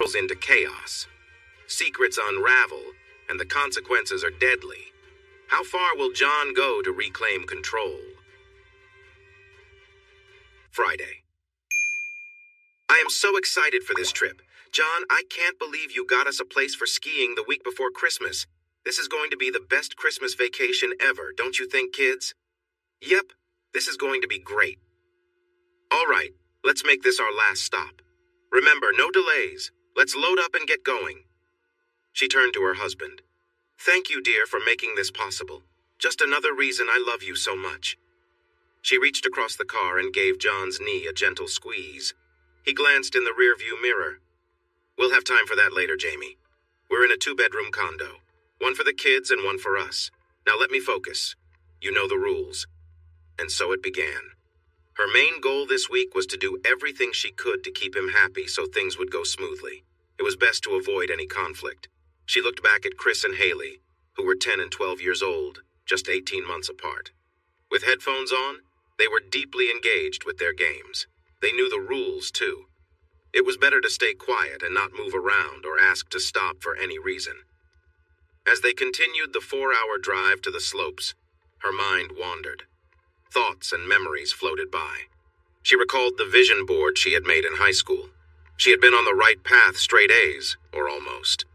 spirals into chaos. Secrets unravel, and the consequences are deadly. How far will John go to reclaim control? Friday. I am so excited for this trip. John, I can't believe you got us a place for skiing the week before Christmas. This is going to be the best Christmas vacation ever, don't you think, kids? Yep, this is going to be great. All right, let's make this our last stop. Remember, no delays. Let's load up and get going. She turned to her husband. Thank you, dear, for making this possible. Just another reason I love you so much. She reached across the car and gave John's knee a gentle squeeze. He glanced in the rearview mirror. We'll have time for that later, Jamie. We're in a 2-bedroom condo. One for the kids and one for us. Now let me focus. You know the rules. And so it began. Her main goal this week was to do everything she could to keep him happy so things would go smoothly. It was best to avoid any conflict. She looked back at Chris and Haley, who were 10 and 12 years old, just 18 months apart. With headphones on, they were deeply engaged with their games. They knew the rules, too. It was better to stay quiet and not move around or ask to stop for any reason. As they continued the 4-hour drive to the slopes, her mind wandered. Thoughts and memories floated by. She recalled the vision board she had made in high school. She had been on the right path, straight A's, or almost.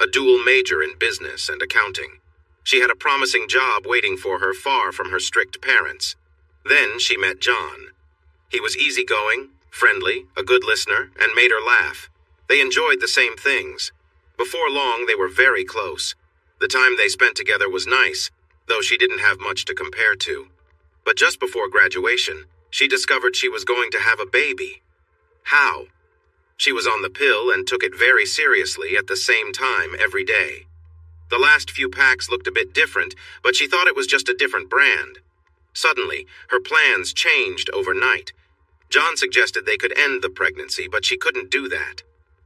A dual major in business and accounting. She had a promising job waiting for her far from her strict parents. Then she met John. He was easygoing, friendly, a good listener, and made her laugh. They enjoyed the same things. Before long, they were very close. The time they spent together was nice, though she didn't have much to compare to. But just before graduation, she discovered she was going to have a baby. How? She was on the pill and took it very seriously at the same time every day. The last few packs looked a bit different, but she thought it was just a different brand. Suddenly, her plans changed overnight. John suggested they could end the pregnancy, but she couldn't do that.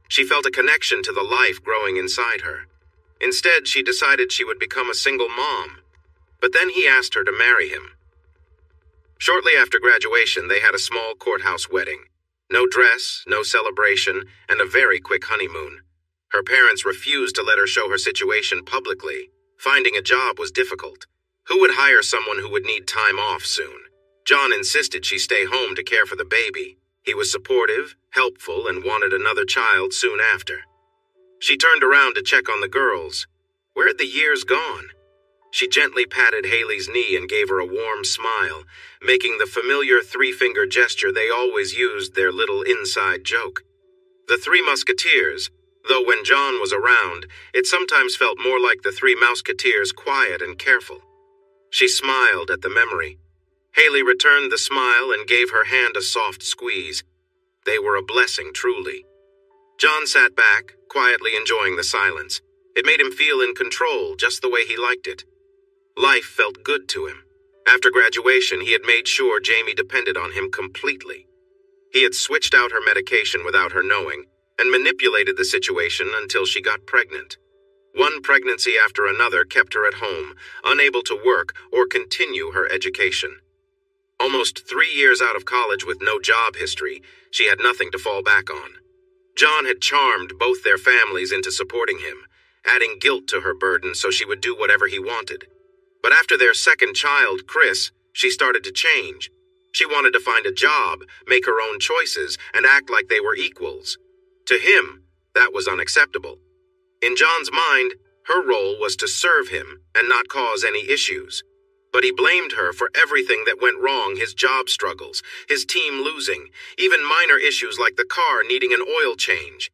She felt a connection to the life growing inside her. Instead, she decided she would become a single mom. But then he asked her to marry him. Shortly after graduation, they had a small courthouse wedding. No dress, no celebration, and a very quick honeymoon. Her parents refused to let her show her situation publicly. Finding a job was difficult. Who would hire someone who would need time off soon? John insisted she stay home to care for the baby. He was supportive, helpful, and wanted another child soon after. She turned around to check on the girls. Where had the years gone? She gently patted Haley's knee and gave her a warm smile, making the familiar 3-finger gesture they always used their little inside joke. The 3 Musketeers, though when John was around, it sometimes felt more like the 3 Mouseketeers, quiet and careful. She smiled at the memory. Haley returned the smile and gave her hand a soft squeeze. They were a blessing, truly. John sat back, quietly enjoying the silence. It made him feel in control, just the way he liked it. Life felt good to him. After graduation, he had made sure Jamie depended on him completely. He had switched out her medication without her knowing, and manipulated the situation until she got pregnant. One pregnancy after another kept her at home, unable to work or continue her education. Almost 3 years out of college with no job history, she had nothing to fall back on. John had charmed both their families into supporting him, adding guilt to her burden so she would do whatever he wanted. But after their second child, Chris, she started to change. She wanted to find a job, make her own choices, and act like they were equals. To him, that was unacceptable. In John's mind, her role was to serve him and not cause any issues. But he blamed her for everything that went wrong, his job struggles, his team losing, even minor issues like the car needing an oil change.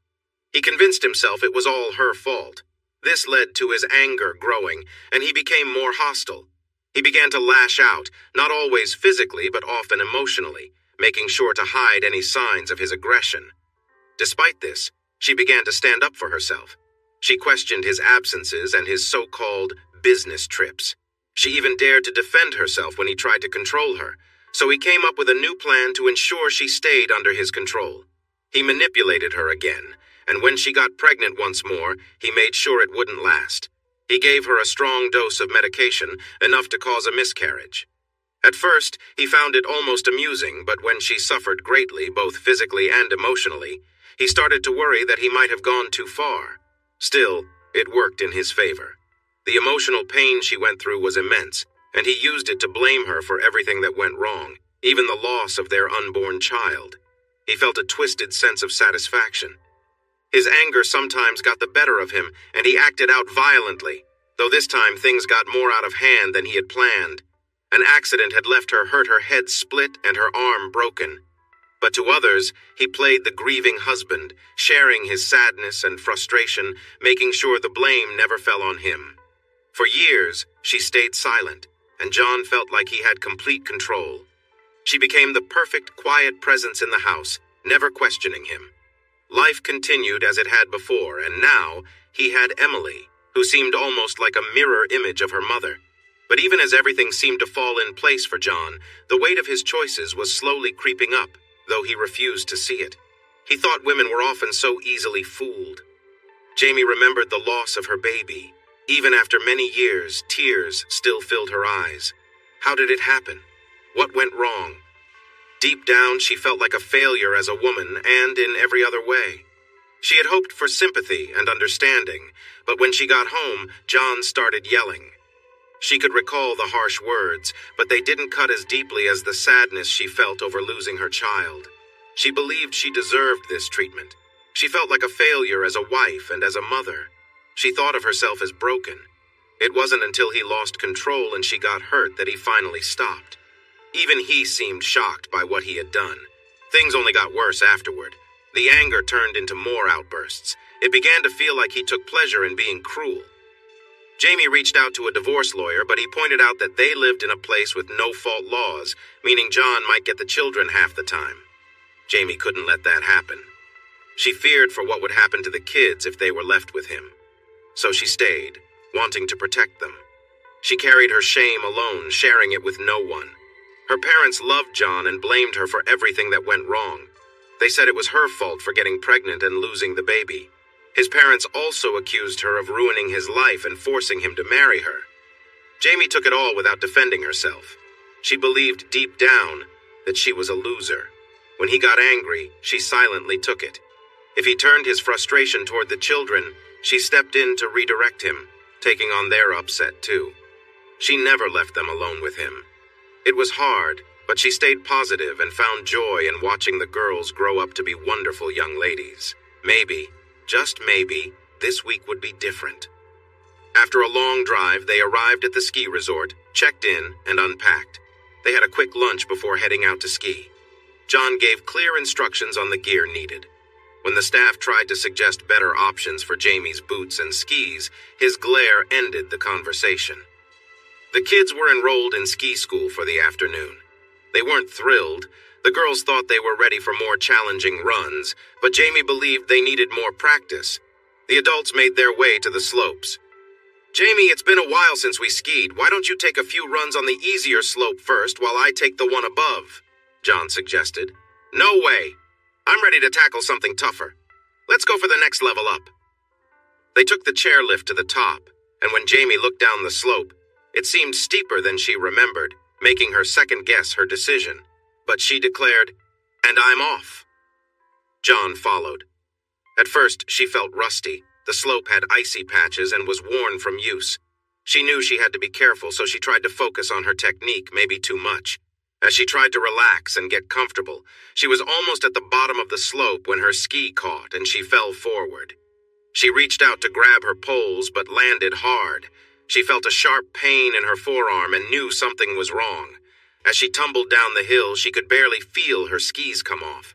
He convinced himself it was all her fault. This led to his anger growing, and he became more hostile. He began to lash out, not always physically but often emotionally, making sure to hide any signs of his aggression. Despite this, she began to stand up for herself. She questioned his absences and his so-called business trips. She even dared to defend herself when he tried to control her, so he came up with a new plan to ensure she stayed under his control. He manipulated her again, and when she got pregnant once more, he made sure it wouldn't last. He gave her a strong dose of medication, enough to cause a miscarriage. At first, he found it almost amusing, but when she suffered greatly, both physically and emotionally, He started to worry that he might have gone too far. Still, it worked in his favor. The emotional pain she went through was immense, and he used it to blame her for everything that went wrong, even the loss of their unborn child. He felt a twisted sense of satisfaction. His anger sometimes got the better of him, and he acted out violently, though this time things got more out of hand than he had planned. An accident had left her hurt, her head split and her arm broken. But to others, he played the grieving husband, sharing his sadness and frustration, making sure the blame never fell on him. For years, she stayed silent, and John felt like he had complete control. She became the perfect, quiet presence in the house, never questioning him. Life continued as it had before, and now he had Emily, who seemed almost like a mirror image of her mother. But even as everything seemed to fall in place for John, the weight of his choices was slowly creeping up, though he refused to see it. He thought women were often so easily fooled. Jamie remembered the loss of her baby. Even after many years, tears still filled her eyes. How did it happen? What went wrong? Deep down, she felt like a failure as a woman and in every other way. She had hoped for sympathy and understanding, but when she got home, John started yelling. She could recall the harsh words, but they didn't cut as deeply as the sadness she felt over losing her child. She believed she deserved this treatment. She felt like a failure as a wife and as a mother. She thought of herself as broken. It wasn't until he lost control and she got hurt that he finally stopped. Even he seemed shocked by what he had done. Things only got worse afterward. The anger turned into more outbursts. It began to feel like he took pleasure in being cruel. Jamie reached out to a divorce lawyer, but he pointed out that they lived in a place with no-fault laws, meaning John might get the children half the time. Jamie couldn't let that happen. She feared for what would happen to the kids if they were left with him. So she stayed, wanting to protect them. She carried her shame alone, sharing it with no one. Her parents loved John and blamed her for everything that went wrong. They said it was her fault for getting pregnant and losing the baby. His parents also accused her of ruining his life and forcing him to marry her. Jamie took it all without defending herself. She believed deep down that she was a loser. When he got angry, she silently took it. If he turned his frustration toward the children, she stepped in to redirect him, taking on their upset too. She never left them alone with him. It was hard, but she stayed positive and found joy in watching the girls grow up to be wonderful young ladies. Maybe, just maybe, this week would be different. After a long drive, they arrived at the ski resort, checked in, and unpacked. They had a quick lunch before heading out to ski. John gave clear instructions on the gear needed. When the staff tried to suggest better options for Jamie's boots and skis, his glare ended the conversation. The kids were enrolled in ski school for the afternoon. They weren't thrilled. The girls thought they were ready for more challenging runs, but Jamie believed they needed more practice. The adults made their way to the slopes. "Jamie, it's been a while since we skied. Why don't you take a few runs on the easier slope first while I take the one above?" John suggested. "No way. I'm ready to tackle something tougher. Let's go for the next level up." They took the chairlift to the top, and when Jamie looked down the slope, it seemed steeper than she remembered, making her second-guess her decision. But she declared, "And I'm off." John followed. At first, she felt rusty. The slope had icy patches and was worn from use. She knew she had to be careful, so she tried to focus on her technique, maybe too much. As she tried to relax and get comfortable, she was almost at the bottom of the slope when her ski caught and she fell forward. She reached out to grab her poles but landed hard. She felt a sharp pain in her forearm and knew something was wrong. As she tumbled down the hill, she could barely feel her skis come off.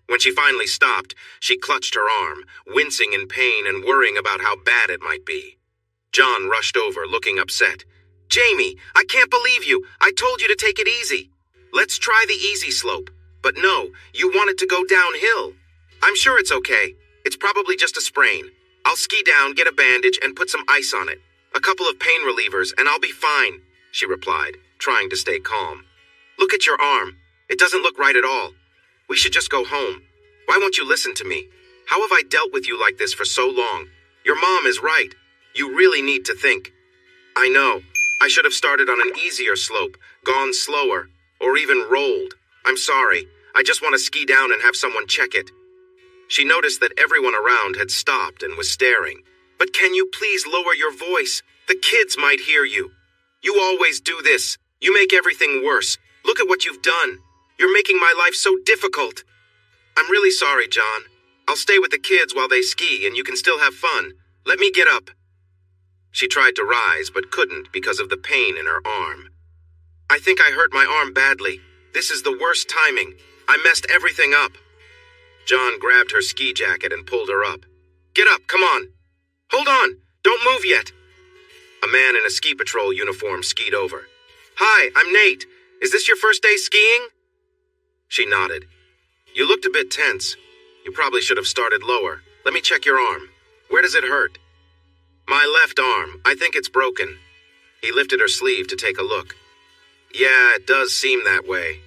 When she finally stopped, she clutched her arm, wincing in pain and worrying about how bad it might be. John rushed over, looking upset. "Jamie, I can't believe you. I told you to take it easy. Let's try the easy slope. But no, you wanted to go downhill. I'm sure it's okay. It's probably just a sprain. I'll ski down, get a bandage, and put some ice on it. A couple of pain relievers, and I'll be fine," she replied, trying to stay calm. "Look at your arm. It doesn't look right at all. We should just go home. Why won't you listen to me? How have I dealt with you like this for so long? Your mom is right. You really need to think. I know. I should have started on an easier slope, gone slower, or even rolled. I'm sorry. I just want to ski down and have someone check it." She noticed that everyone around had stopped and was staring. "But can you please lower your voice? The kids might hear you. You always do this. You make everything worse. Look at what you've done. You're making my life so difficult." "I'm really sorry, John. I'll stay with the kids while they ski and you can still have fun. Let me get up." She tried to rise but couldn't because of the pain in her arm. "I think I hurt my arm badly. This is the worst timing. I messed everything up." John grabbed her ski jacket and pulled her up. "Get up, come on." "Hold on, don't move yet." A man in a ski patrol uniform skied over. "Hi, I'm Nate. Is this your first day skiing?" She nodded. "You looked a bit tense. You probably should have started lower. Let me check your arm. Where does it hurt?" "My left arm. I think it's broken." He lifted her sleeve to take a look. "Yeah, it does seem that way.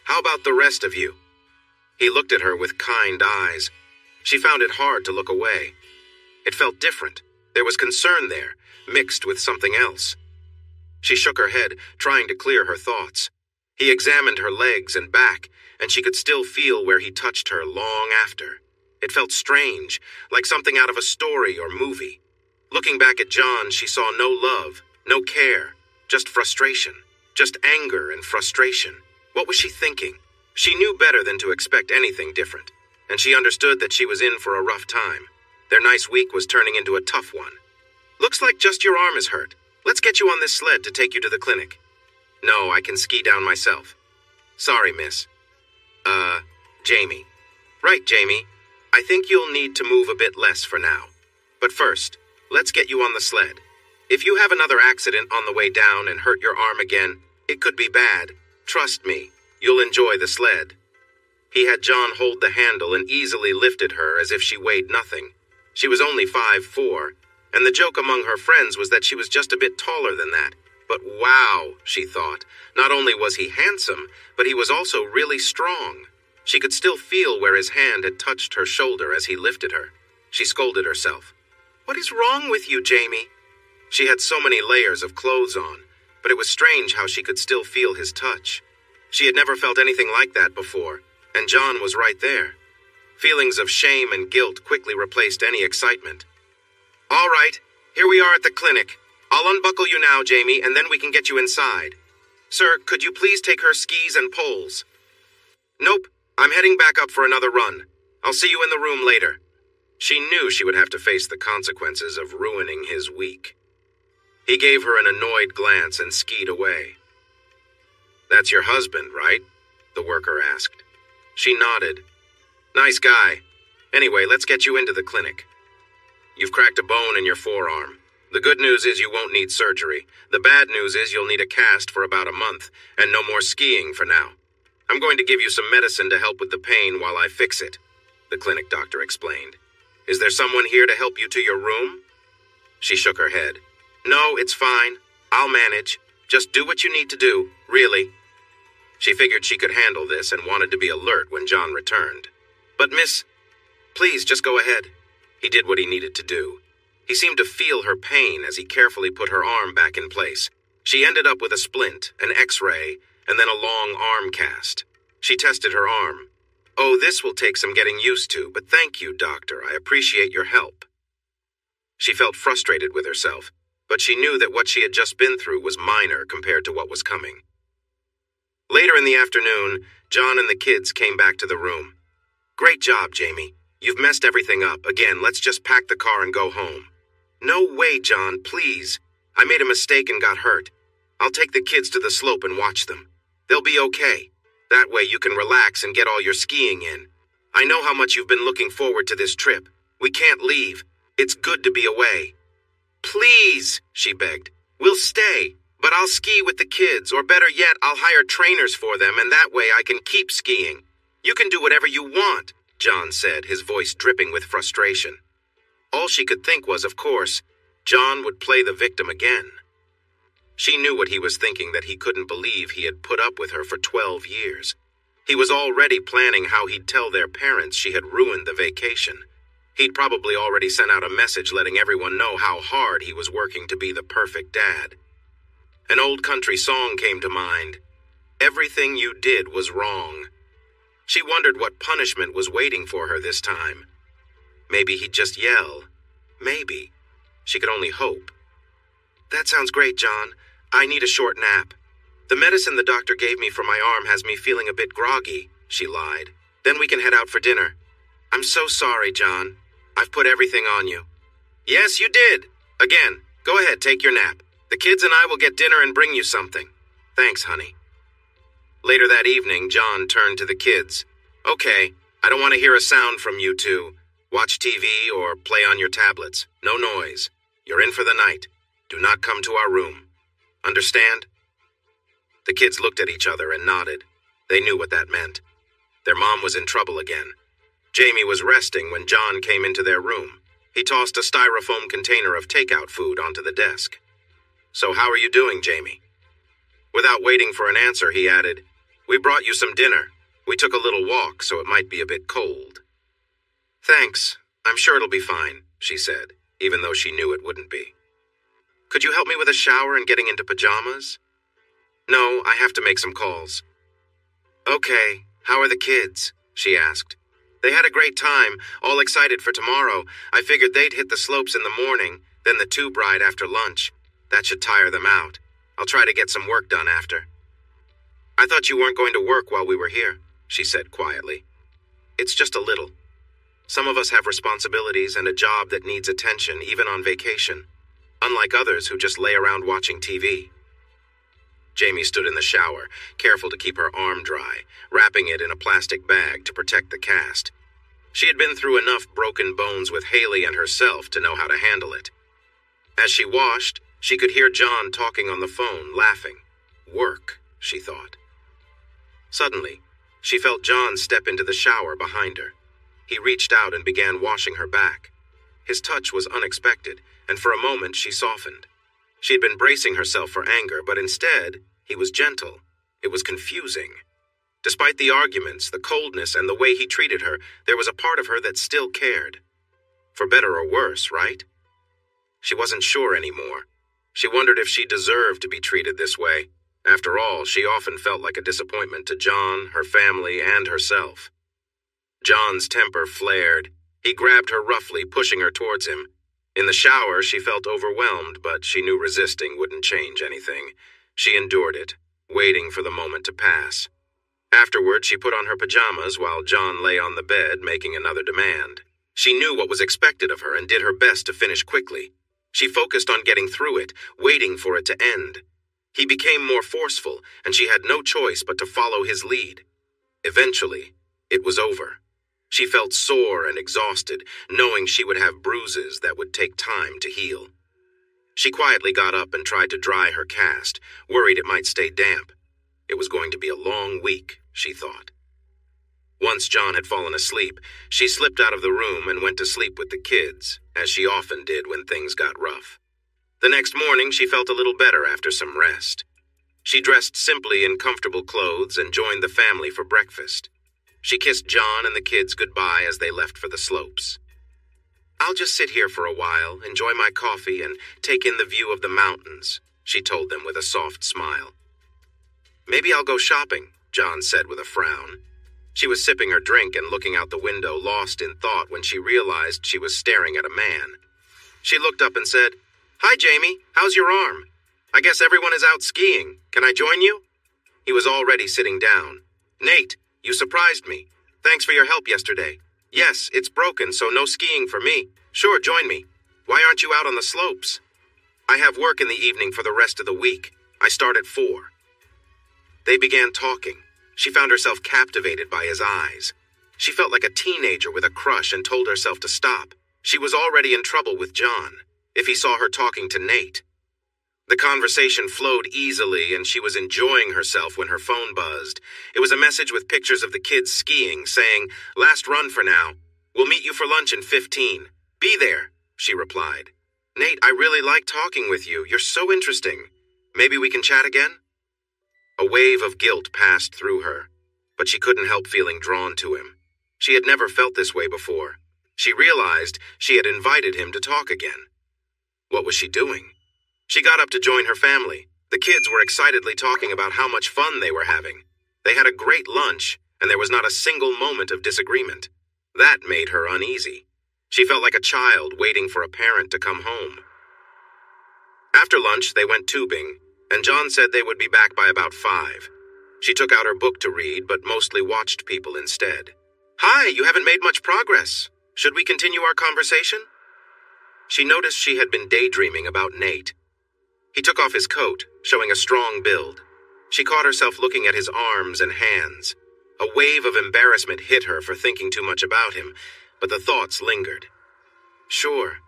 How about the rest of you?" He looked at her with kind eyes. She found it hard to look away. It felt different. There was concern there, mixed with something else. She shook her head, trying to clear her thoughts. He examined her legs and back, and she could still feel where he touched her long after. It felt strange, like something out of a story or movie. Looking back at John, she saw no love, no care, just frustration, just anger and frustration. What was she thinking? She knew better than to expect anything different, and she understood that she was in for a rough time. Their nice week was turning into a tough one. "Looks like just your arm is hurt. Let's get you on this sled to take you to the clinic." "No, I can ski down myself." "Sorry, miss." Jamie." "Right, Jamie. I think you'll need to move a bit less for now. But first, let's get you on the sled. If you have another accident on the way down and hurt your arm again, it could be bad. Trust me, you'll enjoy the sled." He had John hold the handle and easily lifted her as if she weighed nothing. She was only 5'4", and the joke among her friends was that she was just a bit taller than that. But wow, she thought, not only was he handsome, but he was also really strong. She could still feel where his hand had touched her shoulder as he lifted her. She scolded herself. "What is wrong with you, Jamie?" She had so many layers of clothes on, but it was strange how she could still feel his touch. She had never felt anything like that before, and John was right there. Feelings of shame and guilt quickly replaced any excitement. "All right, here we are at the clinic. I'll unbuckle you now, Jamie, and then we can get you inside. Sir, could you please take her skis and poles?" "Nope, I'm heading back up for another run. I'll see you in the room later." She knew she would have to face the consequences of ruining his week. He gave her an annoyed glance and skied away. "That's your husband, right?" the worker asked. She nodded. "Nice guy. Anyway, let's get you into the clinic. You've cracked a bone in your forearm. The good news is you won't need surgery. The bad news is you'll need a cast for about a month, and no more skiing for now. I'm going to give you some medicine to help with the pain while I fix it," the clinic doctor explained. "Is there someone here to help you to your room?" She shook her head. "No, it's fine. I'll manage. Just do what you need to do, really." She figured she could handle this and wanted to be alert when John returned. "But miss, please just go ahead." He did what he needed to do. He seemed to feel her pain as he carefully put her arm back in place. She ended up with a splint, an X-ray, and then a long arm cast. She tested her arm. "Oh, this will take some getting used to, but thank you, doctor. I appreciate your help." She felt frustrated with herself, but she knew that what she had just been through was minor compared to what was coming. Later in the afternoon, John and the kids came back to the room. "Great job, Jamie. You've messed everything up. Again, let's just pack the car and go home." "No way, John, please. I made a mistake and got hurt. I'll take the kids to the slope and watch them. They'll be okay. That way you can relax and get all your skiing in. I know how much you've been looking forward to this trip. We can't leave. It's good to be away." "Please," she begged. "We'll stay, but I'll ski with the kids, or better yet, I'll hire trainers for them, and that way I can keep skiing." "You can do whatever you want," John said, his voice dripping with frustration. All she could think was, of course, John would play the victim again. She knew what he was thinking, that he couldn't believe he had put up with her for 12 years. He was already planning how he'd tell their parents she had ruined the vacation. He'd probably already sent out a message letting everyone know how hard he was working to be the perfect dad. An old country song came to mind. "Everything you did was wrong." She wondered what punishment was waiting for her this time. Maybe he'd just yell. Maybe. She could only hope. That sounds great, John. I need a short nap. The medicine the doctor gave me for my arm has me feeling a bit groggy, she lied. Then we can head out for dinner. I'm so sorry, John. I've put everything on you. Yes, you did. Again, go ahead, take your nap. The kids and I will get dinner and bring you something. Thanks, honey. Later that evening, John turned to the kids. Okay, I don't want to hear a sound from you two. Watch TV or play on your tablets. No noise. You're in for the night. Do not come to our room. Understand? The kids looked at each other and nodded. They knew what that meant. Their mom was in trouble again. Jamie was resting when John came into their room. He tossed a styrofoam container of takeout food onto the desk. So how are you doing, Jamie? Without waiting for an answer, he added, We brought you some dinner. We took a little walk, so it might be a bit cold. Thanks. I'm sure it'll be fine, she said, even though she knew it wouldn't be. Could you help me with a shower and getting into pajamas? No, I have to make some calls. Okay, how are the kids? She asked. They had a great time, all excited for tomorrow. I figured they'd hit the slopes in the morning, then the tube ride after lunch. That should tire them out. I'll try to get some work done after. I thought you weren't going to work while we were here, she said quietly. It's just a little. Some of us have responsibilities and a job that needs attention, even on vacation, unlike others who just lay around watching TV. Jamie stood in the shower, careful to keep her arm dry, wrapping it in a plastic bag to protect the cast. She had been through enough broken bones with Haley and herself to know how to handle it. As she washed, she could hear John talking on the phone, laughing. Work, she thought. Suddenly, she felt John step into the shower behind her. He reached out and began washing her back. His touch was unexpected, and for a moment she softened. She had been bracing herself for anger, but instead, he was gentle. It was confusing. Despite the arguments, the coldness, and the way he treated her, there was a part of her that still cared. For better or worse, right? She wasn't sure anymore. She wondered if she deserved to be treated this way. After all, she often felt like a disappointment to John, her family, and herself. John's temper flared. He grabbed her roughly, pushing her towards him. In the shower, she felt overwhelmed, but she knew resisting wouldn't change anything. She endured it, waiting for the moment to pass. Afterward, she put on her pajamas while John lay on the bed, making another demand. She knew what was expected of her and did her best to finish quickly. She focused on getting through it, waiting for it to end. He became more forceful, and she had no choice but to follow his lead. Eventually, it was over. She felt sore and exhausted, knowing she would have bruises that would take time to heal. She quietly got up and tried to dry her cast, worried it might stay damp. It was going to be a long week, she thought. Once John had fallen asleep, she slipped out of the room and went to sleep with the kids, as she often did when things got rough. The next morning, she felt a little better after some rest. She dressed simply in comfortable clothes and joined the family for breakfast. She kissed John and the kids goodbye as they left for the slopes. I'll just sit here for a while, enjoy my coffee, and take in the view of the mountains, she told them with a soft smile. Maybe I'll go shopping, John said with a frown. She was sipping her drink and looking out the window, lost in thought when she realized she was staring at a man. She looked up and said, Hi, Jamie. How's your arm? I guess everyone is out skiing. Can I join you? He was already sitting down. Nate, you surprised me. Thanks for your help yesterday. Yes, it's broken, so no skiing for me. Sure, join me. Why aren't you out on the slopes? I have work in the evening for the rest of the week. I start at 4. They began talking. She found herself captivated by his eyes. She felt like a teenager with a crush and told herself to stop. She was already in trouble with John, if he saw her talking to Nate. The conversation flowed easily, and she was enjoying herself when her phone buzzed. It was a message with pictures of the kids skiing, saying, Last run for now. We'll meet you for lunch in 15. Be there, she replied. Nate, I really like talking with you. You're so interesting. Maybe we can chat again? A wave of guilt passed through her, but she couldn't help feeling drawn to him. She had never felt this way before. She realized she had invited him to talk again. What was she doing? She got up to join her family. The kids were excitedly talking about how much fun they were having. They had a great lunch, and there was not a single moment of disagreement. That made her uneasy. She felt like a child waiting for a parent to come home. After lunch, they went tubing, and John said they would be back by about 5. She took out her book to read, but mostly watched people instead. "Hi, you haven't made much progress. Should we continue our conversation?" She noticed she had been daydreaming about Nate. He took off his coat, showing a strong build. She caught herself looking at his arms and hands. A wave of embarrassment hit her for thinking too much about him, but the thoughts lingered. "Sure.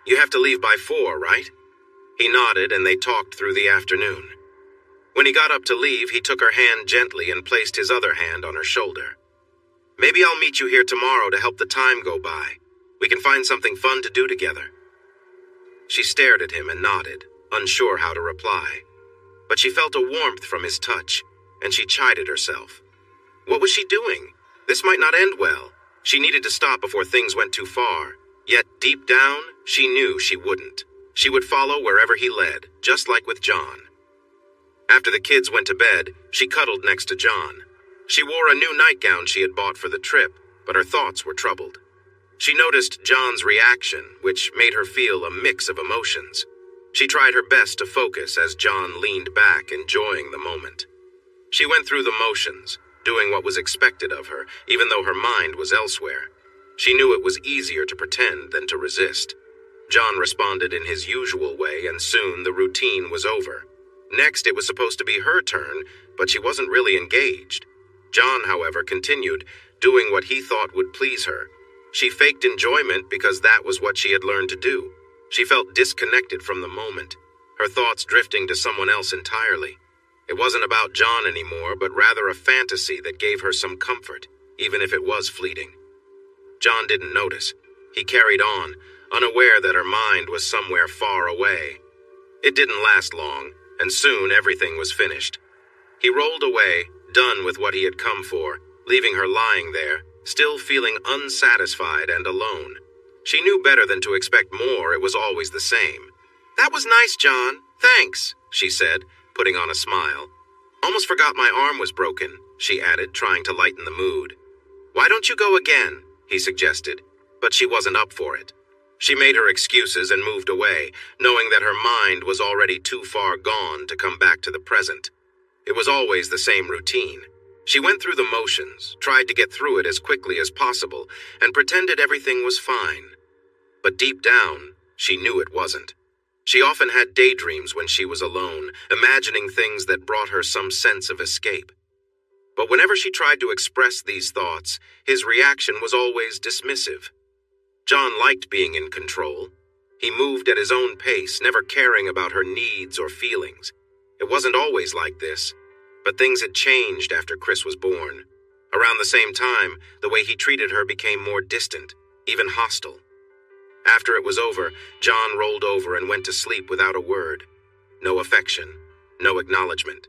You have to leave by 4, right?" He nodded, and they talked through the afternoon. When he got up to leave, he took her hand gently and placed his other hand on her shoulder. "Maybe I'll meet you here tomorrow to help the time go by. We can find something fun to do together." She stared at him and nodded, unsure how to reply. But she felt a warmth from his touch, and she chided herself. What was she doing? This might not end well. She needed to stop before things went too far. Yet, deep down, she knew she wouldn't. She would follow wherever he led, just like with John. After the kids went to bed, she cuddled next to John. She wore a new nightgown she had bought for the trip, but her thoughts were troubled. She noticed John's reaction, which made her feel a mix of emotions. She tried her best to focus as John leaned back, enjoying the moment. She went through the motions, doing what was expected of her, even though her mind was elsewhere. She knew it was easier to pretend than to resist. John responded in his usual way, and soon the routine was over. Next, it was supposed to be her turn, but she wasn't really engaged. John, however, continued, doing what he thought would please her. She faked enjoyment because that was what she had learned to do. She felt disconnected from the moment, her thoughts drifting to someone else entirely. It wasn't about John anymore, but rather a fantasy that gave her some comfort, even if it was fleeting. John didn't notice. He carried on, unaware that her mind was somewhere far away. It didn't last long, and soon everything was finished. He rolled away, done with what he had come for, leaving her lying there, still feeling unsatisfied and alone. She knew better than to expect more. It was always the same. "That was nice, John. Thanks," she said, putting on a smile. "Almost forgot my arm was broken," she added, trying to lighten the mood. "Why don't you go again?" he suggested, but she wasn't up for it. She made her excuses and moved away, knowing that her mind was already too far gone to come back to the present. It was always the same routine. She went through the motions, tried to get through it as quickly as possible, and pretended everything was fine. But deep down, she knew it wasn't. She often had daydreams when she was alone, imagining things that brought her some sense of escape. But whenever she tried to express these thoughts, his reaction was always dismissive. John liked being in control. He moved at his own pace, never caring about her needs or feelings. It wasn't always like this, but things had changed after Chris was born. Around the same time, the way he treated her became more distant, even hostile. After it was over, John rolled over and went to sleep without a word. No affection, no acknowledgement.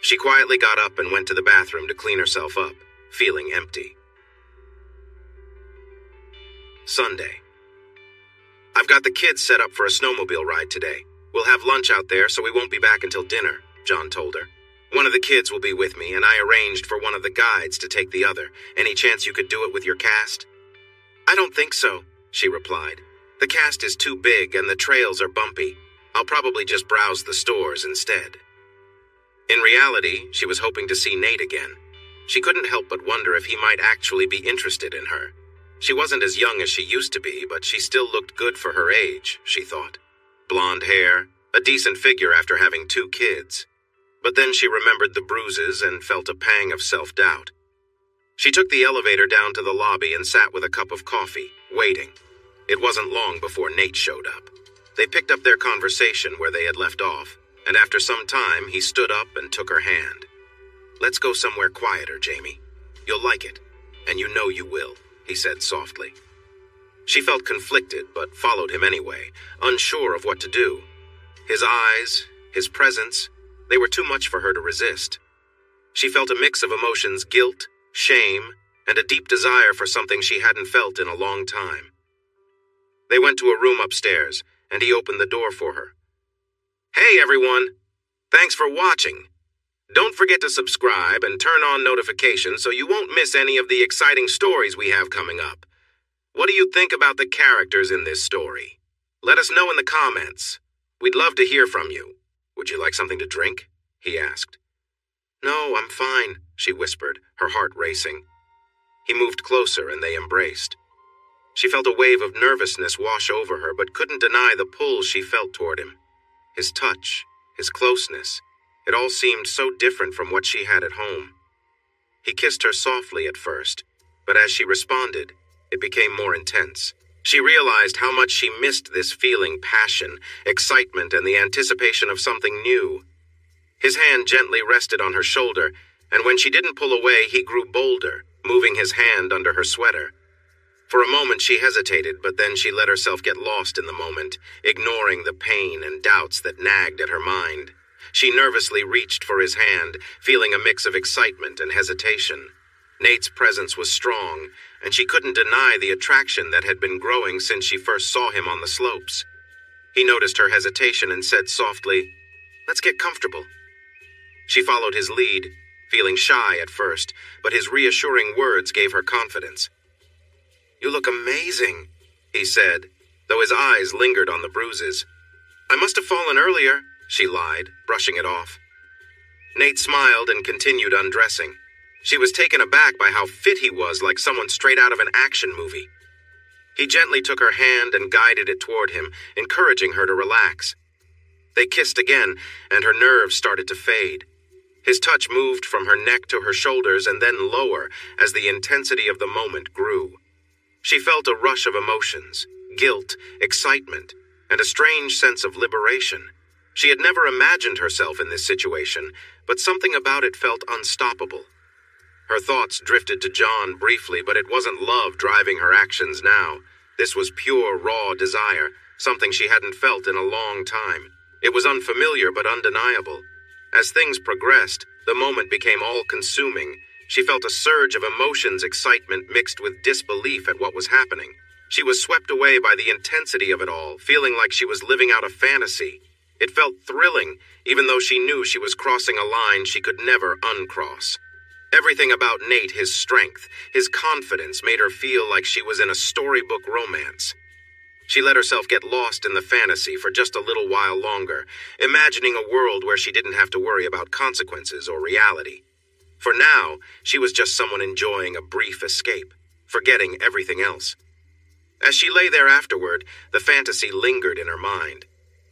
She quietly got up and went to the bathroom to clean herself up, feeling empty. Sunday. "I've got the kids set up for a snowmobile ride today. We'll have lunch out there, so we won't be back until dinner," John told her. "One of the kids will be with me, and I arranged for one of the guides to take the other. Any chance you could do it with your cast?" "I don't think so," she replied. "The cast is too big and the trails are bumpy. I'll probably just browse the stores instead." In reality, she was hoping to see Nate again. She couldn't help but wonder if he might actually be interested in her. She wasn't as young as she used to be, but she still looked good for her age, she thought. Blonde hair, a decent figure after having 2 kids. But then she remembered the bruises and felt a pang of self-doubt. She took the elevator down to the lobby and sat with a cup of coffee, waiting. It wasn't long before Nate showed up. They picked up their conversation where they had left off, and after some time, he stood up and took her hand. "Let's go somewhere quieter, Jamie. You'll like it, and you know you will," he said softly. She felt conflicted, but followed him anyway, unsure of what to do. His eyes, his presence, they were too much for her to resist. She felt a mix of emotions: guilt, shame, and a deep desire for something she hadn't felt in a long time. They went to a room upstairs, and he opened the door for her. "Hey, everyone! Thanks for watching. Don't forget to subscribe and turn on notifications so you won't miss any of the exciting stories we have coming up. What do you think about the characters in this story? Let us know in the comments. We'd love to hear from you. Would you like something to drink? He asked. No, I'm fine, she whispered, her heart racing. He moved closer and they embraced. She felt a wave of nervousness wash over her, but couldn't deny the pull she felt toward him. His touch, his closeness, it all seemed so different from what she had at home. He kissed her softly at first, but as she responded, it became more intense. She realized how much she missed this feeling, passion, excitement, and the anticipation of something new. His hand gently rested on her shoulder, and when she didn't pull away, he grew bolder, moving his hand under her sweater. For a moment she hesitated, but then she let herself get lost in the moment, ignoring the pain and doubts that nagged at her mind. She nervously reached for his hand, feeling a mix of excitement and hesitation. Nate's presence was strong, and she couldn't deny the attraction that had been growing since she first saw him on the slopes. He noticed her hesitation and said softly, "Let's get comfortable." She followed his lead, feeling shy at first, but his reassuring words gave her confidence. "You look amazing," he said, though his eyes lingered on the bruises. "I must have fallen earlier," she lied, brushing it off. Nate smiled and continued undressing. She was taken aback by how fit he was, like someone straight out of an action movie. He gently took her hand and guided it toward him, encouraging her to relax. They kissed again, and her nerves started to fade. His touch moved from her neck to her shoulders and then lower as the intensity of the moment grew. She felt a rush of emotions, guilt, excitement, and a strange sense of liberation. She had never imagined herself in this situation, but something about it felt unstoppable. Her thoughts drifted to John briefly, but it wasn't love driving her actions now. This was pure, raw desire, something she hadn't felt in a long time. It was unfamiliar but undeniable. As things progressed, the moment became all-consuming. She felt a surge of emotions, excitement mixed with disbelief at what was happening. She was swept away by the intensity of it all, feeling like she was living out a fantasy. It felt thrilling, even though she knew she was crossing a line she could never uncross. Everything about Nate, his strength, his confidence, made her feel like she was in a storybook romance. She let herself get lost in the fantasy for just a little while longer, imagining a world where she didn't have to worry about consequences or reality. For now, she was just someone enjoying a brief escape, forgetting everything else. As she lay there afterward, the fantasy lingered in her mind.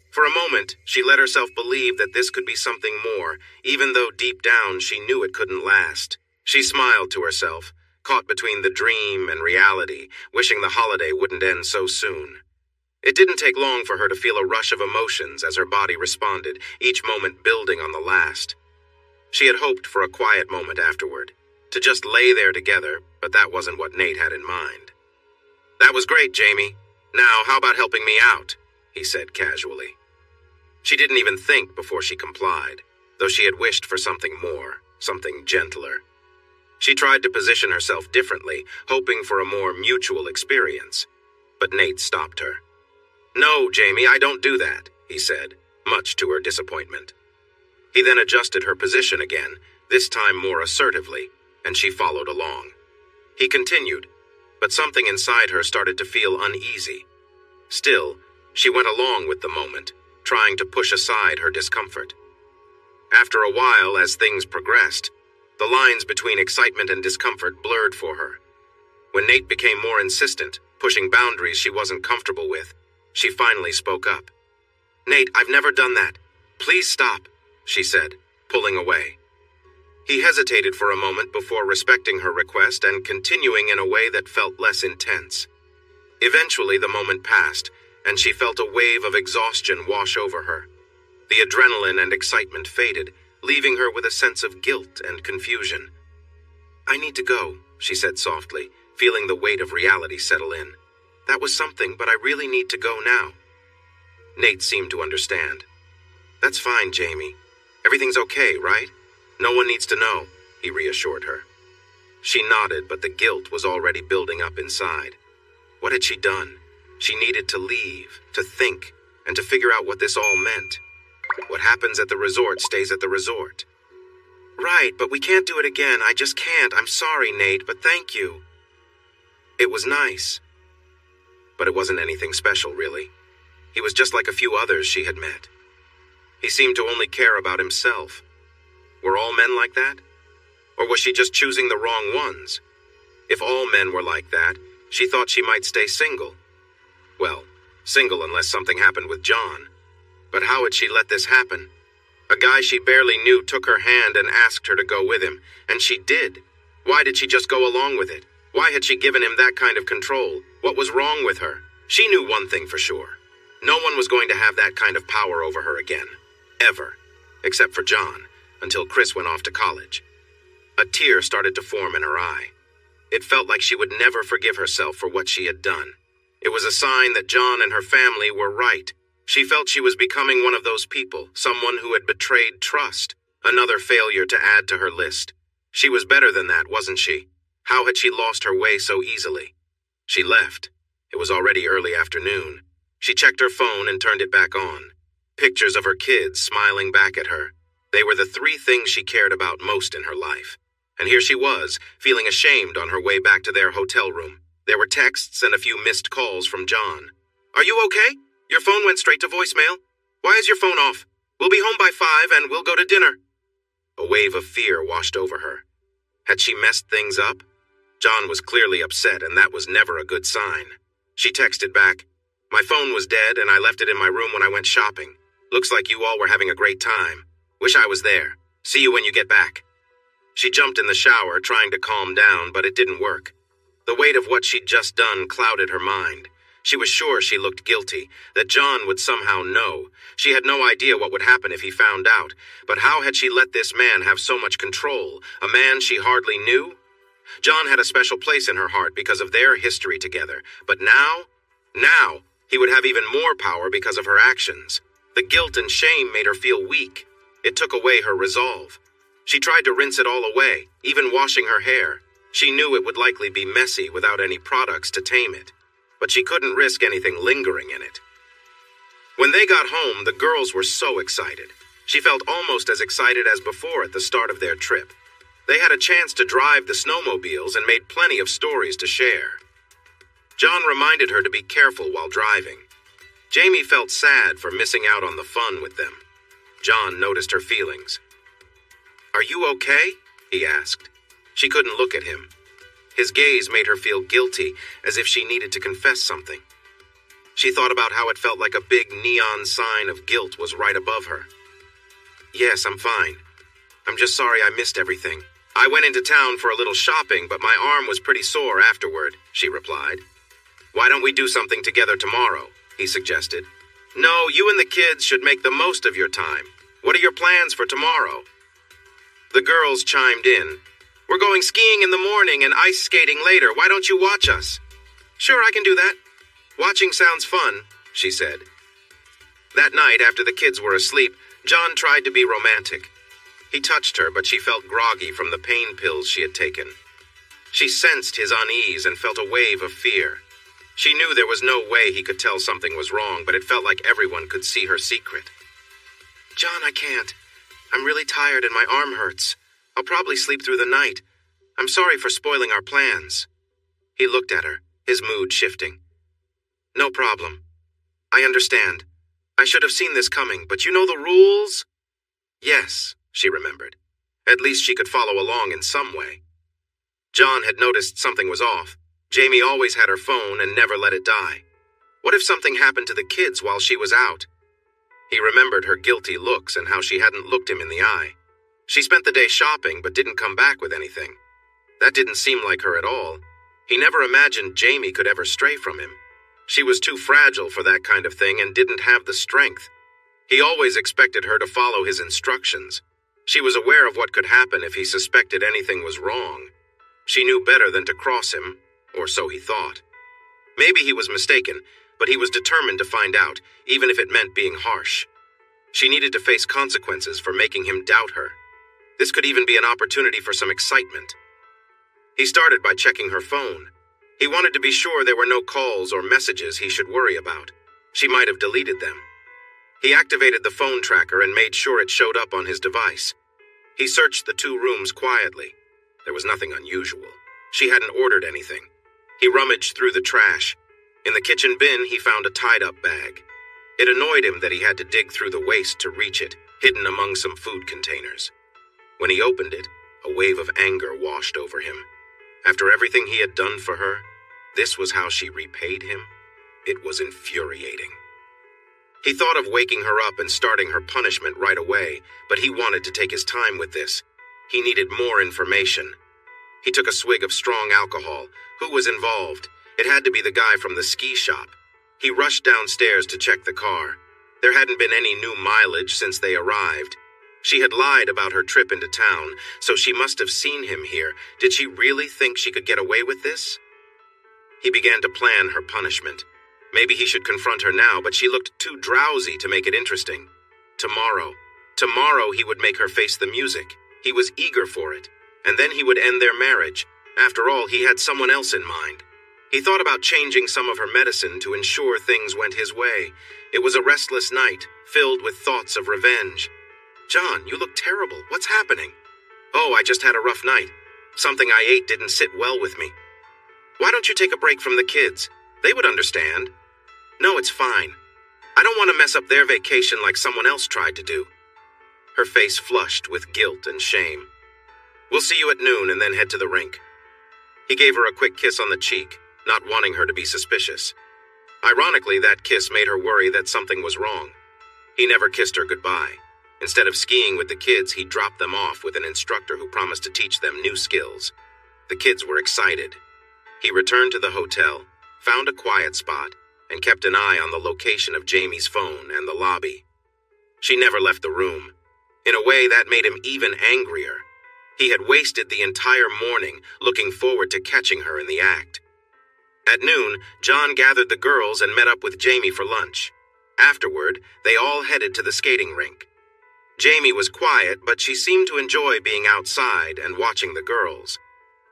For a moment, she let herself believe that this could be something more, even though deep down she knew it couldn't last. She smiled to herself, caught between the dream and reality, wishing the holiday wouldn't end so soon. It didn't take long for her to feel a rush of emotions as her body responded, each moment building on the last. She had hoped for a quiet moment afterward, to just lay there together, but that wasn't what Nate had in mind. "That was great, Jamie. Now, how about helping me out?" he said casually. She didn't even think before she complied, though she had wished for something more, something gentler. She tried to position herself differently, hoping for a more mutual experience, but Nate stopped her. "No, Jamie, I don't do that," he said, much to her disappointment. He then adjusted her position again, this time more assertively, and she followed along. He continued, but something inside her started to feel uneasy. Still, she went along with the moment, trying to push aside her discomfort. After a while, as things progressed, the lines between excitement and discomfort blurred for her. When Nate became more insistent, pushing boundaries she wasn't comfortable with, she finally spoke up. "Nate, I've never done that. Please stop," she said, pulling away. He hesitated for a moment before respecting her request and continuing in a way that felt less intense. Eventually, the moment passed, and she felt a wave of exhaustion wash over her. The adrenaline and excitement faded, leaving her with a sense of guilt and confusion. "I need to go," she said softly, feeling the weight of reality settle in. "That was something, but I really need to go now." Nate seemed to understand. "That's fine, Jamie. Everything's okay, right? No one needs to know," he reassured her. She nodded, but the guilt was already building up inside. What had she done? She needed to leave, to think, and to figure out what this all meant. What happens at the resort stays at the resort. Right, but we can't do it again. I just can't. I'm sorry, Nate, but thank you. It was nice. But it wasn't anything special, really. He was just like a few others she had met. He seemed to only care about himself. Were all men like that? Or was she just choosing the wrong ones? If all men were like that, she thought she might stay single. Well, single unless something happened with John. But how had she let this happen? A guy she barely knew took her hand and asked her to go with him, and she did. Why did she just go along with it? Why had she given him that kind of control? What was wrong with her? She knew one thing for sure. No one was going to have that kind of power over her again. Ever. Except for John, until Chris went off to college. A tear started to form in her eye. It felt like she would never forgive herself for what she had done. It was a sign that John and her family were right. She felt she was becoming one of those people, someone who had betrayed trust. Another failure to add to her list. She was better than that, wasn't she? How had she lost her way so easily? She left. It was already early afternoon. She checked her phone and turned it back on. Pictures of her kids smiling back at her. They were the three things she cared about most in her life. And here she was, feeling ashamed on her way back to their hotel room. There were texts and a few missed calls from John. "Are you okay? Your phone went straight to voicemail. Why is your phone off? We'll be home by 5 and we'll go to dinner." A wave of fear washed over her. Had she messed things up? John was clearly upset, and that was never a good sign. She texted back, "My phone was dead and I left it in my room when I went shopping. Looks like you all were having a great time. Wish I was there. See you when you get back." She jumped in the shower, trying to calm down, but it didn't work. The weight of what she'd just done clouded her mind. She was sure she looked guilty, that John would somehow know. She had no idea what would happen if he found out, but how had she let this man have so much control, a man she hardly knew? John had a special place in her heart because of their history together, but now, he would have even more power because of her actions. The guilt and shame made her feel weak. It took away her resolve. She tried to rinse it all away, even washing her hair. She knew it would likely be messy without any products to tame it, but she couldn't risk anything lingering in it. When they got home, the girls were so excited. She felt almost as excited as before at the start of their trip. They had a chance to drive the snowmobiles and made plenty of stories to share. John reminded her to be careful while driving. Jamie felt sad for missing out on the fun with them. John noticed her feelings. "Are you okay?" he asked. She couldn't look at him. His gaze made her feel guilty, as if she needed to confess something. She thought about how it felt like a big neon sign of guilt was right above her. "Yes, I'm fine. I'm just sorry I missed everything. I went into town for a little shopping, but my arm was pretty sore afterward," she replied. "Why don't we do something together tomorrow?" he suggested. "No, you and the kids should make the most of your time. What are your plans for tomorrow?" The girls chimed in. "We're going skiing in the morning and ice skating later. Why don't you watch us?" "Sure, I can do that. Watching sounds fun," she said. That night, after the kids were asleep, John tried to be romantic. He touched her, but she felt groggy from the pain pills she had taken. She sensed his unease and felt a wave of fear. She knew there was no way he could tell something was wrong, but it felt like everyone could see her secret. "John, I can't. I'm really tired and my arm hurts. I'll probably sleep through the night. I'm sorry for spoiling our plans." He looked at her, his mood shifting. "No problem. I understand. I should have seen this coming, but you know the rules?" Yes, she remembered. At least she could follow along in some way. John had noticed something was off. Jamie always had her phone and never let it die. What if something happened to the kids while she was out? He remembered her guilty looks and how she hadn't looked him in the eye. She spent the day shopping but didn't come back with anything. That didn't seem like her at all. He never imagined Jamie could ever stray from him. She was too fragile for that kind of thing and didn't have the strength. He always expected her to follow his instructions. She was aware of what could happen if he suspected anything was wrong. She knew better than to cross him, or so he thought. Maybe he was mistaken, but he was determined to find out, even if it meant being harsh. She needed to face consequences for making him doubt her. This could even be an opportunity for some excitement. He started by checking her phone. He wanted to be sure there were no calls or messages he should worry about. She might have deleted them. He activated the phone tracker and made sure it showed up on his device. He searched the two rooms quietly. There was nothing unusual. She hadn't ordered anything. He rummaged through the trash. In the kitchen bin, he found a tied-up bag. It annoyed him that he had to dig through the waste to reach it, hidden among some food containers. When he opened it, a wave of anger washed over him. After everything he had done for her, this was how she repaid him? It was infuriating. He thought of waking her up and starting her punishment right away, but he wanted to take his time with this. He needed more information. He took a swig of strong alcohol. Who was involved? It had to be the guy from the ski shop. He rushed downstairs to check the car. There hadn't been any new mileage since they arrived. She had lied about her trip into town, so she must have seen him here. Did she really think she could get away with this? He began to plan her punishment. Maybe he should confront her now, but she looked too drowsy to make it interesting. Tomorrow he would make her face the music. He was eager for it. And then he would end their marriage. After all, he had someone else in mind. He thought about changing some of her medicine to ensure things went his way. It was a restless night, filled with thoughts of revenge. "John, you look terrible. What's happening?" "Oh, I just had a rough night. Something I ate didn't sit well with me." "Why don't you take a break from the kids? They would understand." "No, it's fine. I don't want to mess up their vacation like someone else tried to do." Her face flushed with guilt and shame. "We'll see you at noon and then head to the rink." He gave her a quick kiss on the cheek, not wanting her to be suspicious. Ironically, that kiss made her worry that something was wrong. He never kissed her goodbye. Instead of skiing with the kids, he dropped them off with an instructor who promised to teach them new skills. The kids were excited. He returned to the hotel, found a quiet spot, and kept an eye on the location of Jamie's phone and the lobby. She never left the room. In a way, that made him even angrier. He had wasted the entire morning looking forward to catching her in the act. At noon, John gathered the girls and met up with Jamie for lunch. Afterward, they all headed to the skating rink. Jamie was quiet, but she seemed to enjoy being outside and watching the girls.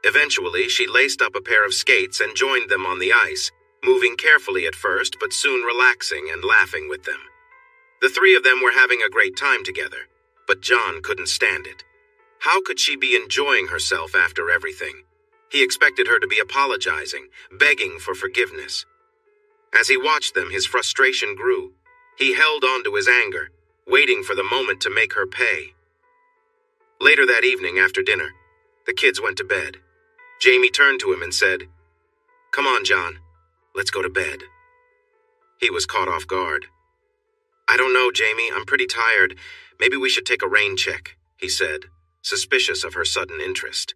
Eventually, she laced up a pair of skates and joined them on the ice, moving carefully at first, but soon relaxing and laughing with them. The three of them were having a great time together, but John couldn't stand it. How could she be enjoying herself after everything? He expected her to be apologizing, begging for forgiveness. As he watched them, his frustration grew. He held on to his anger, waiting for the moment to make her pay. Later that evening, after dinner, the kids went to bed. Jamie turned to him and said, "Come on, John, let's go to bed." He was caught off guard. "I don't know, Jamie, I'm pretty tired. Maybe we should take a rain check," he said, suspicious of her sudden interest.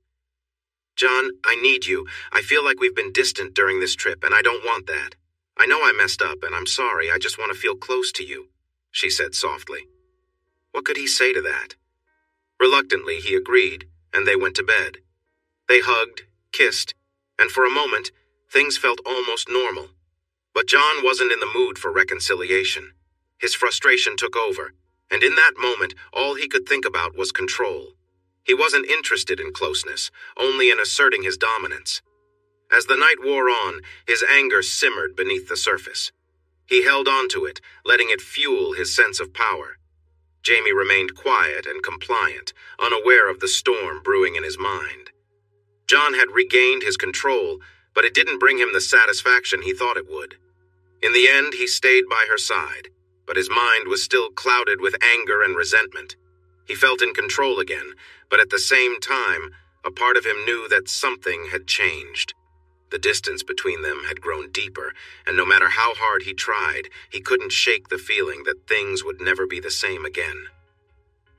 "John, I need you. I feel like we've been distant during this trip, and I don't want that. I know I messed up, and I'm sorry. I just want to feel close to you," she said softly. What could he say to that? Reluctantly, he agreed, and they went to bed. They hugged, kissed, and for a moment, things felt almost normal. But John wasn't in the mood for reconciliation. His frustration took over, and in that moment, all he could think about was control. He wasn't interested in closeness, only in asserting his dominance. As the night wore on, his anger simmered beneath the surface. He held on to it, letting it fuel his sense of power. Jamie remained quiet and compliant, unaware of the storm brewing in his mind. John had regained his control, but it didn't bring him the satisfaction he thought it would. In the end, he stayed by her side, but his mind was still clouded with anger and resentment. He felt in control again, but at the same time, a part of him knew that something had changed. The distance between them had grown deeper, and no matter how hard he tried, he couldn't shake the feeling that things would never be the same again.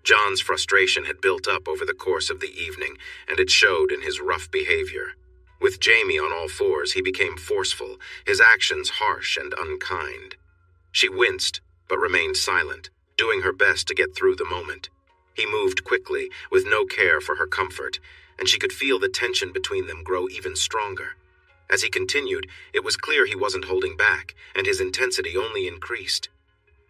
John's frustration had built up over the course of the evening, and it showed in his rough behavior. With Jamie on all fours, he became forceful, his actions harsh and unkind. She winced, but remained silent, doing her best to get through the moment. He moved quickly, with no care for her comfort, and she could feel the tension between them grow even stronger. As he continued, it was clear he wasn't holding back, and his intensity only increased.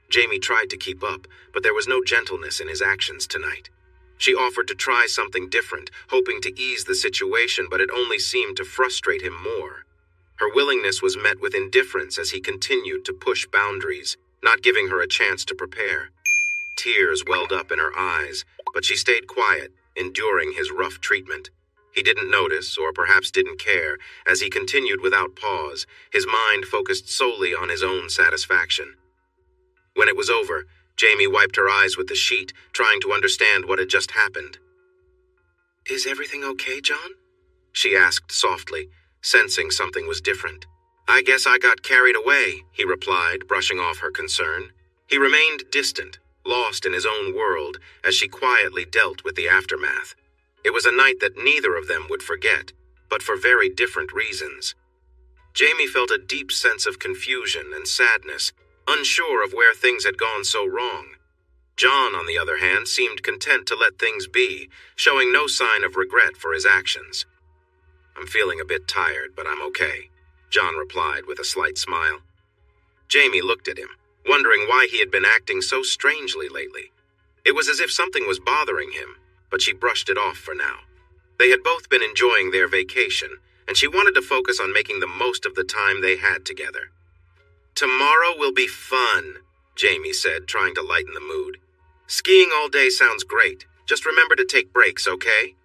Jamie tried to keep up, but there was no gentleness in his actions tonight. She offered to try something different, hoping to ease the situation, but it only seemed to frustrate him more. Her willingness was met with indifference as he continued to push boundaries, not giving her a chance to prepare. Tears welled up in her eyes, but she stayed quiet, enduring his rough treatment. He didn't notice, or perhaps didn't care, as he continued without pause, his mind focused solely on his own satisfaction. When it was over, Jamie wiped her eyes with the sheet, trying to understand what had just happened. "Is everything okay, John?" she asked softly, sensing something was different. "I guess I got carried away," he replied, brushing off her concern. He remained distant, lost in his own world, as she quietly dealt with the aftermath. It was a night that neither of them would forget, but for very different reasons. Jamie felt a deep sense of confusion and sadness, unsure of where things had gone so wrong. John, on the other hand, seemed content to let things be, showing no sign of regret for his actions. "I'm feeling a bit tired, but I'm okay," John replied with a slight smile. Jamie looked at him, wondering why he had been acting so strangely lately. It was as if something was bothering him, but she brushed it off for now. They had both been enjoying their vacation, and she wanted to focus on making the most of the time they had together. "Tomorrow will be fun," Jamie said, trying to lighten the mood. "Skiing all day sounds great. Just remember to take breaks, okay?"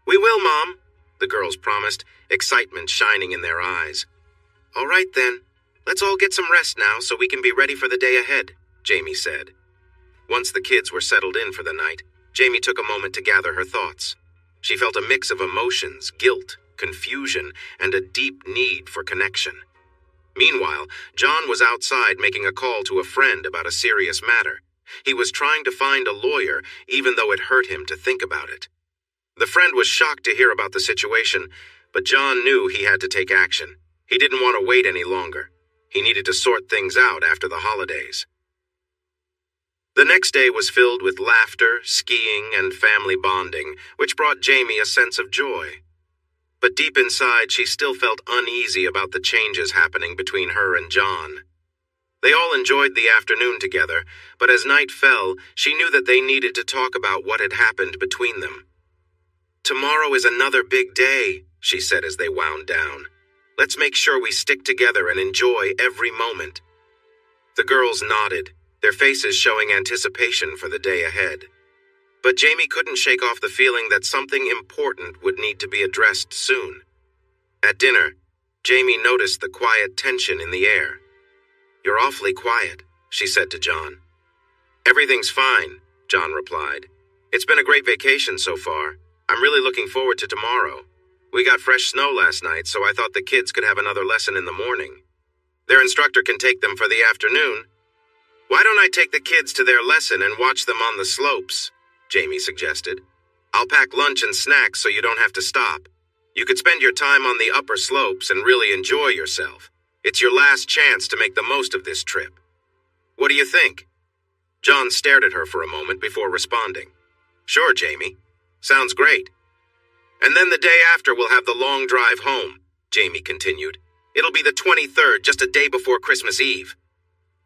"We will, Mom," the girls promised, excitement shining in their eyes. "All right then. Let's all get some rest now so we can be ready for the day ahead," Jamie said. Once the kids were settled in for the night, Jamie took a moment to gather her thoughts. She felt a mix of emotions, guilt, confusion, and a deep need for connection. Meanwhile, John was outside making a call to a friend about a serious matter. He was trying to find a lawyer, even though it hurt him to think about it. The friend was shocked to hear about the situation, but John knew he had to take action. He didn't want to wait any longer. He needed to sort things out after the holidays. The next day was filled with laughter, skiing, and family bonding, which brought Jamie a sense of joy. But deep inside, she still felt uneasy about the changes happening between her and John. They all enjoyed the afternoon together, but as night fell, she knew that they needed to talk about what had happened between them. "Tomorrow is another big day," she said as they wound down. "Let's make sure we stick together and enjoy every moment." The girls nodded, their faces showing anticipation for the day ahead. But Jamie couldn't shake off the feeling that something important would need to be addressed soon. At dinner, Jamie noticed the quiet tension in the air. "You're awfully quiet," she said to John. "Everything's fine," John replied. "It's been a great vacation so far. I'm really looking forward to tomorrow. We got fresh snow last night, so I thought the kids could have another lesson in the morning. Their instructor can take them for the afternoon. Why don't I take the kids to their lesson and watch them on the slopes?" Jamie suggested. "I'll pack lunch and snacks so you don't have to stop. You could spend your time on the upper slopes and really enjoy yourself. It's your last chance to make the most of this trip. What do you think?" John stared at her for a moment before responding. "Sure, Jamie. Sounds great. And then the day after we'll have the long drive home," Jamie continued. "It'll be the 23rd, just a day before Christmas Eve."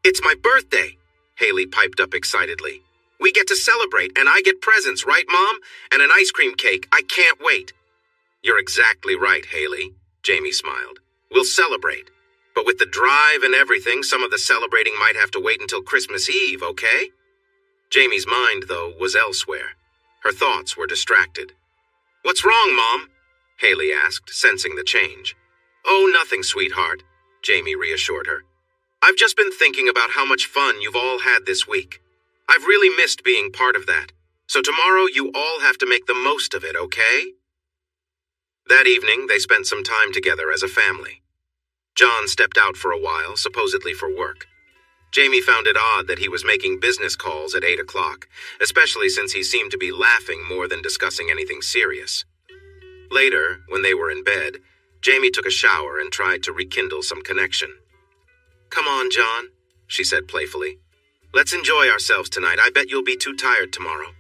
"It's my birthday," Haley piped up excitedly. "We get to celebrate, and I get presents, right, Mom? And an ice cream cake. I can't wait." "You're exactly right, Haley," Jamie smiled. "We'll celebrate. But with the drive and everything, some of the celebrating might have to wait until Christmas Eve, okay?" Jamie's mind, though, was elsewhere. Her thoughts were distracted. "What's wrong, Mom?" Haley asked, sensing the change. "Oh, nothing, sweetheart," Jamie reassured her. "I've just been thinking about how much fun you've all had this week. I've really missed being part of that. So tomorrow you all have to make the most of it, okay?" That evening, they spent some time together as a family. John stepped out for a while, supposedly for work. Jamie found it odd that he was making business calls at 8 o'clock, especially since he seemed to be laughing more than discussing anything serious. Later, when they were in bed, Jamie took a shower and tried to rekindle some connection. "Come on, John," she said playfully. "Let's enjoy ourselves tonight. I bet you'll be too tired tomorrow."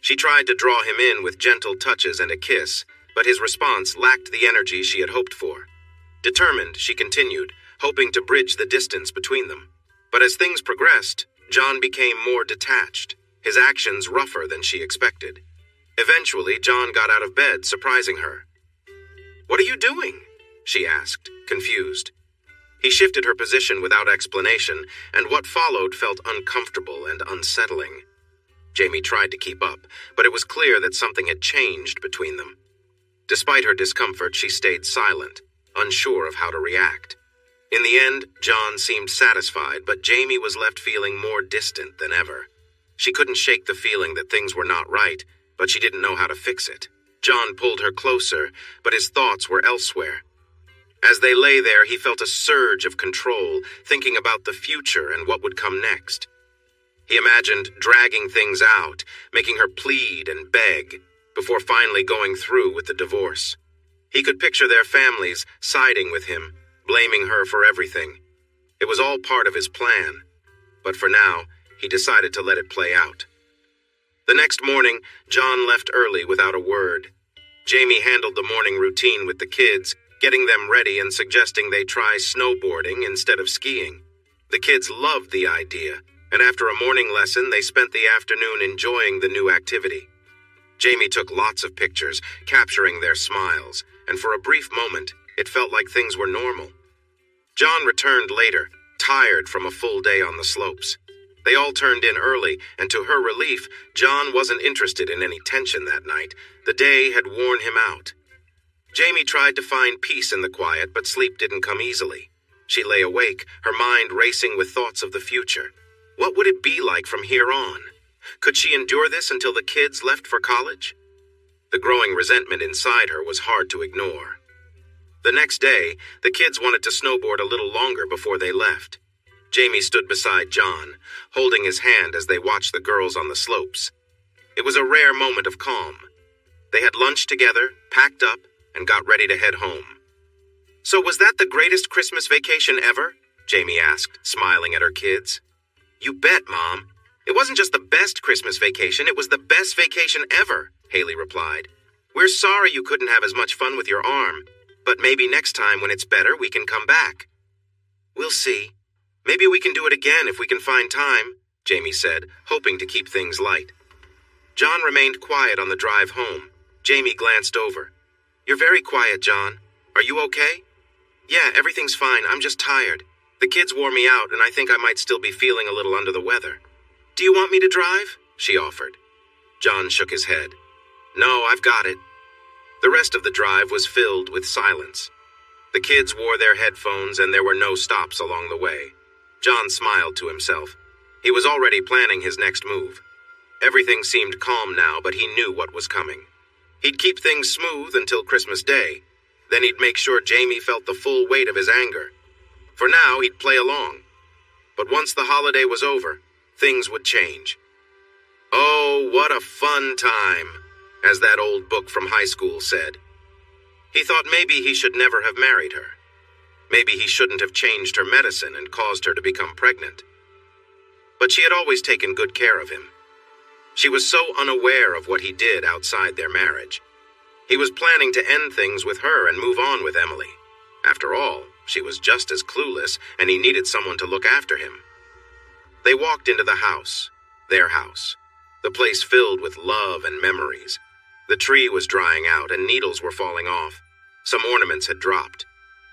She tried to draw him in with gentle touches and a kiss, but his response lacked the energy she had hoped for. Determined, she continued, hoping to bridge the distance between them. But as things progressed, John became more detached, his actions rougher than she expected. Eventually, John got out of bed, surprising her. "What are you doing?" she asked, confused. He shifted her position without explanation, and what followed felt uncomfortable and unsettling. Jamie tried to keep up, but it was clear that something had changed between them. Despite her discomfort, she stayed silent, unsure of how to react. In the end, John seemed satisfied, but Jamie was left feeling more distant than ever. She couldn't shake the feeling that things were not right, but she didn't know how to fix it. John pulled her closer, but his thoughts were elsewhere. As they lay there, he felt a surge of control, thinking about the future and what would come next. He imagined dragging things out, making her plead and beg, before finally going through with the divorce. He could picture their families siding with him, blaming her for everything. It was all part of his plan, but for now, he decided to let it play out. The next morning, John left early without a word. Jamie handled the morning routine with the kids, getting them ready and suggesting they try snowboarding instead of skiing. The kids loved the idea, and after a morning lesson, they spent the afternoon enjoying the new activity. Jamie took lots of pictures, capturing their smiles, and for a brief moment, it felt like things were normal. John returned later, tired from a full day on the slopes. They all turned in early, and to her relief, John wasn't interested in any tension that night. The day had worn him out. Jamie tried to find peace in the quiet, but sleep didn't come easily. She lay awake, her mind racing with thoughts of the future. What would it be like from here on? Could she endure this until the kids left for college? The growing resentment inside her was hard to ignore. The next day, the kids wanted to snowboard a little longer before they left. Jamie stood beside John, holding his hand as they watched the girls on the slopes. It was a rare moment of calm. They had lunch together, packed up, and got ready to head home. "So was that the greatest Christmas vacation ever?" Jamie asked, smiling at her kids. "You bet, Mom. It wasn't just the best Christmas vacation, it was the best vacation ever," Haley replied. "We're sorry you couldn't have as much fun with your arm, but maybe next time when it's better we can come back." "We'll see. Maybe we can do it again if we can find time," Jamie said, hoping to keep things light. John remained quiet on the drive home. Jamie glanced over. "You're very quiet, John. Are you okay?" "Yeah, everything's fine. I'm just tired. The kids wore me out, and I think I might still be feeling a little under the weather." "Do you want me to drive?" she offered. John shook his head. "No, I've got it." The rest of the drive was filled with silence. The kids wore their headphones, and there were no stops along the way. John smiled to himself. He was already planning his next move. Everything seemed calm now, but he knew what was coming. He'd keep things smooth until Christmas Day. Then he'd make sure Jamie felt the full weight of his anger. For now, he'd play along. But once the holiday was over, things would change. "Oh, what a fun time," as that old book from high school said. He thought maybe he should never have married her. Maybe he shouldn't have changed her medicine and caused her to become pregnant. But she had always taken good care of him. She was so unaware of what he did outside their marriage. He was planning to end things with her and move on with Emily. After all, she was just as clueless, and he needed someone to look after him. They walked into the house, their house, the place filled with love and memories. The tree was drying out and needles were falling off. Some ornaments had dropped.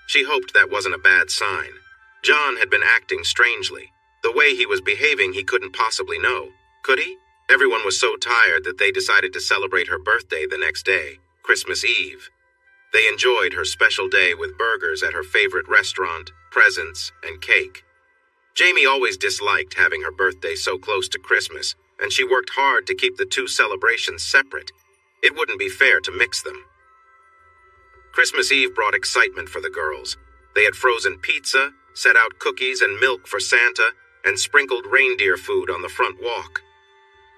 She hoped that wasn't a bad sign. John had been acting strangely. The way he was behaving he couldn't possibly know. Could he? Everyone was so tired that they decided to celebrate her birthday the next day, Christmas Eve. They enjoyed her special day with burgers at her favorite restaurant, presents, and cake. Jamie always disliked having her birthday so close to Christmas, and she worked hard to keep the two celebrations separate. It wouldn't be fair to mix them. Christmas Eve brought excitement for the girls. They had frozen pizza, set out cookies and milk for Santa, and sprinkled reindeer food on the front walk.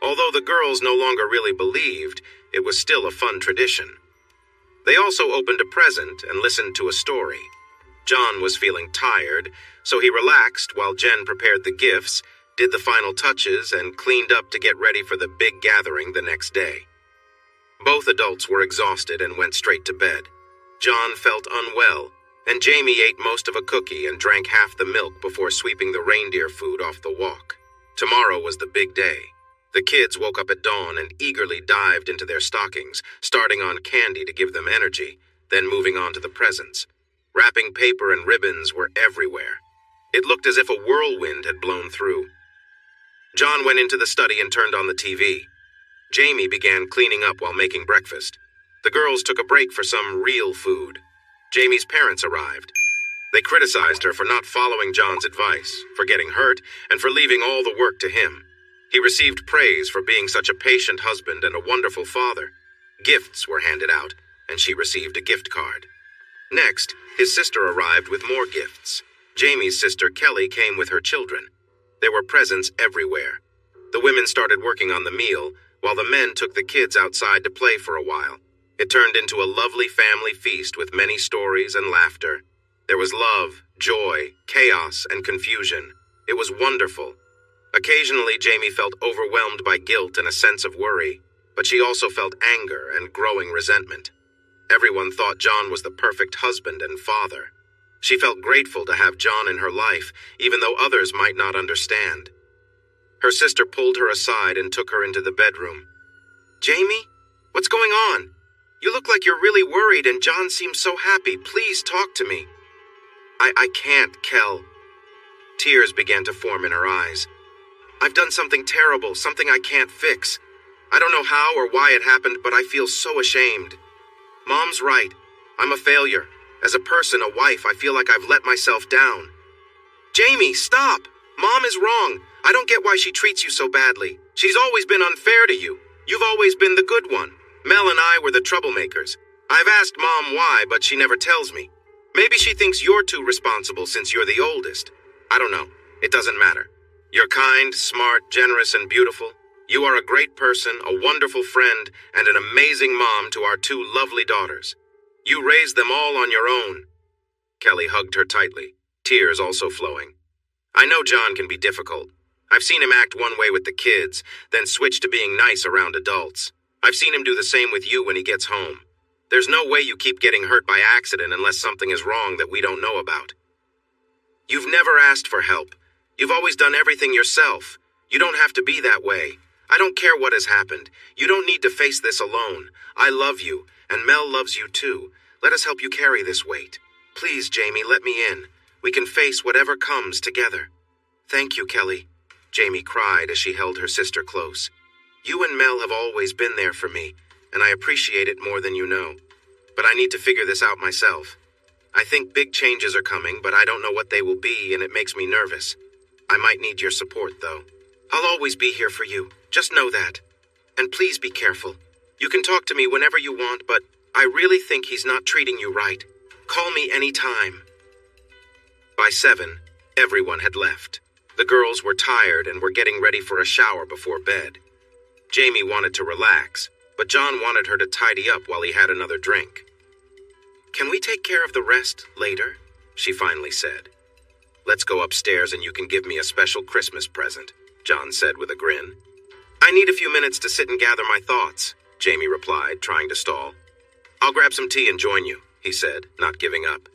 Although the girls no longer really believed, it was still a fun tradition. They also opened a present and listened to a story. John was feeling tired, so he relaxed while Jen prepared the gifts, did the final touches, and cleaned up to get ready for the big gathering the next day. Both adults were exhausted and went straight to bed. John felt unwell, and Jamie ate most of a cookie and drank half the milk before sweeping the reindeer food off the walk. Tomorrow was the big day. The kids woke up at dawn and eagerly dived into their stockings, starting on candy to give them energy, then moving on to the presents. Wrapping paper and ribbons were everywhere. It looked as if a whirlwind had blown through. John went into the study and turned on the TV. Jamie began cleaning up while making breakfast. The girls took a break for some real food. Jamie's parents arrived. They criticized her for not following John's advice, for getting hurt, and for leaving all the work to him. He received praise for being such a patient husband and a wonderful father. Gifts were handed out, and she received a gift card. Next, his sister arrived with more gifts. Jamie's sister Kelly came with her children. There were presents everywhere. The women started working on the meal, while the men took the kids outside to play for a while. It turned into a lovely family feast with many stories and laughter. There was love, joy, chaos, and confusion. It was wonderful. Occasionally, Jamie felt overwhelmed by guilt and a sense of worry, but she also felt anger and growing resentment. Everyone thought John was the perfect husband and father. She felt grateful to have John in her life, even though others might not understand. Her sister pulled her aside and took her into the bedroom. "Jamie, what's going on? You look like you're really worried and John seems so happy. Please talk to me." I can't, Kel." Tears began to form in her eyes. "I've done something terrible, something I can't fix. I don't know how or why it happened, but I feel so ashamed. Mom's right. I'm a failure. As a person, a wife, I feel like I've let myself down." "Jamie, stop! Mom is wrong. I don't get why she treats you so badly. She's always been unfair to you. You've always been the good one. Mel and I were the troublemakers. I've asked Mom why, but she never tells me. Maybe she thinks you're too responsible since you're the oldest. I don't know. It doesn't matter. You're kind, smart, generous, and beautiful. You are a great person, a wonderful friend, and an amazing mom to our two lovely daughters. You raised them all on your own." Kelly hugged her tightly, tears also flowing. "I know John can be difficult. I've seen him act one way with the kids, then switch to being nice around adults. I've seen him do the same with you when he gets home. There's no way you keep getting hurt by accident unless something is wrong that we don't know about. You've never asked for help. You've always done everything yourself. You don't have to be that way. I don't care what has happened. You don't need to face this alone. I love you, and Mel loves you too. Let us help you carry this weight. Please, Jamie, let me in. We can face whatever comes together." "Thank you, Kelly," Jamie cried as she held her sister close. "You and Mel have always been there for me, and I appreciate it more than you know. But I need to figure this out myself. I think big changes are coming, but I don't know what they will be, and it makes me nervous. I might need your support, though. I'll always be here for you. Just know that. And please be careful. You can talk to me whenever you want, but I really think he's not treating you right. Call me any time." By 7, everyone had left. The girls were tired and were getting ready for a shower before bed. Jamie wanted to relax, but John wanted her to tidy up while he had another drink. "Can we take care of the rest later?" she finally said. "Let's go upstairs and you can give me a special Christmas present," John said with a grin. "I need a few minutes to sit and gather my thoughts," Jamie replied, trying to stall. "I'll grab some tea and join you," he said, not giving up.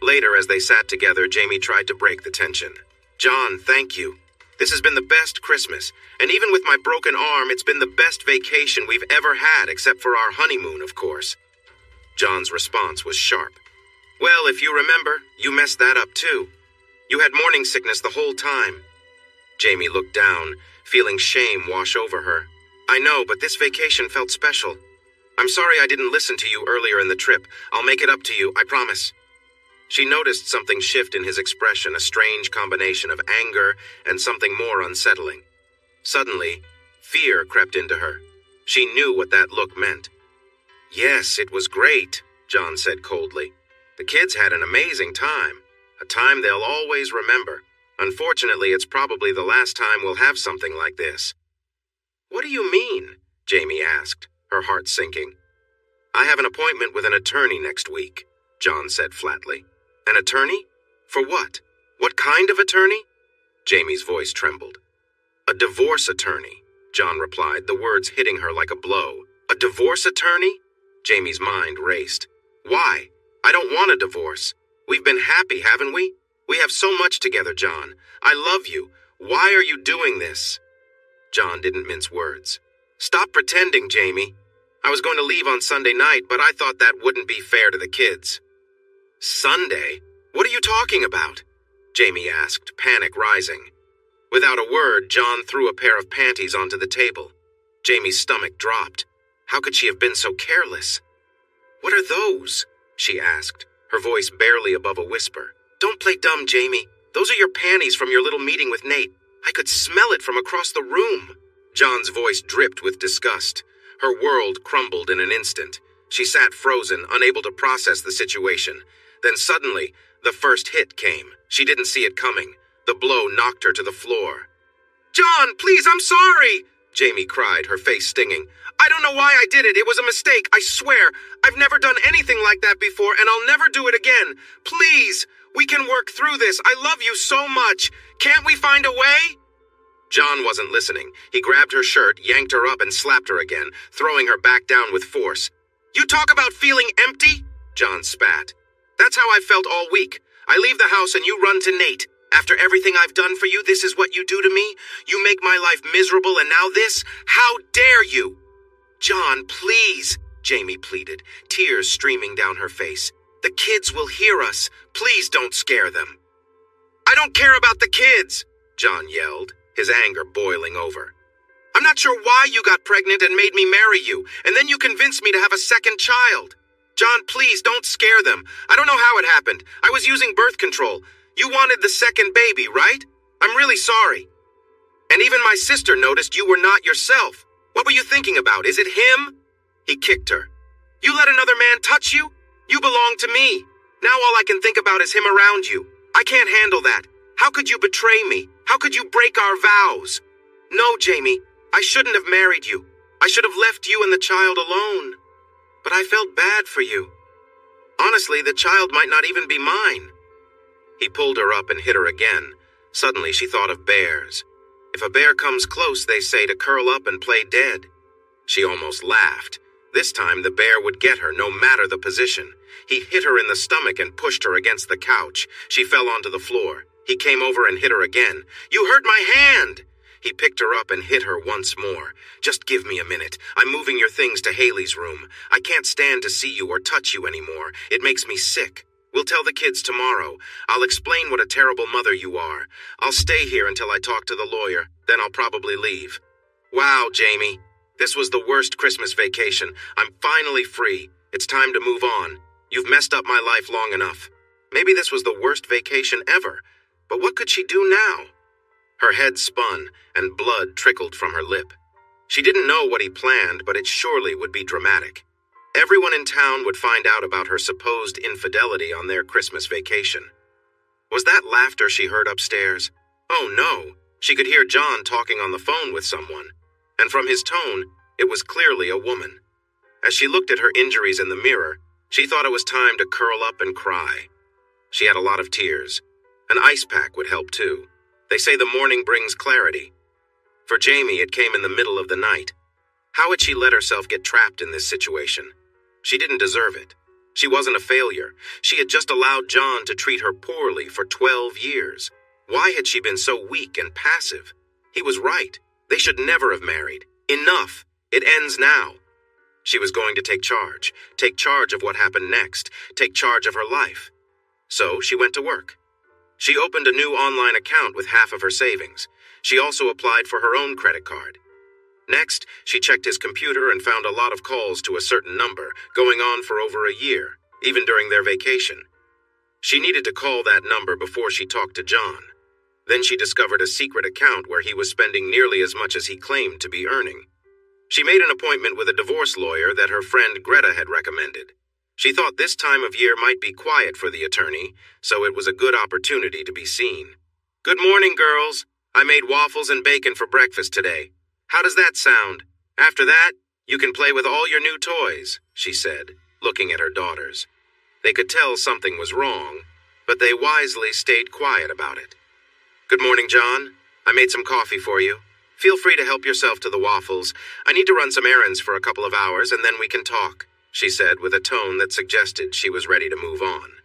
Later, as they sat together, Jamie tried to break the tension. "John, thank you. This has been the best Christmas, and even with my broken arm, it's been the best vacation we've ever had, except for our honeymoon, of course." John's response was sharp. "Well, if you remember, you messed that up too. You had morning sickness the whole time." Jamie looked down, feeling shame wash over her. "I know, but this vacation felt special. I'm sorry I didn't listen to you earlier in the trip. I'll make it up to you, I promise." She noticed something shift in his expression, a strange combination of anger and something more unsettling. Suddenly, fear crept into her. She knew what that look meant. "Yes, it was great," John said coldly. "The kids had an amazing time, a time they'll always remember. Unfortunately, it's probably the last time we'll have something like this." "What do you mean?" Jamie asked, her heart sinking. "I have an appointment with an attorney next week," John said flatly. "An attorney? For what? What kind of attorney?" Jamie's voice trembled. "A divorce attorney," John replied, the words hitting her like a blow. "A divorce attorney?" Jamie's mind raced. "Why? I don't want a divorce. We've been happy, haven't we? We have so much together, John. I love you. Why are you doing this?" John didn't mince words. "Stop pretending, Jamie. I was going to leave on Sunday night, but I thought that wouldn't be fair to the kids." "Sunday? What are you talking about?" Jamie asked, panic rising. Without a word, John threw a pair of panties onto the table. Jamie's stomach dropped. How could she have been so careless? "What are those?" she asked, her voice barely above a whisper. "Don't play dumb, Jamie. Those are your panties from your little meeting with Nate. I could smell it from across the room." John's voice dripped with disgust. Her world crumbled in an instant. She sat frozen, unable to process the situation. Then suddenly, the first hit came. She didn't see it coming. The blow knocked her to the floor. "John, please, I'm sorry!" Jamie cried, her face stinging. "I don't know why I did it. It was a mistake, I swear. I've never done anything like that before, and I'll never do it again. Please, we can work through this. I love you so much. Can't we find a way?" John wasn't listening. He grabbed her shirt, yanked her up, and slapped her again, throwing her back down with force. "You talk about feeling empty?" John spat. "That's how I've felt all week. I leave the house and you run to Nate. After everything I've done for you, this is what you do to me? You make my life miserable, and now this? How dare you?" "John, please," Jamie pleaded, tears streaming down her face. "The kids will hear us. Please don't scare them." "I don't care about the kids," John yelled, his anger boiling over. "I'm not sure why you got pregnant and made me marry you, and then you convinced me to have a second child. John, please don't scare them. I don't know how it happened. I was using birth control. You wanted the second baby, right? I'm really sorry. And even my sister noticed you were not yourself. What were you thinking about? Is it him?" He kicked her. "You let another man touch you? You belong to me. Now all I can think about is him around you. I can't handle that. How could you betray me? How could you break our vows? No, Jamie, I shouldn't have married you. I should have left you and the child alone. But I felt bad for you. Honestly, the child might not even be mine." He pulled her up and hit her again. Suddenly she thought of bears. If a bear comes close, they say to curl up and play dead. She almost laughed. This time the bear would get her, no matter the position. He hit her in the stomach and pushed her against the couch. She fell onto the floor. He came over and hit her again. "You hurt my hand!" He picked her up and hit her once more. "Just give me a minute. I'm moving your things to Haley's room. I can't stand to see you or touch you anymore. It makes me sick. We'll tell the kids tomorrow. I'll explain what a terrible mother you are. I'll stay here until I talk to the lawyer. Then I'll probably leave." "Wow, Jamie. This was the worst Christmas vacation. I'm finally free. It's time to move on. You've messed up my life long enough. Maybe this was the worst vacation ever. But what could she do now?" Her head spun, and blood trickled from her lip. She didn't know what he planned, but it surely would be dramatic. Everyone in town would find out about her supposed infidelity on their Christmas vacation. Was that laughter she heard upstairs? Oh no, she could hear John talking on the phone with someone. And from his tone, it was clearly a woman. As she looked at her injuries in the mirror, she thought it was time to curl up and cry. She had a lot of tears. An ice pack would help too. They say the morning brings clarity. For Jamie, it came in the middle of the night. How had she let herself get trapped in this situation? She didn't deserve it. She wasn't a failure. She had just allowed John to treat her poorly for 12 years. Why had she been so weak and passive? He was right. They should never have married. Enough. It ends now. She was going to take charge of what happened next, take charge of her life. So she went to work. She opened a new online account with half of her savings. She also applied for her own credit card. Next, she checked his computer and found a lot of calls to a certain number, going on for over a year, even during their vacation. She needed to call that number before she talked to John. Then she discovered a secret account where he was spending nearly as much as he claimed to be earning. She made an appointment with a divorce lawyer that her friend Greta had recommended. She thought this time of year might be quiet for the attorney, so it was a good opportunity to be seen. "Good morning, girls. I made waffles and bacon for breakfast today. How does that sound? After that, you can play with all your new toys," she said, looking at her daughters. They could tell something was wrong, but they wisely stayed quiet about it. "Good morning, John. I made some coffee for you. Feel free to help yourself to the waffles. I need to run some errands for a couple of hours, and then we can talk," she said with a tone that suggested she was ready to move on.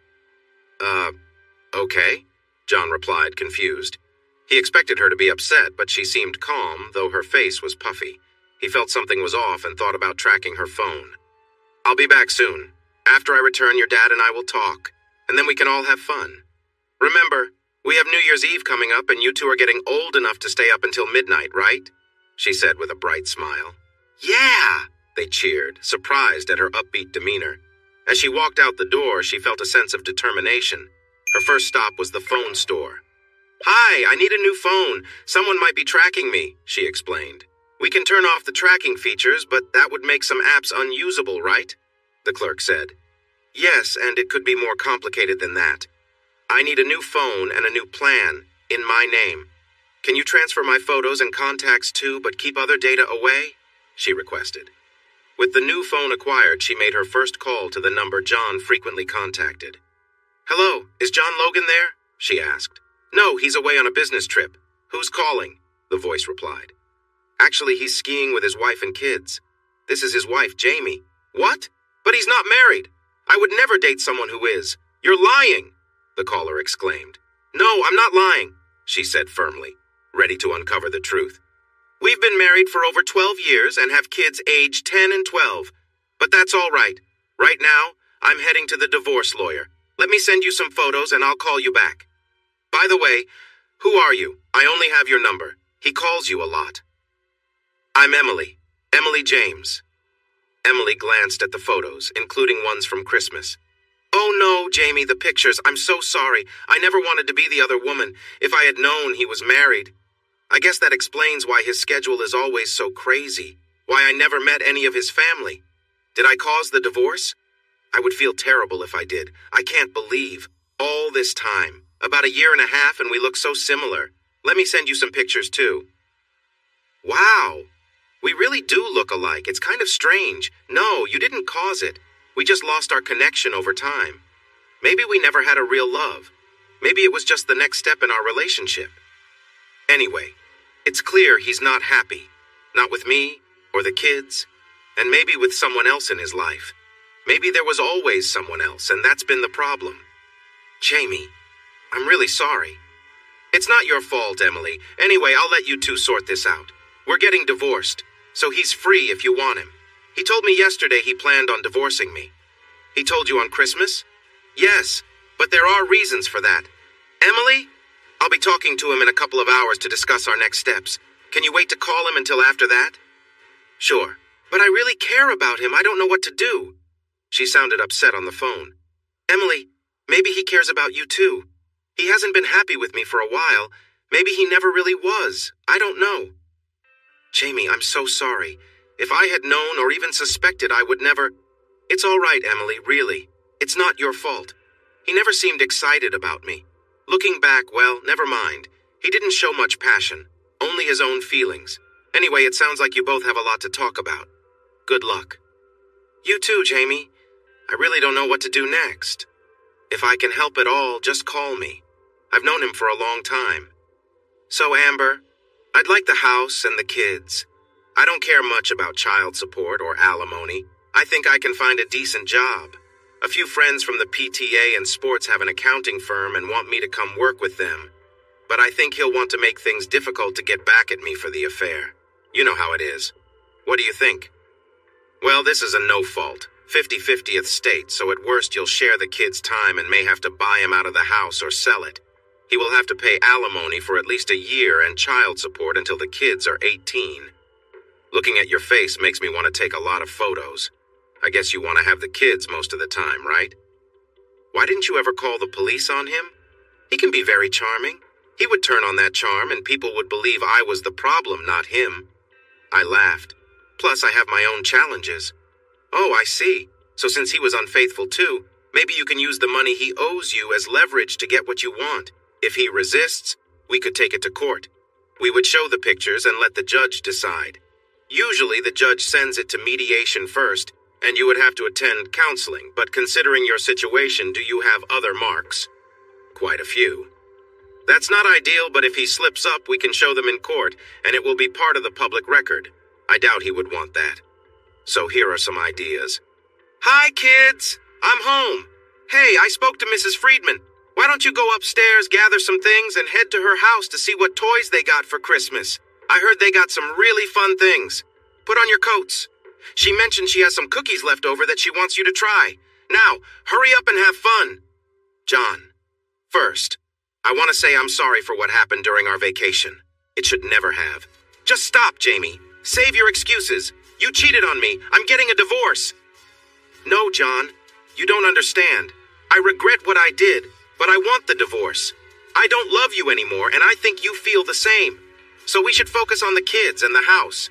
Okay," John replied, confused. He expected her to be upset, but she seemed calm, though her face was puffy. He felt something was off and thought about tracking her phone. "I'll be back soon. After I return, your dad and I will talk, and then we can all have fun. Remember, We have New Year's Eve coming up, and you two are getting old enough to stay up until midnight, right? She said with a bright smile. Yeah! They cheered, surprised at her upbeat demeanor. As she walked out the door, she felt a sense of determination. Her first stop was the phone store. Hi, I need a new phone. Someone might be tracking me, she explained. We can turn off the tracking features, but that would make some apps unusable, right? The clerk said. Yes, and it could be more complicated than that. I need a new phone and a new plan, in my name. Can you transfer my photos and contacts too, but keep other data away? She requested. With the new phone acquired, she made her first call to the number John frequently contacted. Hello, is John Logan there? She asked. No, he's away on a business trip. Who's calling? The voice replied. Actually, he's skiing with his wife and kids. This is his wife, Jamie. What? But he's not married. I would never date someone who is. You're lying, the caller exclaimed. No, I'm not lying, she said firmly, ready to uncover the truth. We've been married for over 12 years and have kids aged 10 and 12. But that's all right. Right now, I'm heading to the divorce lawyer. Let me send you some photos and I'll call you back. By the way, who are you? I only have your number. He calls you a lot. I'm Emily. Emily James. Emily glanced at the photos, including ones from Christmas. Oh no, Jamie, the pictures. I'm so sorry. I never wanted to be the other woman. If I had known he was married. I guess that explains why his schedule is always so crazy. Why I never met any of his family. Did I cause the divorce? I would feel terrible if I did. I can't believe. All this time. About a year and a half and we look so similar. Let me send you some pictures too. Wow. We really do look alike. It's kind of strange. No, you didn't cause it. We just lost our connection over time. Maybe we never had a real love. Maybe it was just the next step in our relationship. Anyway, it's clear he's not happy. Not with me, or the kids, and maybe with someone else in his life. Maybe there was always someone else, and that's been the problem. Jamie, I'm really sorry. It's not your fault, Emily. Anyway, I'll let you two sort this out. We're getting divorced, so he's free if you want him. He told me yesterday he planned on divorcing me. He told you on Christmas? Yes, but there are reasons for that. Emily? I'll be talking to him in a couple of hours to discuss our next steps. Can you wait to call him until after that? Sure, but I really care about him. I don't know what to do. She sounded upset on the phone. Emily, maybe he cares about you too. He hasn't been happy with me for a while. Maybe he never really was. I don't know. Jamie, I'm so sorry. If I had known or even suspected, I would never... It's all right, Emily, really. It's not your fault. He never seemed excited about me. Looking back, well, never mind. He didn't show much passion, only his own feelings. Anyway, it sounds like you both have a lot to talk about. Good luck. You too, Jamie. I really don't know what to do next. If I can help at all, just call me. I've known him for a long time. So, Amber, I'd like the house and the kids. I don't care much about child support or alimony. I think I can find a decent job. A few friends from the PTA and sports have an accounting firm and want me to come work with them. But I think he'll want to make things difficult to get back at me for the affair. You know how it is. What do you think? Well, this is a no-fault, 50/50th state, so at worst you'll share the kid's time and may have to buy him out of the house or sell it. He will have to pay alimony for at least a year and child support until the kids are 18. Looking at your face makes me want to take a lot of photos. I guess you want to have the kids most of the time, right? Why didn't you ever call the police on him? He can be very charming. He would turn on that charm and people would believe I was the problem, not him. I laughed. Plus, I have my own challenges. Oh, I see. So since he was unfaithful too, maybe you can use the money he owes you as leverage to get what you want. If he resists, we could take it to court. We would show the pictures and let the judge decide. Usually the judge sends it to mediation first, and you would have to attend counseling, but considering your situation, do you have other marks? Quite a few. That's not ideal, but if he slips up, we can show them in court, and it will be part of the public record. I doubt he would want that. So here are some ideas. Hi, kids! I'm home. Hey, I spoke to Mrs. Friedman. Why don't you go upstairs, gather some things, and head to her house to see what toys they got for Christmas? I heard they got some really fun things. Put on your coats. She mentioned she has some cookies left over that she wants you to try. Now, hurry up and have fun. John. First, I want to say I'm sorry for what happened during our vacation. It should never have. Just stop, Jamie. Save your excuses. You cheated on me. I'm getting a divorce. No, John. You don't understand. I regret what I did, but I want the divorce. I don't love you anymore, and I think you feel the same. So we should focus on the kids and the house.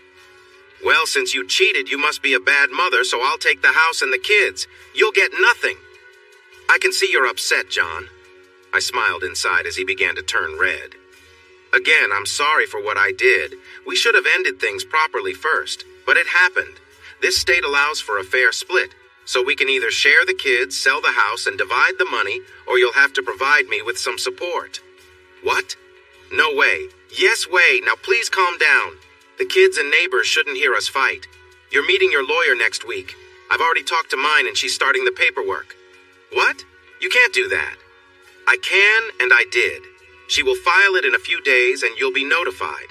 Well, since you cheated, you must be a bad mother, so I'll take the house and the kids. You'll get nothing. I can see you're upset, John. I smiled inside as he began to turn red. Again, I'm sorry for what I did. We should have ended things properly first, but it happened. This state allows for a fair split, so we can either share the kids, sell the house, and divide the money, or you'll have to provide me with some support. What? No way. Yes way. Now please calm down. The kids and neighbors shouldn't hear us fight. You're meeting your lawyer next week. I've already talked to mine and she's starting the paperwork. What? You can't do that. I can and I did. She will file it in a few days and you'll be notified.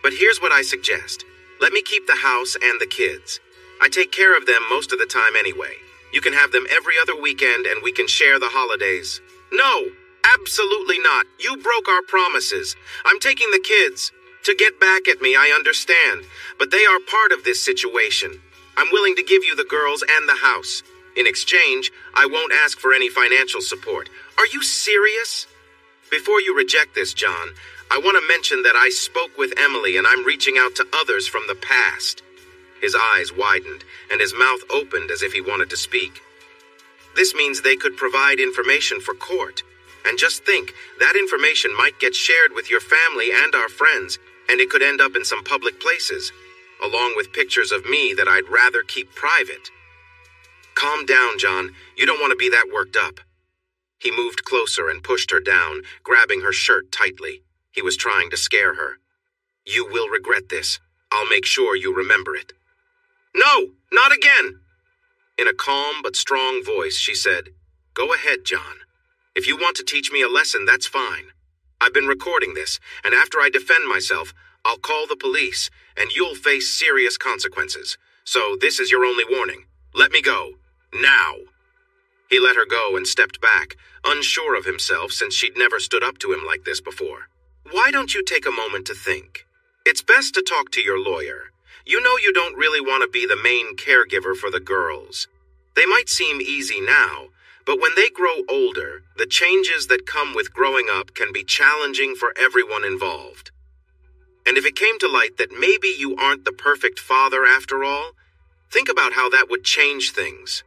But here's what I suggest. Let me keep the house and the kids. I take care of them most of the time anyway. You can have them every other weekend and we can share the holidays. No, absolutely not. You broke our promises. I'm taking the kids. To get back at me, I understand. But they are part of this situation. I'm willing to give you the girls and the house. In exchange, I won't ask for any financial support. Are you serious? Before you reject this, John, I want to mention that I spoke with Emily and I'm reaching out to others from the past. His eyes widened and his mouth opened as if he wanted to speak. This means they could provide information for court. And just think, that information might get shared with your family and our friends, and it could end up in some public places, along with pictures of me that I'd rather keep private. Calm down, John. You don't want to be that worked up. He moved closer and pushed her down, grabbing her shirt tightly. He was trying to scare her. You will regret this. I'll make sure you remember it. No, not again! In a calm but strong voice, she said, Go ahead, John. If you want to teach me a lesson, that's fine. I've been recording this, and after I defend myself, I'll call the police, and you'll face serious consequences. So this is your only warning. Let me go. Now. He let her go and stepped back, unsure of himself since she'd never stood up to him like this before. Why don't you take a moment to think? It's best to talk to your lawyer. You know you don't really want to be the main caregiver for the girls. They might seem easy now, but when they grow older, the changes that come with growing up can be challenging for everyone involved. And if it came to light that maybe you aren't the perfect father after all, think about how that would change things.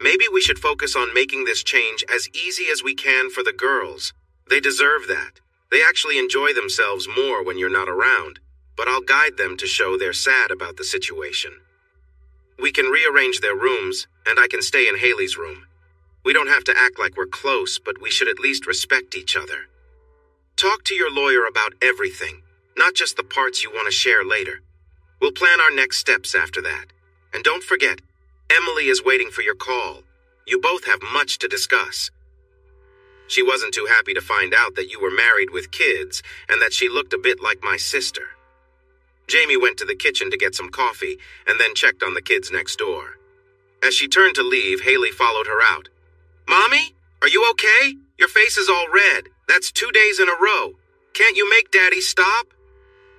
Maybe we should focus on making this change as easy as we can for the girls. They deserve that. They actually enjoy themselves more when you're not around, but I'll guide them to show they're sad about the situation. We can rearrange their rooms, and I can stay in Haley's room. We don't have to act like we're close, but we should at least respect each other. Talk to your lawyer about everything, not just the parts you want to share later. We'll plan our next steps after that. And don't forget, Emily is waiting for your call. You both have much to discuss. She wasn't too happy to find out that you were married with kids and that she looked a bit like my sister. Jamie went to the kitchen to get some coffee and then checked on the kids next door. As she turned to leave, Haley followed her out. Mommy, are you okay? Your face is all red. That's 2 days in a row. Can't you make Daddy stop?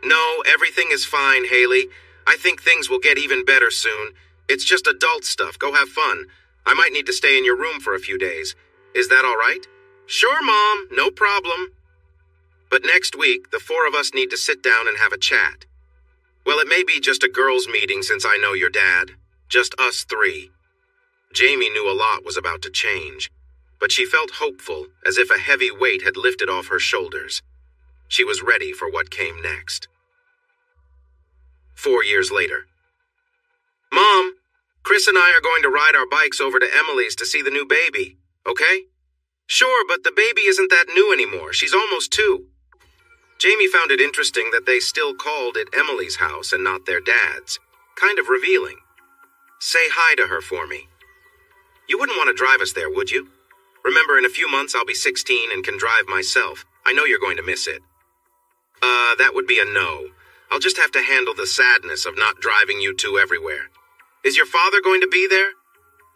No, everything is fine, Haley. I think things will get even better soon. It's just adult stuff. Go have fun. I might need to stay in your room for a few days. Is that all right? Sure, Mom. No problem. But next week, the 4 of us need to sit down and have a chat. Well, it may be just a girls' meeting since I know your dad. Just us 3. Jamie knew a lot was about to change, but she felt hopeful, as if a heavy weight had lifted off her shoulders. She was ready for what came next. 4 years later. Mom, Chris and I are going to ride our bikes over to Emily's to see the new baby, okay? Sure, but the baby isn't that new anymore. She's almost 2. Jamie found it interesting that they still called it Emily's house and not their dad's. Kind of revealing. Say hi to her for me. You wouldn't want to drive us there, would you? Remember, in a few months I'll be 16 and can drive myself. I know you're going to miss it. That would be a no. I'll just have to handle the sadness of not driving you 2 everywhere. Is your father going to be there?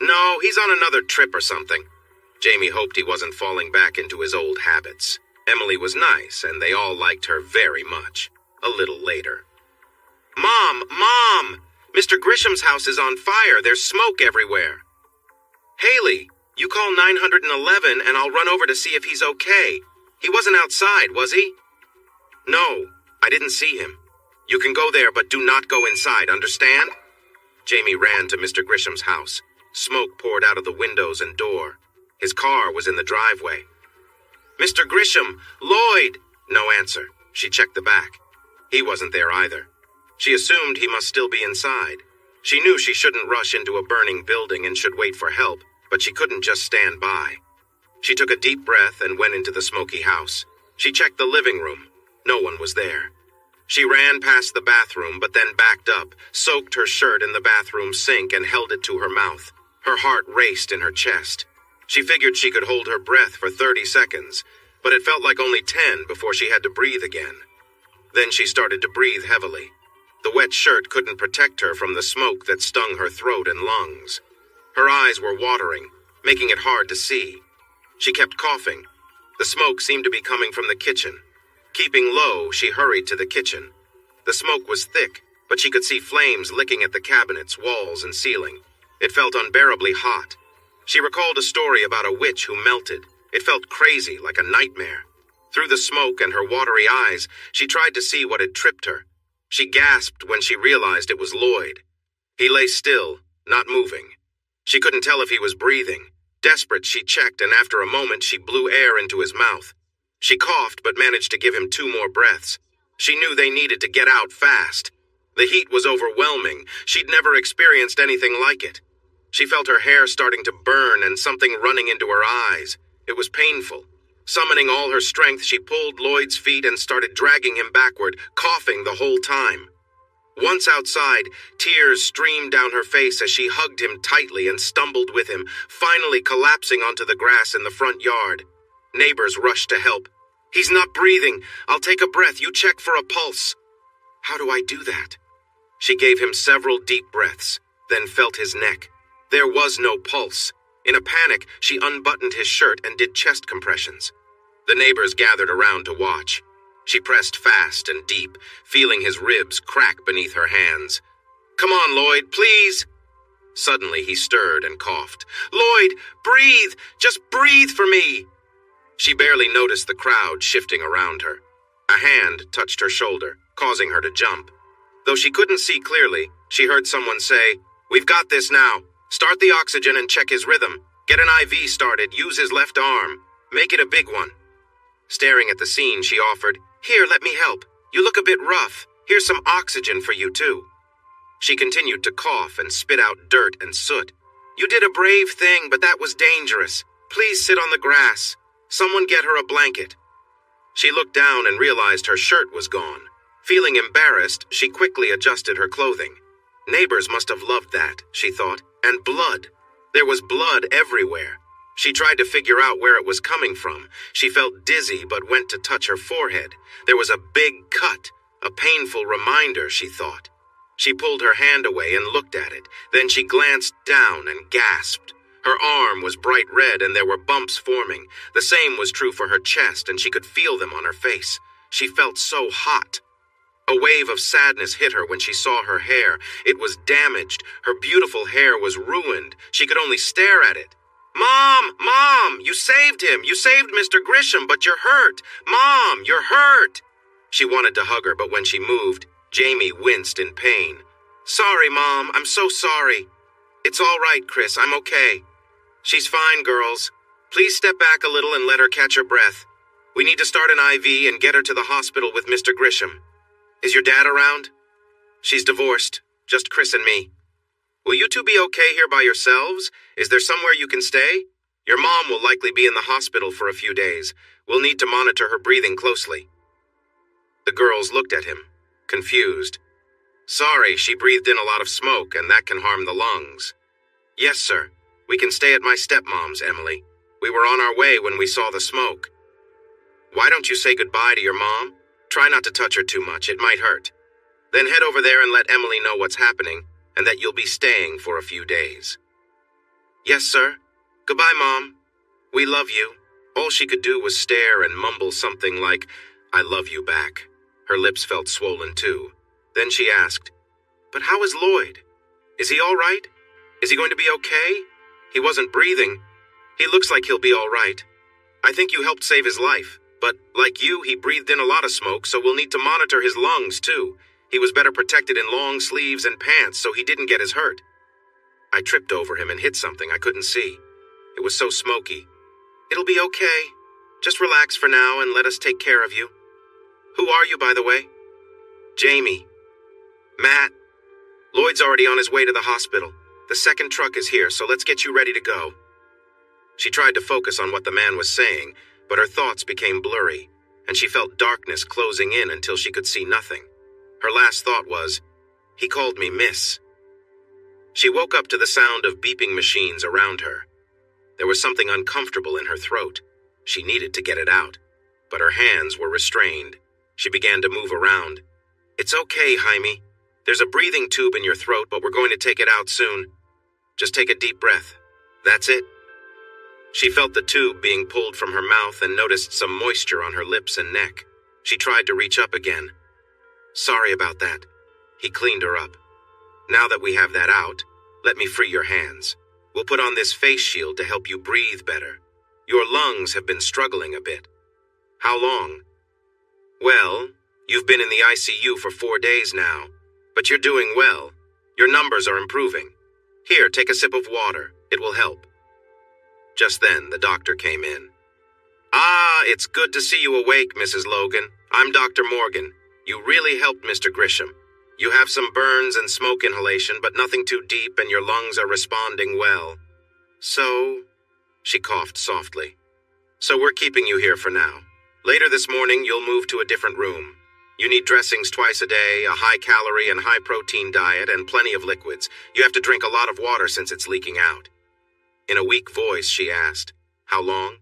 No, he's on another trip or something. Jamie hoped he wasn't falling back into his old habits. Emily was nice, and they all liked her very much. A little later. Mom! Mom! Mr. Grisham's house is on fire. There's smoke everywhere. Haley, you call 911 and I'll run over to see if he's okay. He wasn't outside, was he? No, I didn't see him. You can go there, but do not go inside, understand? Jamie ran to Mr. Grisham's house. Smoke poured out of the windows and door. His car was in the driveway. Mr. Grisham! Lloyd! No answer. She checked the back. He wasn't there either. She assumed he must still be inside. She knew she shouldn't rush into a burning building and should wait for help, but she couldn't just stand by. She took a deep breath and went into the smoky house. She checked the living room. No one was there. She ran past the bathroom, but then backed up, soaked her shirt in the bathroom sink, and held it to her mouth. Her heart raced in her chest. She figured she could hold her breath for 30 seconds, but it felt like only 10 before she had to breathe again. Then she started to breathe heavily. The wet shirt couldn't protect her from the smoke that stung her throat and lungs. Her eyes were watering, making it hard to see. She kept coughing. The smoke seemed to be coming from the kitchen. Keeping low, she hurried to the kitchen. The smoke was thick, but she could see flames licking at the cabinets, walls, and ceiling. It felt unbearably hot. She recalled a story about a witch who melted. It felt crazy, like a nightmare. Through the smoke and her watery eyes, she tried to see what had tripped her. She gasped when she realized it was Lloyd. He lay still, not moving. She couldn't tell if he was breathing. Desperate, she checked, and after a moment, she blew air into his mouth. She coughed, but managed to give him 2 more breaths. She knew they needed to get out fast. The heat was overwhelming. She'd never experienced anything like it. She felt her hair starting to burn and something running into her eyes. It was painful. Summoning all her strength, she pulled Lloyd's feet and started dragging him backward, coughing the whole time. Once outside, tears streamed down her face as she hugged him tightly and stumbled with him, finally collapsing onto the grass in the front yard. Neighbors rushed to help. He's not breathing. I'll take a breath. You check for a pulse. How do I do that? She gave him several deep breaths, then felt his neck. There was no pulse. In a panic, she unbuttoned his shirt and did chest compressions. The neighbors gathered around to watch. She pressed fast and deep, feeling his ribs crack beneath her hands. Come on, Lloyd, please. Suddenly, he stirred and coughed. Lloyd, breathe! Just breathe for me! She barely noticed the crowd shifting around her. A hand touched her shoulder, causing her to jump. Though she couldn't see clearly, she heard someone say, We've got this now. Start the oxygen and check his rhythm. Get an IV started. Use his left arm. Make it a big one. Staring at the scene, she offered, Here, let me help. You look a bit rough. Here's some oxygen for you, too. She continued to cough and spit out dirt and soot. You did a brave thing, but that was dangerous. Please sit on the grass. Someone get her a blanket. She looked down and realized her shirt was gone. Feeling embarrassed, she quickly adjusted her clothing. Neighbors must have loved that, she thought, and blood. There was blood everywhere. She tried to figure out where it was coming from. She felt dizzy but went to touch her forehead. There was a big cut, a painful reminder, she thought. She pulled her hand away and looked at it. Then she glanced down and gasped. Her arm was bright red and there were bumps forming. The same was true for her chest and she could feel them on her face. She felt so hot. A wave of sadness hit her when she saw her hair. It was damaged. Her beautiful hair was ruined. She could only stare at it. Mom! Mom! You saved him! You saved Mr. Grisham, but you're hurt! Mom! You're hurt! She wanted to hug her, but when she moved, Jamie winced in pain. Sorry, Mom. I'm so sorry. It's all right, Chris. I'm okay. She's fine, girls. Please step back a little and let her catch her breath. We need to start an IV and get her to the hospital with Mr. Grisham. Is your dad around? She's divorced. Just Chris and me. Will you two be okay here by yourselves? Is there somewhere you can stay? Your mom will likely be in the hospital for a few days. We'll need to monitor her breathing closely. The girls looked at him, confused. Sorry, she breathed in a lot of smoke, and that can harm the lungs. Yes, sir. We can stay at my stepmom's, Emily. We were on our way when we saw the smoke. Why don't you say goodbye to your mom? Try not to touch her too much. It might hurt. Then head over there and let Emily know what's happening, and that you'll be staying for a few days. Yes, sir. Goodbye, Mom. We love you. All she could do was stare and mumble something like, "I love you" back. Her lips felt swollen too. Then she asked, "But how is Lloyd? Is he all right? Is he going to be okay? He wasn't breathing. He looks like he'll be all right. I think you helped save his life, but like you, he breathed in a lot of smoke, so we'll need to monitor his lungs too. He was better protected in long sleeves and pants, so he didn't get as hurt." I tripped over him and hit something I couldn't see. It was so smoky. "It'll be okay. Just relax for now and let us take care of you. Who are you, by the way?" "Jamie." "Matt. Lloyd's already on his way to the hospital. The second truck is here, so let's get you ready to go." She tried to focus on what the man was saying, but her thoughts became blurry, and she felt darkness closing in until she could see nothing. Her last thought was, "He called me Miss." She woke up to the sound of beeping machines around her. There was something uncomfortable in her throat. She needed to get it out, but her hands were restrained. She began to move around. "It's okay, Jaime. There's a breathing tube in your throat, but we're going to take it out soon. Just take a deep breath. That's it." She felt the tube being pulled from her mouth and noticed some moisture on her lips and neck. She tried to reach up again. "Sorry about that." He cleaned her up. "Now that we have that out, let me free your hands. We'll put on this face shield to help you breathe better. Your lungs have been struggling a bit." "How long?" "Well, you've been in the ICU for 4 days now, but you're doing well. Your numbers are improving. Here, take a sip of water. It will help." Just then, the doctor came in. "Ah, it's good to see you awake, Mrs. Logan. I'm Dr. Morgan. You really helped Mr. Grisham. You have some burns and smoke inhalation, but nothing too deep, and your lungs are responding well. So," she coughed softly, "so we're keeping you here for now. Later this morning, you'll move to a different room. You need dressings twice a day, a high-calorie and high-protein diet, and plenty of liquids. You have to drink a lot of water since it's leaking out." In a weak voice, she asked, "How long?"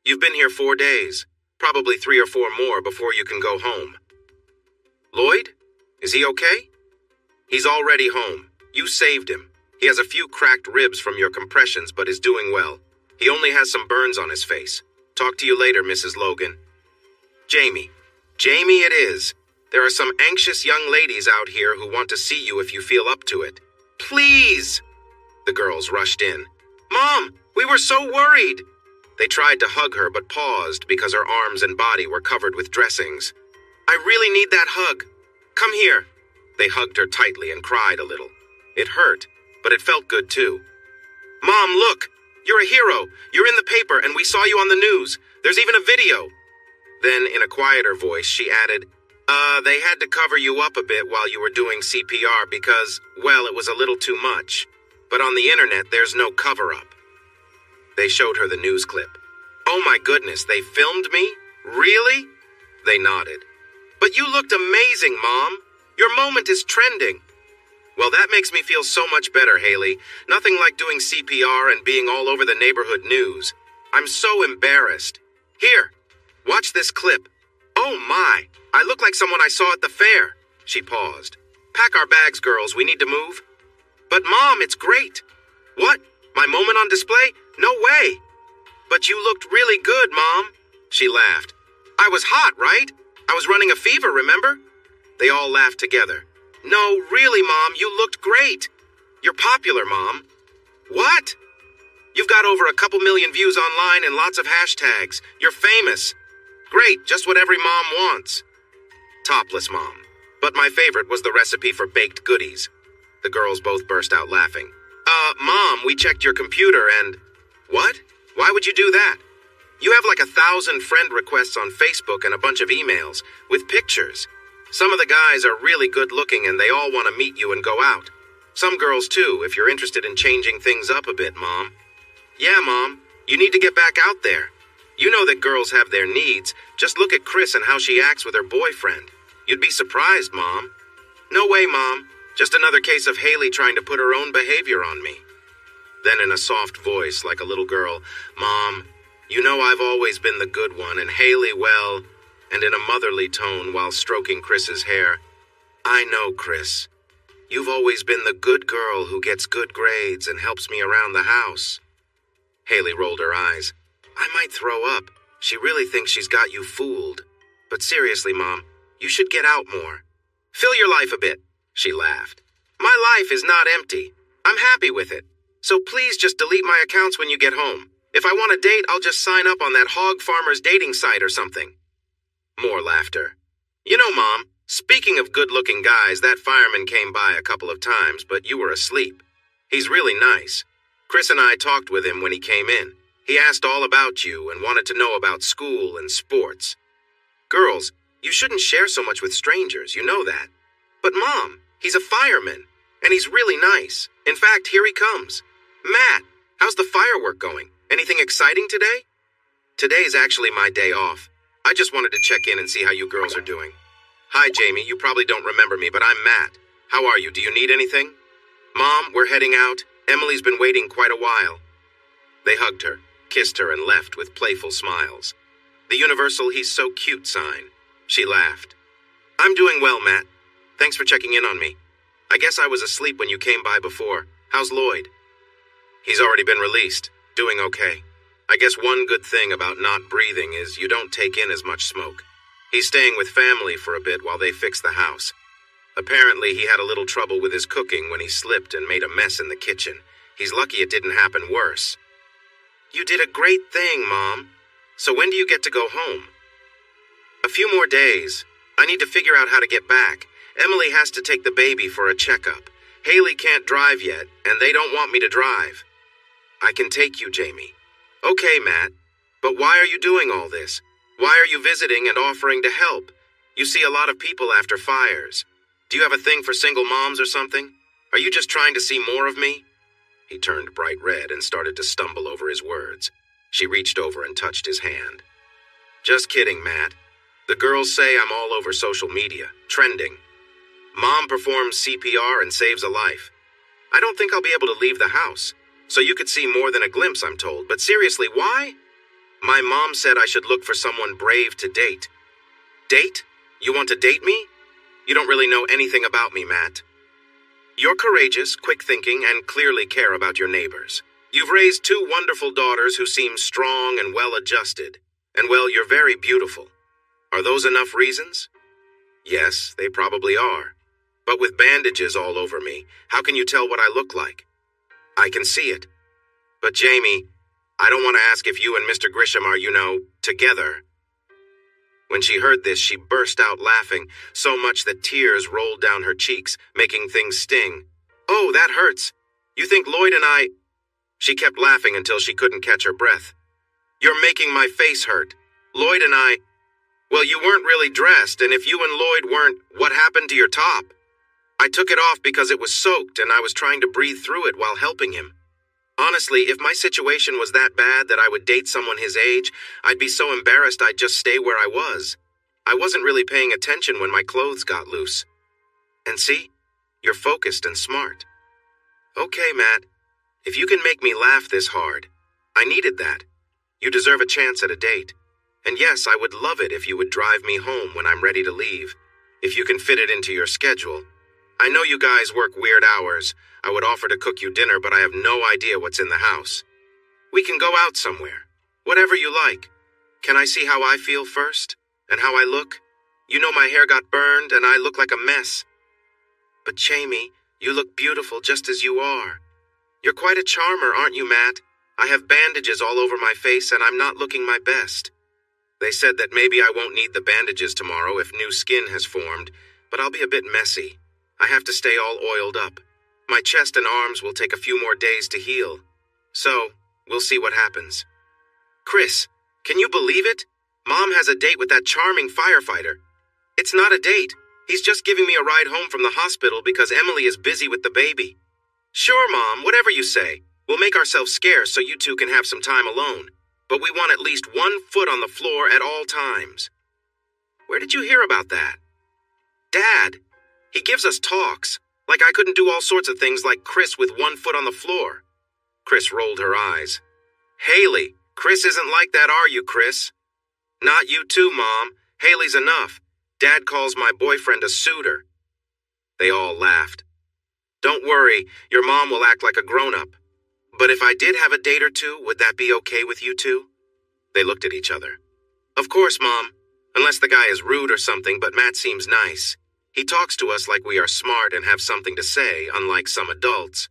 "You've been here 4 days, probably 3 or 4 more before you can go home." "Lloyd? Is he okay?" "He's already home. You saved him. He has a few cracked ribs from your compressions, but is doing well. He only has some burns on his face. Talk to you later, Mrs. Logan." "Jamie. Jamie it is. There are some anxious young ladies out here who want to see you if you feel up to it." "Please!" The girls rushed in. "Mom, we were so worried." They tried to hug her but paused because her arms and body were covered with dressings. "I really need that hug. Come here." They hugged her tightly and cried a little. It hurt, but it felt good too. "Mom, look! You're a hero. You're in the paper and we saw you on the news. There's even a video." Then, in a quieter voice, she added, They had to cover you up a bit while you were doing CPR because, well, it was a little too much. But on the internet, there's no cover-up." They showed her the news clip. "Oh my goodness, they filmed me? Really?" They nodded. "But you looked amazing, Mom. Your moment is trending." "Well, that makes me feel so much better, Haley. Nothing like doing CPR and being all over the neighborhood news. I'm so embarrassed. Here, watch this clip. Oh my, I look like someone I saw at the fair." She paused. "Pack our bags, girls. We need to move." "But Mom, it's great." "What? My moment on display? No way." "But you looked really good, Mom." She laughed. "I was hot, right? I was running a fever, remember?" They all laughed together. "No, really, Mom, you looked great. You're popular, Mom." "What?" "You've got over a couple million views online and lots of hashtags. You're famous." "Great, just what every mom wants." Topless Mom. But my favorite was the recipe for baked goodies. The girls both burst out laughing. Mom, we checked your computer and..." "What? Why would you do that?" "You have like 1,000 friend requests on Facebook and a bunch of emails, with pictures. Some of the guys are really good looking and they all want to meet you and go out. Some girls too, if you're interested in changing things up a bit, Mom." "Yeah, Mom, you need to get back out there. You know that girls have their needs. Just look at Chris and how she acts with her boyfriend. You'd be surprised, Mom." "No way, Mom. Just another case of Haley trying to put her own behavior on me." Then in a soft voice, like a little girl, "Mom, you know I've always been the good one, and Haley, well," and in a motherly tone while stroking Chris's hair, "I know, Chris. You've always been the good girl who gets good grades and helps me around the house." Haley rolled her eyes. I might throw up. She really thinks she's got you fooled. But seriously, Mom, you should get out more. Fill your life a bit, she laughed. My life is not empty. I'm happy with it. So please just delete my accounts when you get home. If I want a date, I'll just sign up on that hog farmer's dating site or something. More laughter. You know, Mom, speaking of good-looking guys, that fireman came by a couple of times, but you were asleep. He's really nice. Chris and I talked with him when he came in. He asked all about you and wanted to know about school and sports. Girls, you shouldn't share so much with strangers, you know that. But Mom, he's a fireman, and he's really nice. In fact, here he comes. Matt, how's the firework going? Anything exciting today? Today's actually my day off. I just wanted to check in and see how you girls are doing. Hi, Jamie. You probably don't remember me, but I'm Matt. How are you? Do you need anything? Mom, we're heading out. Emily's been waiting quite a while. They hugged her, kissed her, and left with playful smiles. The universal "he's so cute" sign. She laughed. I'm doing well, Matt. Thanks for checking in on me. I guess I was asleep when you came by before. How's Lloyd? He's already been released. Doing okay. I guess one good thing about not breathing is you don't take in as much smoke. He's staying with family for a bit while they fix the house. Apparently, he had a little trouble with his cooking when he slipped and made a mess in the kitchen. He's lucky it didn't happen worse. You did a great thing, Mom. So when do you get to go home? A few more days. I need to figure out how to get back. Emily has to take the baby for a checkup. Haley can't drive yet, and they don't want me to drive. I can take you, Jamie. Okay, Matt. But why are you doing all this? Why are you visiting and offering to help? You see a lot of people after fires. Do you have a thing for single moms or something? Are you just trying to see more of me? He turned bright red and started to stumble over his words. She reached over and touched his hand. Just kidding, Matt. The girls say I'm all over social media, trending. Mom performs CPR and saves a life. I don't think I'll be able to leave the house. So you could see more than a glimpse, I'm told. But seriously, why? My mom said I should look for someone brave to date. Date? You want to date me? You don't really know anything about me, Matt. You're courageous, quick-thinking, and clearly care about your neighbors. You've raised 2 wonderful daughters who seem strong and well-adjusted. And well, you're very beautiful. Are those enough reasons? Yes, they probably are. But with bandages all over me, how can you tell what I look like? I can see it. But Jamie, I don't want to ask if you and Mr. Grisham are, together. When she heard this, she burst out laughing, so much that tears rolled down her cheeks, making things sting. Oh, that hurts. You think Lloyd and I... She kept laughing until she couldn't catch her breath. You're making my face hurt. Lloyd and I... Well, you weren't really dressed, and if you and Lloyd weren't, what happened to your top? I took it off because it was soaked, and I was trying to breathe through it while helping him. Honestly, if my situation was that bad that I would date someone his age, I'd be so embarrassed I'd just stay where I was. I wasn't really paying attention when my clothes got loose. And see? You're focused and smart. Okay, Matt. If you can make me laugh this hard, I needed that. You deserve a chance at a date. And yes, I would love it if you would drive me home when I'm ready to leave. If you can fit it into your schedule. I know you guys work weird hours. I would offer to cook you dinner, but I have no idea what's in the house. We can go out somewhere. Whatever you like. Can I see how I feel first? And how I look? You know my hair got burned and I look like a mess. But Jamie, you look beautiful just as you are. You're quite a charmer, aren't you, Matt? I have bandages all over my face and I'm not looking my best. They said that maybe I won't need the bandages tomorrow if new skin has formed, but I'll be a bit messy. I have to stay all oiled up. My chest and arms will take a few more days to heal. So, we'll see what happens. Chris, can you believe it? Mom has a date with that charming firefighter. It's not a date. He's just giving me a ride home from the hospital because Emily is busy with the baby. Sure, Mom, whatever you say. We'll make ourselves scarce so you two can have some time alone. But we want at least 1 foot on the floor at all times. Where did you hear about that? Dad, he gives us talks. Like I couldn't do all sorts of things like Chris with 1 foot on the floor. Chris rolled her eyes. Haley, Chris isn't like that, are you, Chris? Not you too, Mom. Haley's enough. Dad calls my boyfriend a suitor. They all laughed. Don't worry, your mom will act like a grown-up. But if I did have a date or two, would that be okay with you two? They looked at each other. Of course, Mom. Unless the guy is rude or something, but Matt seems nice. He talks to us like we are smart and have something to say, unlike some adults.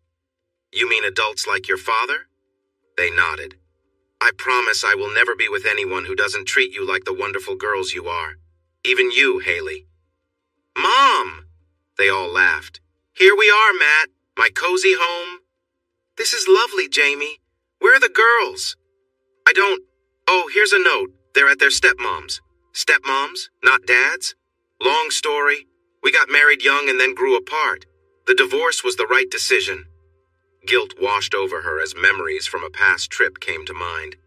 You mean adults like your father? They nodded. I promise I will never be with anyone who doesn't treat you like the wonderful girls you are. Even you, Haley. Mom! They all laughed. Here we are, Matt. My cozy home. This is lovely, Jamie. Where are the girls? Oh, here's a note. They're at their stepmoms. Stepmoms, not dads? Long story. We got married young and then grew apart. The divorce was the right decision. Guilt washed over her as memories from a past trip came to mind.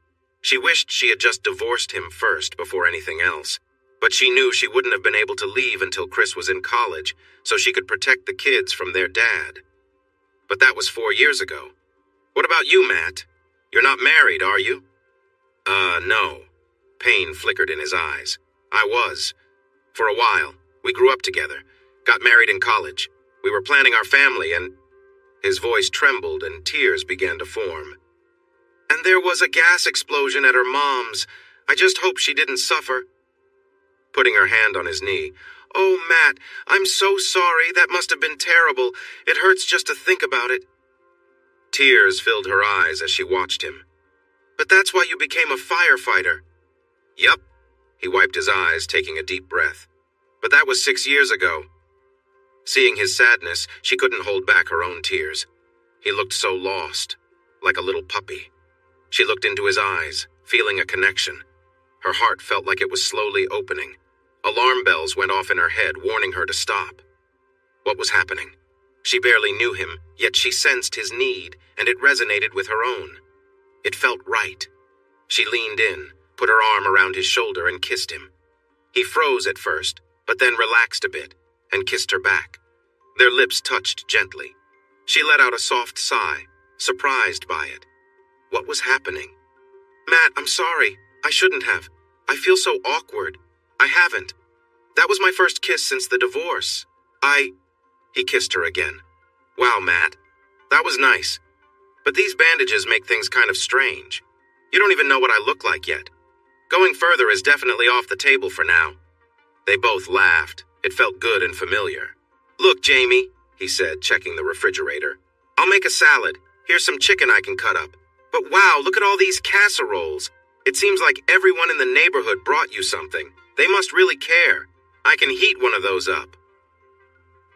She wished she had just divorced him first before anything else, but she knew she wouldn't have been able to leave until Chris was in college, so she could protect the kids from their dad. But that was 4 years ago. What about you, Matt? You're not married, are you? No. Pain flickered in his eyes. I was. For a while. We grew up together. Got married in college. We were planning our family and... His voice trembled and tears began to form. And there was a gas explosion at her mom's. I just hope she didn't suffer. Putting her hand on his knee. Oh, Matt, I'm so sorry. That must have been terrible. It hurts just to think about it. Tears filled her eyes as she watched him. But that's why you became a firefighter. Yup. He wiped his eyes, taking a deep breath. But that was 6 years ago. Seeing his sadness, she couldn't hold back her own tears. He looked so lost, like a little puppy. She looked into his eyes, feeling a connection. Her heart felt like it was slowly opening. Alarm bells went off in her head, warning her to stop. What was happening? She barely knew him, yet she sensed his need, and it resonated with her own. It felt right. She leaned in, put her arm around his shoulder, and kissed him. He froze at first, but then relaxed a bit, and kissed her back. Their lips touched gently. She let out a soft sigh, surprised by it. What was happening? Matt, I'm sorry. I shouldn't have. I feel so awkward. I haven't. That was my first kiss since the divorce. He kissed her again. Wow, Matt. That was nice. But these bandages make things kind of strange. You don't even know what I look like yet. Going further is definitely off the table for now. They both laughed. It felt good and familiar. Look, Jamie, he said, checking the refrigerator. I'll make a salad. Here's some chicken I can cut up. But wow, look at all these casseroles. It seems like everyone in the neighborhood brought you something. They must really care. I can heat one of those up.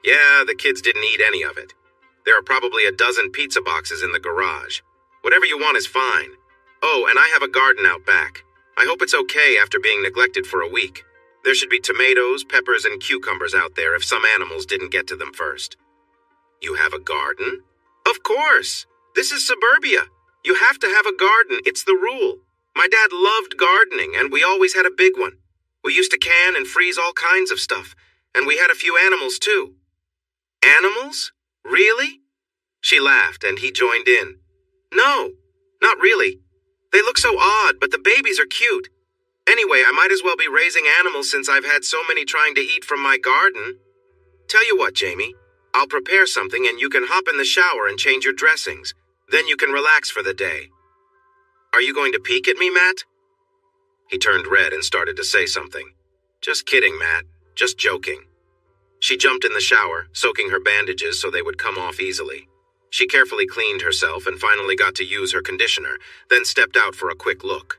Yeah, the kids didn't eat any of it. There are probably a dozen pizza boxes in the garage. Whatever you want is fine. Oh, and I have a garden out back. I hope it's okay after being neglected for a week. There should be tomatoes, peppers, and cucumbers out there if some animals didn't get to them first. You have a garden? Of course. This is suburbia. You have to have a garden. It's the rule. My dad loved gardening, and we always had a big one. We used to can and freeze all kinds of stuff, and we had a few animals, too. Animals? Really? She laughed, and he joined in. No, not really. They look so odd, but the babies are cute. Anyway, I might as well be raising animals since I've had so many trying to eat from my garden. Tell you what, Jamie. I'll prepare something and you can hop in the shower and change your dressings. Then you can relax for the day. Are you going to peek at me, Matt? He turned red and started to say something. Just kidding, Matt. Just joking. She jumped in the shower, soaking her bandages so they would come off easily. She carefully cleaned herself and finally got to use her conditioner, then stepped out for a quick look.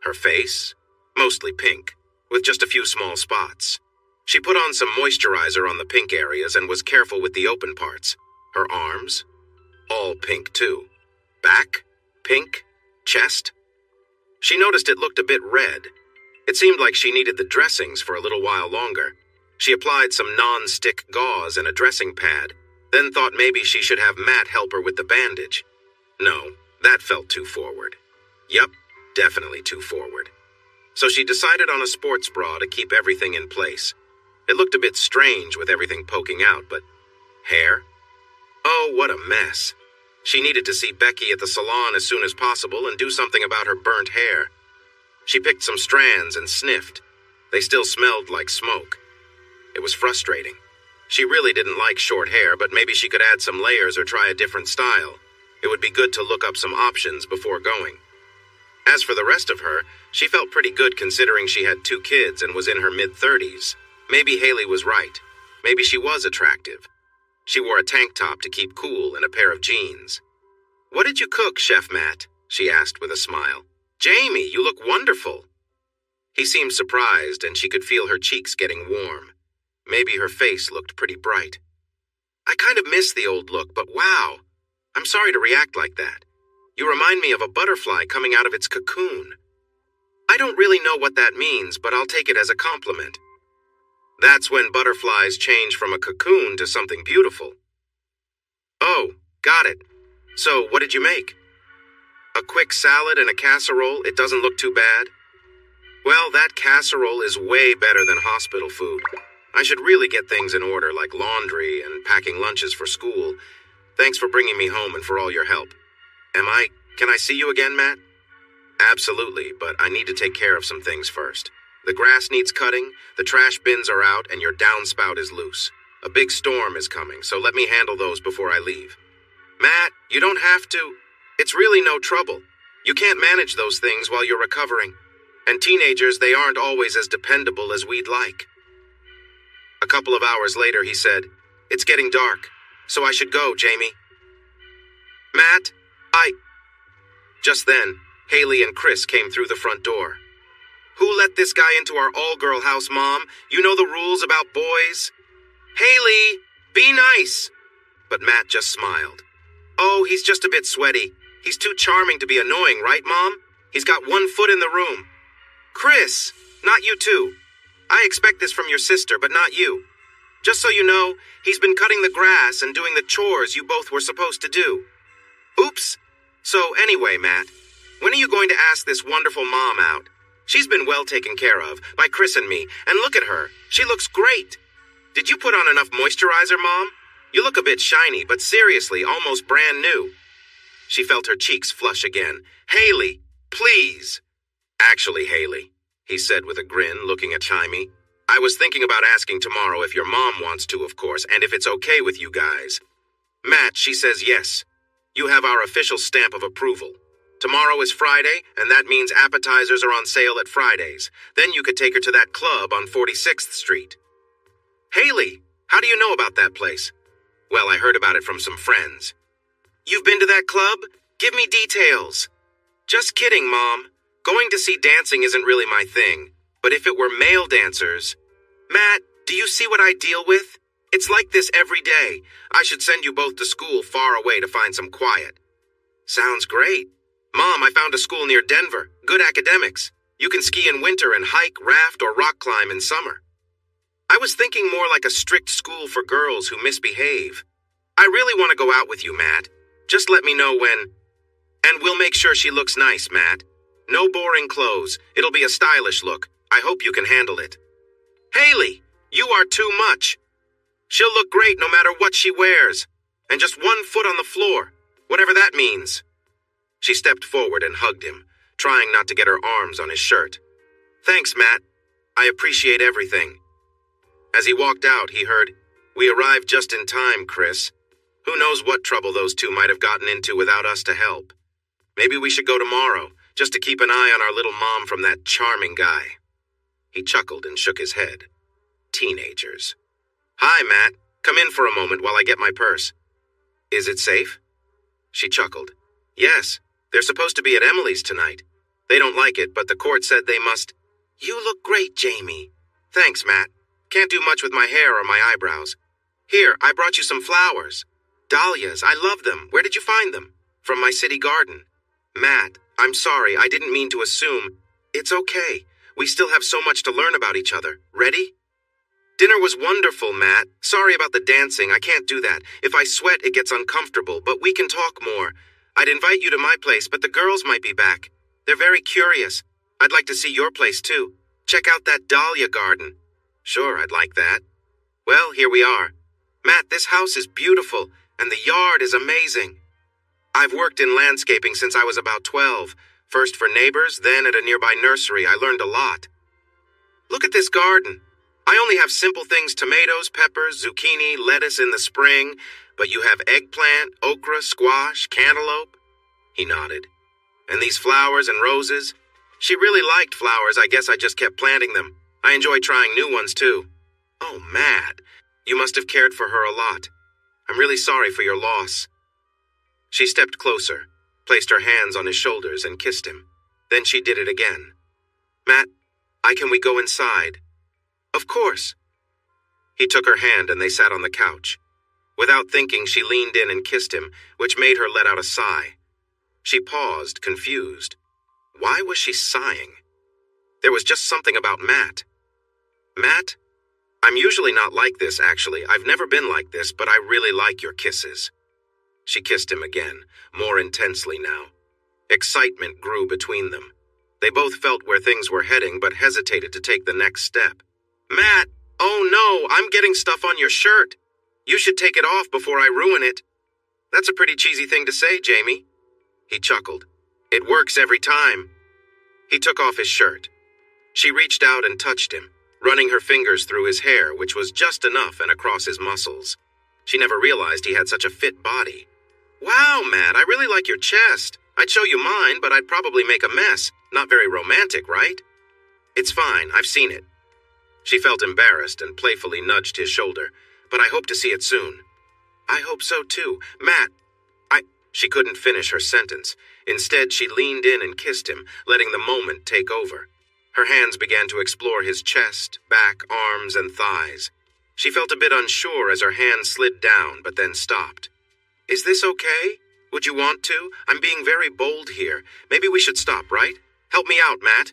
Her face? Mostly pink, with just a few small spots. She put on some moisturizer on the pink areas and was careful with the open parts. Her arms? All pink, too. Back? Pink? Chest? She noticed it looked a bit red. It seemed like she needed the dressings for a little while longer. She applied some non-stick gauze and a dressing pad, then thought maybe she should have Matt help her with the bandage. No, that felt too forward. Yup, definitely too forward. So she decided on a sports bra to keep everything in place. It looked a bit strange with everything poking out, but hair? Oh, what a mess. She needed to see Becky at the salon as soon as possible and do something about her burnt hair. She picked some strands and sniffed. They still smelled like smoke. It was frustrating. She really didn't like short hair, but maybe she could add some layers or try a different style. It would be good to look up some options before going. As for the rest of her, she felt pretty good considering she had 2 kids and was in her mid-30s. Maybe Haley was right. Maybe she was attractive. She wore a tank top to keep cool and a pair of jeans. "What did you cook, Chef Matt?" she asked with a smile. "Jamie, you look wonderful." He seemed surprised, and she could feel her cheeks getting warm. Maybe her face looked pretty bright. "I kind of miss the old look, but wow. I'm sorry to react like that. You remind me of a butterfly coming out of its cocoon. I don't really know what that means, but I'll take it as a compliment. That's when butterflies change from a cocoon to something beautiful." "Oh, got it. So, what did you make?" "A quick salad and a casserole. It doesn't look too bad." "Well, that casserole is way better than hospital food. I should really get things in order, like laundry and packing lunches for school. Thanks for bringing me home and for all your help. Can I see you again, Matt?" "Absolutely, but I need to take care of some things first. The grass needs cutting, the trash bins are out, and your downspout is loose. A big storm is coming, so let me handle those before I leave." "Matt, you don't have to. It's really no trouble. You can't manage those things while you're recovering. And teenagers, they aren't always as dependable as we'd like." A couple of hours later, he said, "It's getting dark, so I should go, Jamie." "Matt, Just then, Haley and Chris came through the front door. "Who let this guy into our all-girl house, Mom? You know the rules about boys." "Haley, be nice." But Matt just smiled. "Oh, he's just a bit sweaty. He's too charming to be annoying, right, Mom? He's got 1 foot in the room." "Chris, not you too. I expect this from your sister, but not you. Just so you know, he's been cutting the grass and doing the chores you both were supposed to do." "Oops. So anyway, Matt, when are you going to ask this wonderful mom out? She's been well taken care of by Chris and me, and look at her. She looks great. Did you put on enough moisturizer, Mom? You look a bit shiny, but seriously, almost brand new." She felt her cheeks flush again. "Haley, please." "Actually, Haley," he said with a grin, looking at Chimey, "I was thinking about asking tomorrow if your mom wants to, of course, and if it's okay with you guys." "Matt, she says yes. You have our official stamp of approval. Tomorrow is Friday, and that means appetizers are on sale at Fridays. Then you could take her to that club on 46th Street. "Haley, how do you know about that place?" "Well, I heard about it from some friends." "You've been to that club? Give me details." "Just kidding, Mom. Going to see dancing isn't really my thing. But if it were male dancers..." "Matt, do you see what I deal with? It's like this every day. I should send you both to school far away to find some quiet." "Sounds great. Mom, I found a school near Denver. Good academics. You can ski in winter and hike, raft, or rock climb in summer." "I was thinking more like a strict school for girls who misbehave. I really want to go out with you, Matt. Just let me know when. And we'll make sure she looks nice, Matt. No boring clothes. It'll be a stylish look. I hope you can handle it." "Haley, you are too much. She'll look great no matter what she wears. And just 1 foot on the floor, whatever that means." She stepped forward and hugged him, trying not to get her arms on his shirt. "Thanks, Matt. I appreciate everything." As he walked out, he heard, "We arrived just in time, Chris. Who knows what trouble those two might have gotten into without us to help. Maybe we should go tomorrow, just to keep an eye on our little mom from that charming guy." He chuckled and shook his head. Teenagers. "Hi, Matt. Come in for a moment while I get my purse." "Is it safe?" She chuckled. "Yes. They're supposed to be at Emily's tonight. They don't like it, but the court said they must." "You look great, Jamie." "Thanks, Matt. Can't do much with my hair or my eyebrows. Here, I brought you some flowers. Dahlias, I love them. Where did you find them?" "From my city garden." "Matt, I'm sorry, I didn't mean to assume." "It's okay. We still have so much to learn about each other. Ready?" "Dinner was wonderful, Matt. Sorry about the dancing. I can't do that. If I sweat, it gets uncomfortable, but we can talk more. I'd invite you to my place, but the girls might be back. They're very curious. I'd like to see your place, too. Check out that dahlia garden." "Sure, I'd like that." "Well, here we are. Matt, this house is beautiful, and the yard is amazing. I've worked in landscaping since I was about 12. First for neighbors, then at a nearby nursery. I learned a lot. Look at this garden. I only have simple things: tomatoes, peppers, zucchini, lettuce in the spring, but you have eggplant, okra, squash, cantaloupe." He nodded. And these flowers and roses? She really liked flowers. I guess I just kept planting them. I enjoy trying new ones, too. Oh, Matt, you must have cared for her a lot. I'm really sorry for your loss. She stepped closer, placed her hands on his shoulders, and kissed him. Then she did it again. Matt, can we go inside? Of course. He took her hand and they sat on the couch. Without thinking, she leaned in and kissed him, which made her let out a sigh. She paused, confused. Why was she sighing? There was just something about Matt. Matt? I'm usually not like this, actually. I've never been like this, but I really like your kisses. She kissed him again, more intensely now. Excitement grew between them. They both felt where things were heading, but hesitated to take the next step. Matt! Oh no, I'm getting stuff on your shirt. You should take it off before I ruin it. That's a pretty cheesy thing to say, Jamie. He chuckled. It works every time. He took off his shirt. She reached out and touched him, running her fingers through his hair, which was just enough, and across his muscles. She never realized he had such a fit body. Wow, Matt, I really like your chest. I'd show you mine, but I'd probably make a mess. Not very romantic, right? It's fine, I've seen it. She felt embarrassed and playfully nudged his shoulder. But I hope to see it soon. I hope so too. Matt, She couldn't finish her sentence. Instead, she leaned in and kissed him, letting the moment take over. Her hands began to explore his chest, back, arms, and thighs. She felt a bit unsure as her hands slid down, but then stopped. Is this okay? Would you want to? I'm being very bold here. Maybe we should stop, right? Help me out, Matt.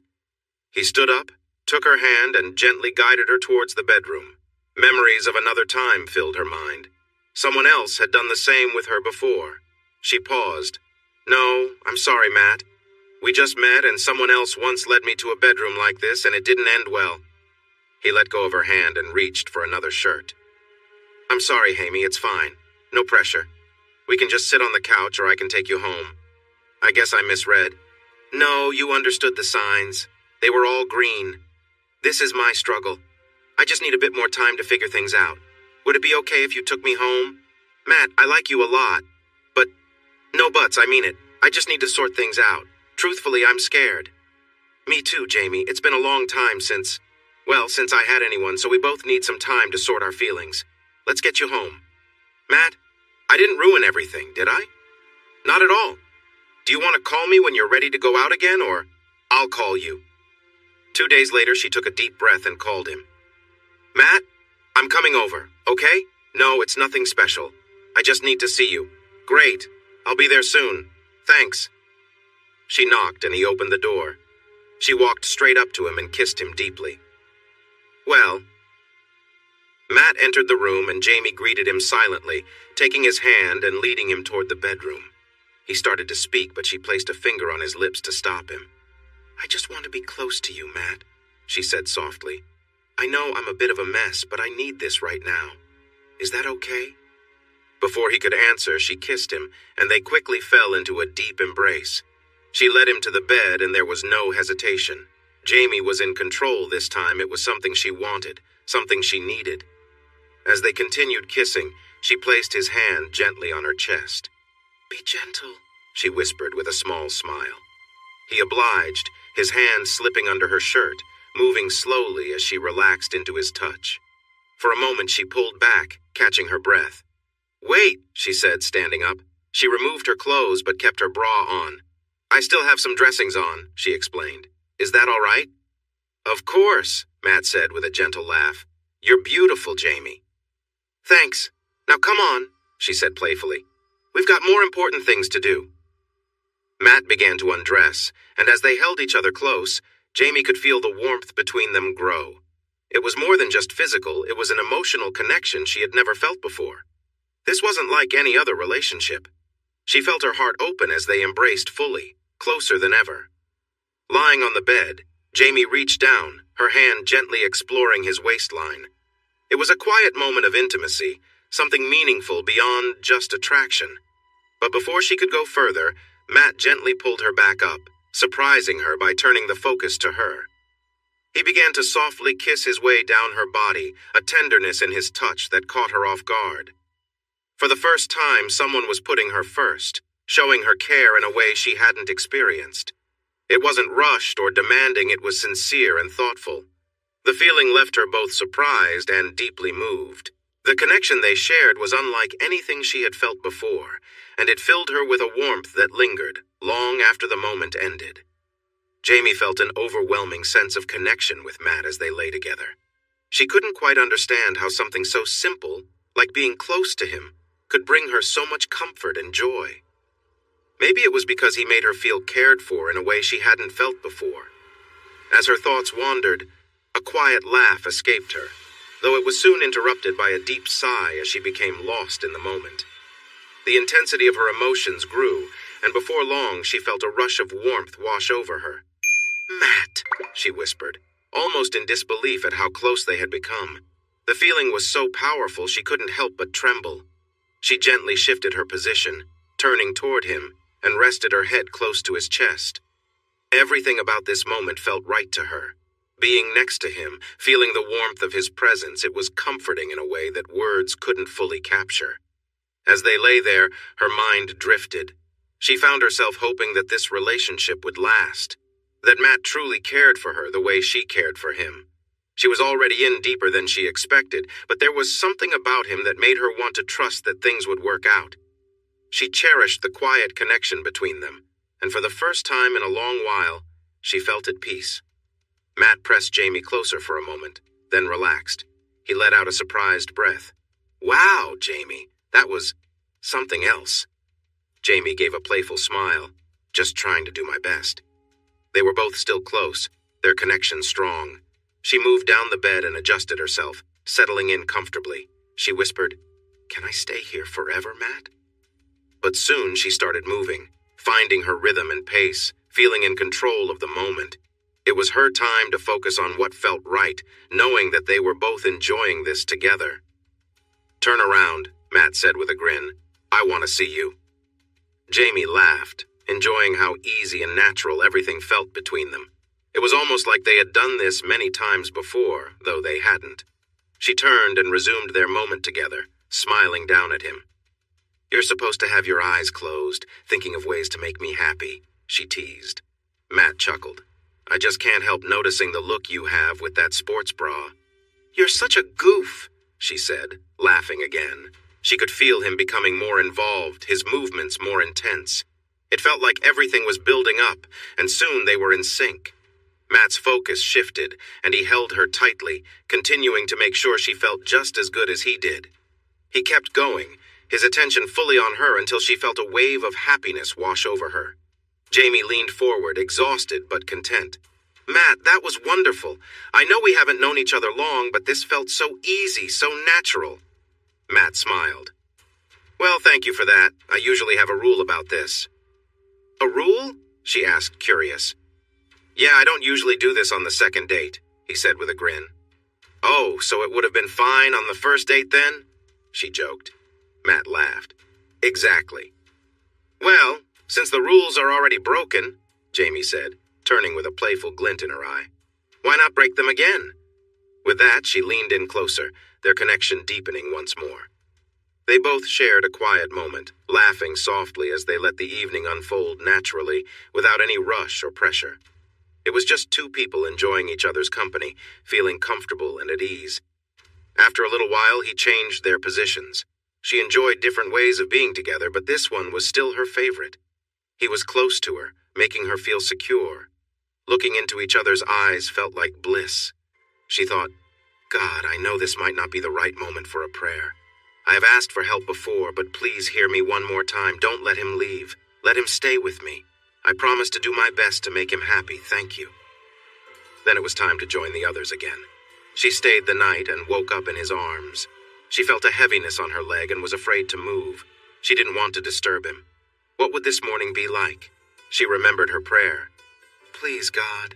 He stood up, took her hand, and gently guided her towards the bedroom. Memories of another time filled her mind. Someone else had done the same with her before. She paused. No, I'm sorry, Matt. We just met and someone else once led me to a bedroom like this and it didn't end well. He let go of her hand and reached for another shirt. I'm sorry, Hamie, it's fine. No pressure. We can just sit on the couch or I can take you home. I guess I misread. No, you understood the signs. They were all green. This is my struggle. I just need a bit more time to figure things out. Would it be okay if you took me home? Matt, I like you a lot. But, no buts, I mean it. I just need to sort things out. Truthfully, I'm scared. Me too, Jamie. It's been a long time since I had anyone, so we both need some time to sort our feelings. Let's get you home. Matt, I didn't ruin everything, did I? Not at all. Do you want to call me when you're ready to go out again, or I'll call you? 2 days later, she took a deep breath and called him. Matt, I'm coming over, okay? No, it's nothing special. I just need to see you. Great. I'll be there soon. Thanks. She knocked and he opened the door. She walked straight up to him and kissed him deeply. Well, Matt entered the room and Jamie greeted him silently, taking his hand and leading him toward the bedroom. He started to speak, but she placed a finger on his lips to stop him. I just want to be close to you, Matt, she said softly. I know I'm a bit of a mess, but I need this right now. Is that okay? Before he could answer, she kissed him, and they quickly fell into a deep embrace. She led him to the bed, and there was no hesitation. Jamie was in control this time. It was something she wanted, something she needed. As they continued kissing, she placed his hand gently on her chest. Be gentle, she whispered with a small smile. He obliged, his hand slipping under her shirt, moving slowly as she relaxed into his touch. For a moment she pulled back, catching her breath. Wait, she said, standing up. She removed her clothes but kept her bra on. I still have some dressings on, she explained. Is that all right? Of course, Matt said with a gentle laugh. You're beautiful, Jamie. Thanks. Now come on, she said playfully. We've got more important things to do. Matt began to undress, and as they held each other close, Jamie could feel the warmth between them grow. It was more than just physical, it was an emotional connection she had never felt before. This wasn't like any other relationship. She felt her heart open as they embraced fully, closer than ever. Lying on the bed, Jamie reached down, her hand gently exploring his waistline. It was a quiet moment of intimacy, something meaningful beyond just attraction. But before she could go further, Matt gently pulled her back up, surprising her by turning the focus to her. He began to softly kiss his way down her body, a tenderness in his touch that caught her off guard. For the first time, someone was putting her first. showing her care in a way she hadn't experienced. It wasn't rushed or demanding, it was sincere and thoughtful. The feeling left her both surprised and deeply moved. The connection they shared was unlike anything she had felt before, and it filled her with a warmth that lingered long after the moment ended. Jamie felt an overwhelming sense of connection with Matt as they lay together. She couldn't quite understand how something so simple, like being close to him, could bring her so much comfort and joy. Maybe it was because he made her feel cared for in a way she hadn't felt before. As her thoughts wandered, a quiet laugh escaped her, though it was soon interrupted by a deep sigh as she became lost in the moment. The intensity of her emotions grew, and before long she felt a rush of warmth wash over her. "Matt," she whispered, almost in disbelief at how close they had become. The feeling was so powerful she couldn't help but tremble. She gently shifted her position, turning toward him, and rested her head close to his chest. Everything about this moment felt right to her. Being next to him, feeling the warmth of his presence, it was comforting in a way that words couldn't fully capture. As they lay there, her mind drifted. She found herself hoping that this relationship would last, that Matt truly cared for her the way she cared for him. She was already in deeper than she expected, but there was something about him that made her want to trust that things would work out. She cherished the quiet connection between them, and for the first time in a long while, she felt at peace. Matt pressed Jamie closer for a moment, then relaxed. He let out a surprised breath. "Wow, Jamie, that was something else." Jamie gave a playful smile, "Just trying to do my best." They were both still close, their connection strong. She moved down the bed and adjusted herself, settling in comfortably. She whispered, "Can I stay here forever, Matt?" But soon she started moving, finding her rhythm and pace, feeling in control of the moment. It was her time to focus on what felt right, knowing that they were both enjoying this together. "Turn around," Matt said with a grin. "I want to see you." Jamie laughed, enjoying how easy and natural everything felt between them. It was almost like they had done this many times before, though they hadn't. She turned and resumed their moment together, smiling down at him. "You're supposed to have your eyes closed, thinking of ways to make me happy," she teased. Matt chuckled. "I just can't help noticing the look you have with that sports bra." "You're such a goof," she said, laughing again. She could feel him becoming more involved, his movements more intense. It felt like everything was building up, and soon they were in sync. Matt's focus shifted, and he held her tightly, continuing to make sure she felt just as good as he did. He kept going, his attention fully on her until she felt a wave of happiness wash over her. Jamie leaned forward, exhausted but content. "Matt, that was wonderful. I know we haven't known each other long, but this felt so easy, so natural." Matt smiled. "Well, thank you for that. I usually have a rule about this." "A rule?" she asked, curious. "Yeah, I don't usually do this on the second date," he said with a grin. "Oh, so it would have been fine on the first date then?" she joked. Matt laughed. "Exactly." "Well, since the rules are already broken," Jamie said, turning with a playful glint in her eye, "why not break them again?" With that, she leaned in closer, their connection deepening once more. They both shared a quiet moment, laughing softly as they let the evening unfold naturally, without any rush or pressure. It was just two people enjoying each other's company, feeling comfortable and at ease. After a little while, he changed their positions. She enjoyed different ways of being together, but this one was still her favorite. He was close to her, making her feel secure. Looking into each other's eyes felt like bliss. She thought, "God, I know this might not be the right moment for a prayer. I have asked for help before, but please hear me one more time. Don't let him leave. Let him stay with me. I promise to do my best to make him happy. Thank you." Then it was time to join the others again. She stayed the night and woke up in his arms. She felt a heaviness on her leg and was afraid to move. She didn't want to disturb him. What would this morning be like? She remembered her prayer. "Please, God."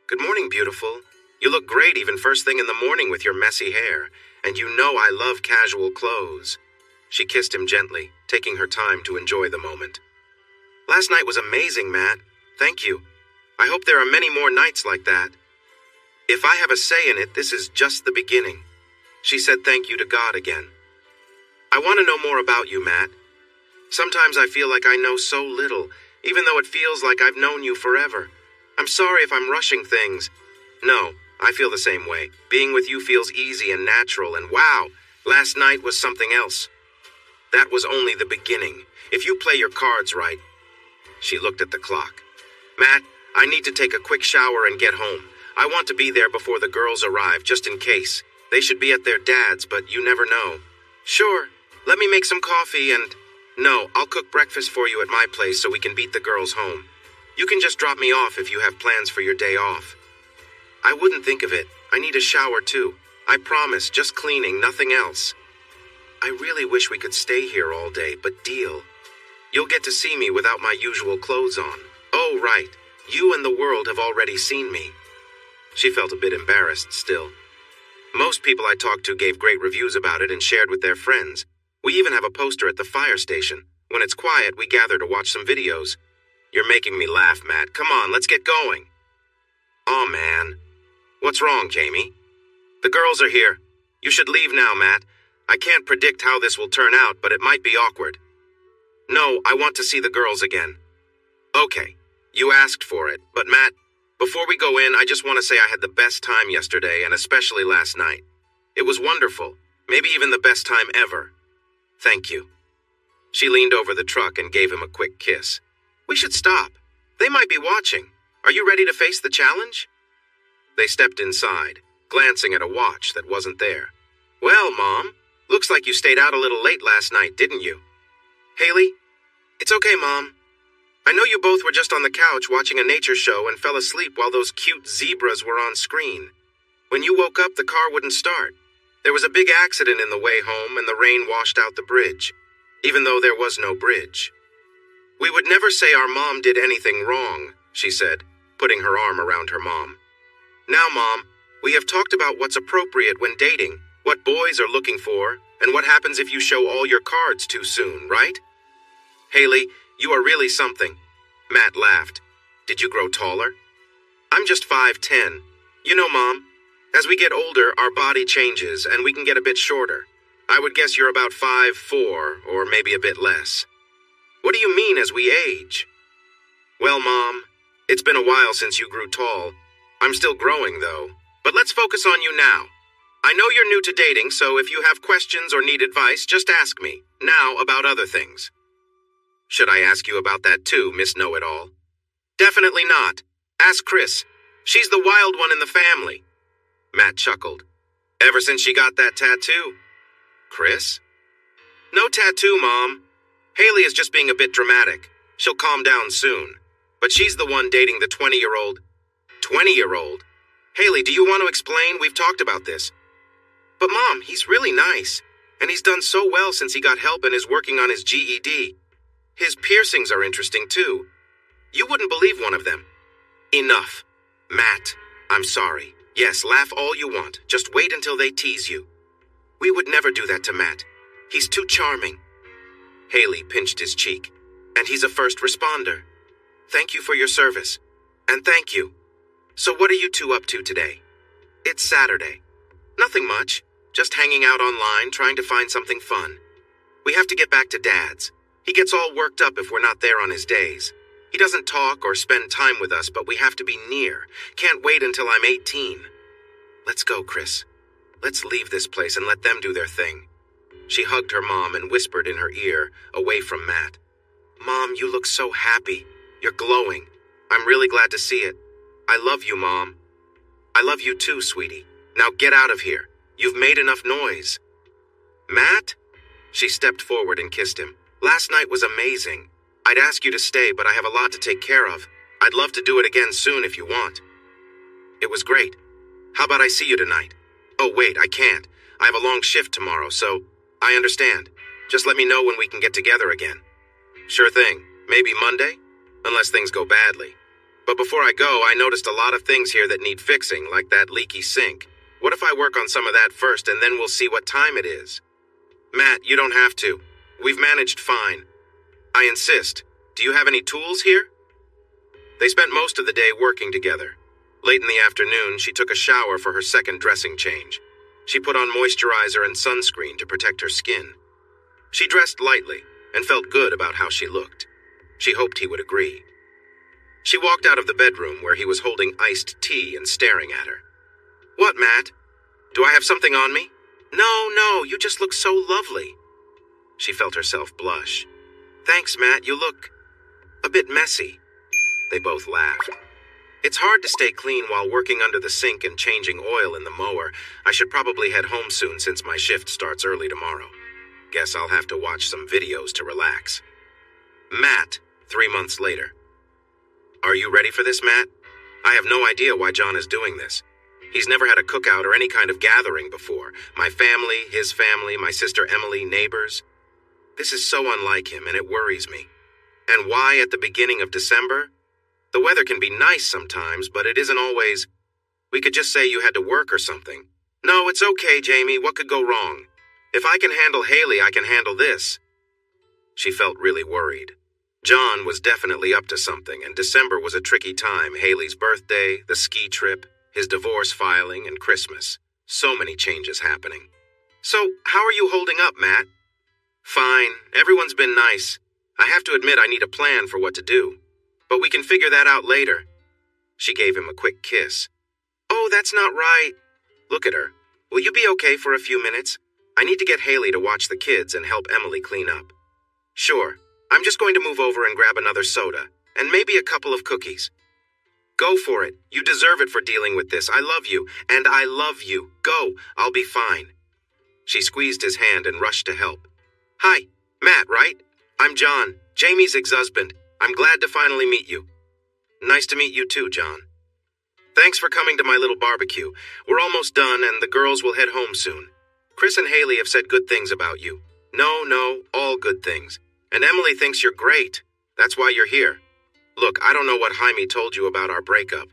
"Good morning, beautiful. You look great even first thing in the morning with your messy hair, and you know I love casual clothes." She kissed him gently, taking her time to enjoy the moment. "Last night was amazing, Matt. Thank you. I hope there are many more nights like that. If I have a say in it, this is just the beginning." She said thank you to God again. "I want to know more about you, Matt. Sometimes I feel like I know so little, even though it feels like I've known you forever. I'm sorry if I'm rushing things. No, I feel the same way. Being with you feels easy and natural, and wow, last night was something else. That was only the beginning. If you play your cards right. She looked at the clock. Matt, I need to take a quick shower and get home. I want to be there before the girls arrive, just in case. They should be at their dad's, but you never know. Sure, let me make some coffee and... No, I'll cook breakfast for you at my place so we can beat the girls home. You can just drop me off if you have plans for your day off. I wouldn't think of it. I need a shower too. I promise, just cleaning, nothing else. I really wish we could stay here all day, but deal. You'll get to see me without my usual clothes on. Oh, right. You and the world have already seen me. She felt a bit embarrassed still. Most people I talked to gave great reviews about it and shared with their friends. We even have a poster at the fire station. When it's quiet, we gather to watch some videos. You're making me laugh, Matt. Come on, let's get going. Aw, man. What's wrong, Jamie? The girls are here. You should leave now, Matt. I can't predict how this will turn out, but it might be awkward. No, I want to see the girls again. Okay, you asked for it, but Matt, before we go in, I just want to say I had the best time yesterday, and especially last night. It was wonderful, maybe even the best time ever. Thank you. She leaned over the truck and gave him a quick kiss. We should stop. They might be watching. Are you ready to face the challenge? They stepped inside, glancing at a watch that wasn't there. Well, Mom, looks like you stayed out a little late last night, didn't you? Haley? It's okay, Mom. I know you both were just on the couch watching a nature show and fell asleep while those cute zebras were on screen. When you woke up, the car wouldn't start. There was a big accident in the way home and the rain washed out the bridge, even though there was no bridge. We would never say our mom did anything wrong, she said, putting her arm around her mom. Now, Mom, we have talked about what's appropriate when dating, what boys are looking for, and what happens if you show all your cards too soon, right? Haley, you are really something. Matt laughed. Did you grow taller? I'm just 5'10". You know, Mom, as we get older, our body changes and we can get a bit shorter. I would guess you're about 5'4", or maybe a bit less. What do you mean as we age? Well, Mom, it's been a while since you grew tall. I'm still growing, though. But let's focus on you now. I know you're new to dating, so if you have questions or need advice, just ask me. Now about other things. Should I ask you about that too, Miss Know-It-All? Definitely not. Ask Chris. She's the wild one in the family. Matt chuckled. Ever since she got that tattoo. Chris? No tattoo, Mom. Haley is just being a bit dramatic. She'll calm down soon. But she's the one dating the 20-year-old. 20-year-old? Haley, do you want to explain? We've talked about this. But Mom, he's really nice. And he's done so well since he got help and is working on his GED. His piercings are interesting too. You wouldn't believe one of them. Enough. Matt, I'm sorry. Yes, laugh all you want. Just wait until they tease you. We would never do that to Matt. He's too charming. Haley pinched his cheek. And he's a first responder. Thank you for your service. And thank you. So what are you two up to today? It's Saturday. Nothing much. Just hanging out online, trying to find something fun. We have to get back to Dad's. He gets all worked up if we're not there on his days. He doesn't talk or spend time with us, but we have to be near. Can't wait until I'm 18. Let's go, Chris. Let's leave this place and let them do their thing. She hugged her mom and whispered in her ear, away from Matt. Mom, you look so happy. You're glowing. I'm really glad to see it. I love you, Mom. I love you too, sweetie. Now get out of here. You've made enough noise. Matt? She stepped forward and kissed him. Last night was amazing. I'd ask you to stay, but I have a lot to take care of. I'd love to do it again soon if you want. It was great. How about I see you tonight? Oh, wait, I can't. I have a long shift tomorrow, so I understand. Just let me know when we can get together again. Sure thing. Maybe Monday? Unless things go badly. But before I go, I noticed a lot of things here that need fixing, like that leaky sink. What if I work on some of that first and then we'll see what time it is? Matt, you don't have to. We've managed fine. I insist. Do you have any tools here? They spent most of the day working together. Late in the afternoon, she took a shower for her second dressing change. She put on moisturizer and sunscreen to protect her skin. She dressed lightly, and felt good about how she looked. She hoped he would agree. She walked out of the bedroom where he was holding iced tea and staring at her. "What, Matt? Do I have something on me?" No, you just look so lovely." She felt herself blush. "Thanks, Matt, you look a bit messy." They both laughed. "It's hard to stay clean while working under the sink and changing oil in the mower. I should probably head home soon since my shift starts early tomorrow. Guess I'll have to watch some videos to relax." Matt, 3 months later. "Are you ready for this, Matt? I have no idea why John is doing this. He's never had a cookout or any kind of gathering before. My family, his family, my sister Emily, neighbors. This is so unlike him, and it worries me. And why at the beginning of December? The weather can be nice sometimes, but it isn't always. We could just say you had to work or something. No, it's okay, Jamie. What could go wrong? If I can handle Haley, I can handle this." She felt really worried. John was definitely up to something, and December was a tricky time. Haley's birthday, the ski trip, his divorce filing, and Christmas. So many changes happening. "So, how are you holding up, Matt?" "Fine. Everyone's been nice. I have to admit I need a plan for what to do. But we can figure that out later." She gave him a quick kiss. "Oh, that's not right." Look at her. "Will you be okay for a few minutes? I need to get Haley to watch the kids and help Emily clean up." "Sure. I'm just going to move over and grab another soda, and maybe a couple of cookies." "Go for it. You deserve it for dealing with this. I love you, and I love you. Go. I'll be fine." She squeezed his hand and rushed to help. "Hi, Matt, right? I'm John, Jamie's ex-husband. I'm glad to finally meet you." "Nice to meet you too, John. Thanks for coming to my little barbecue. We're almost done, and the girls will head home soon. Chris and Haley have said good things about you. No, all good things. And Emily thinks you're great. That's why you're here. Look, I don't know what Jaime told you about our breakup.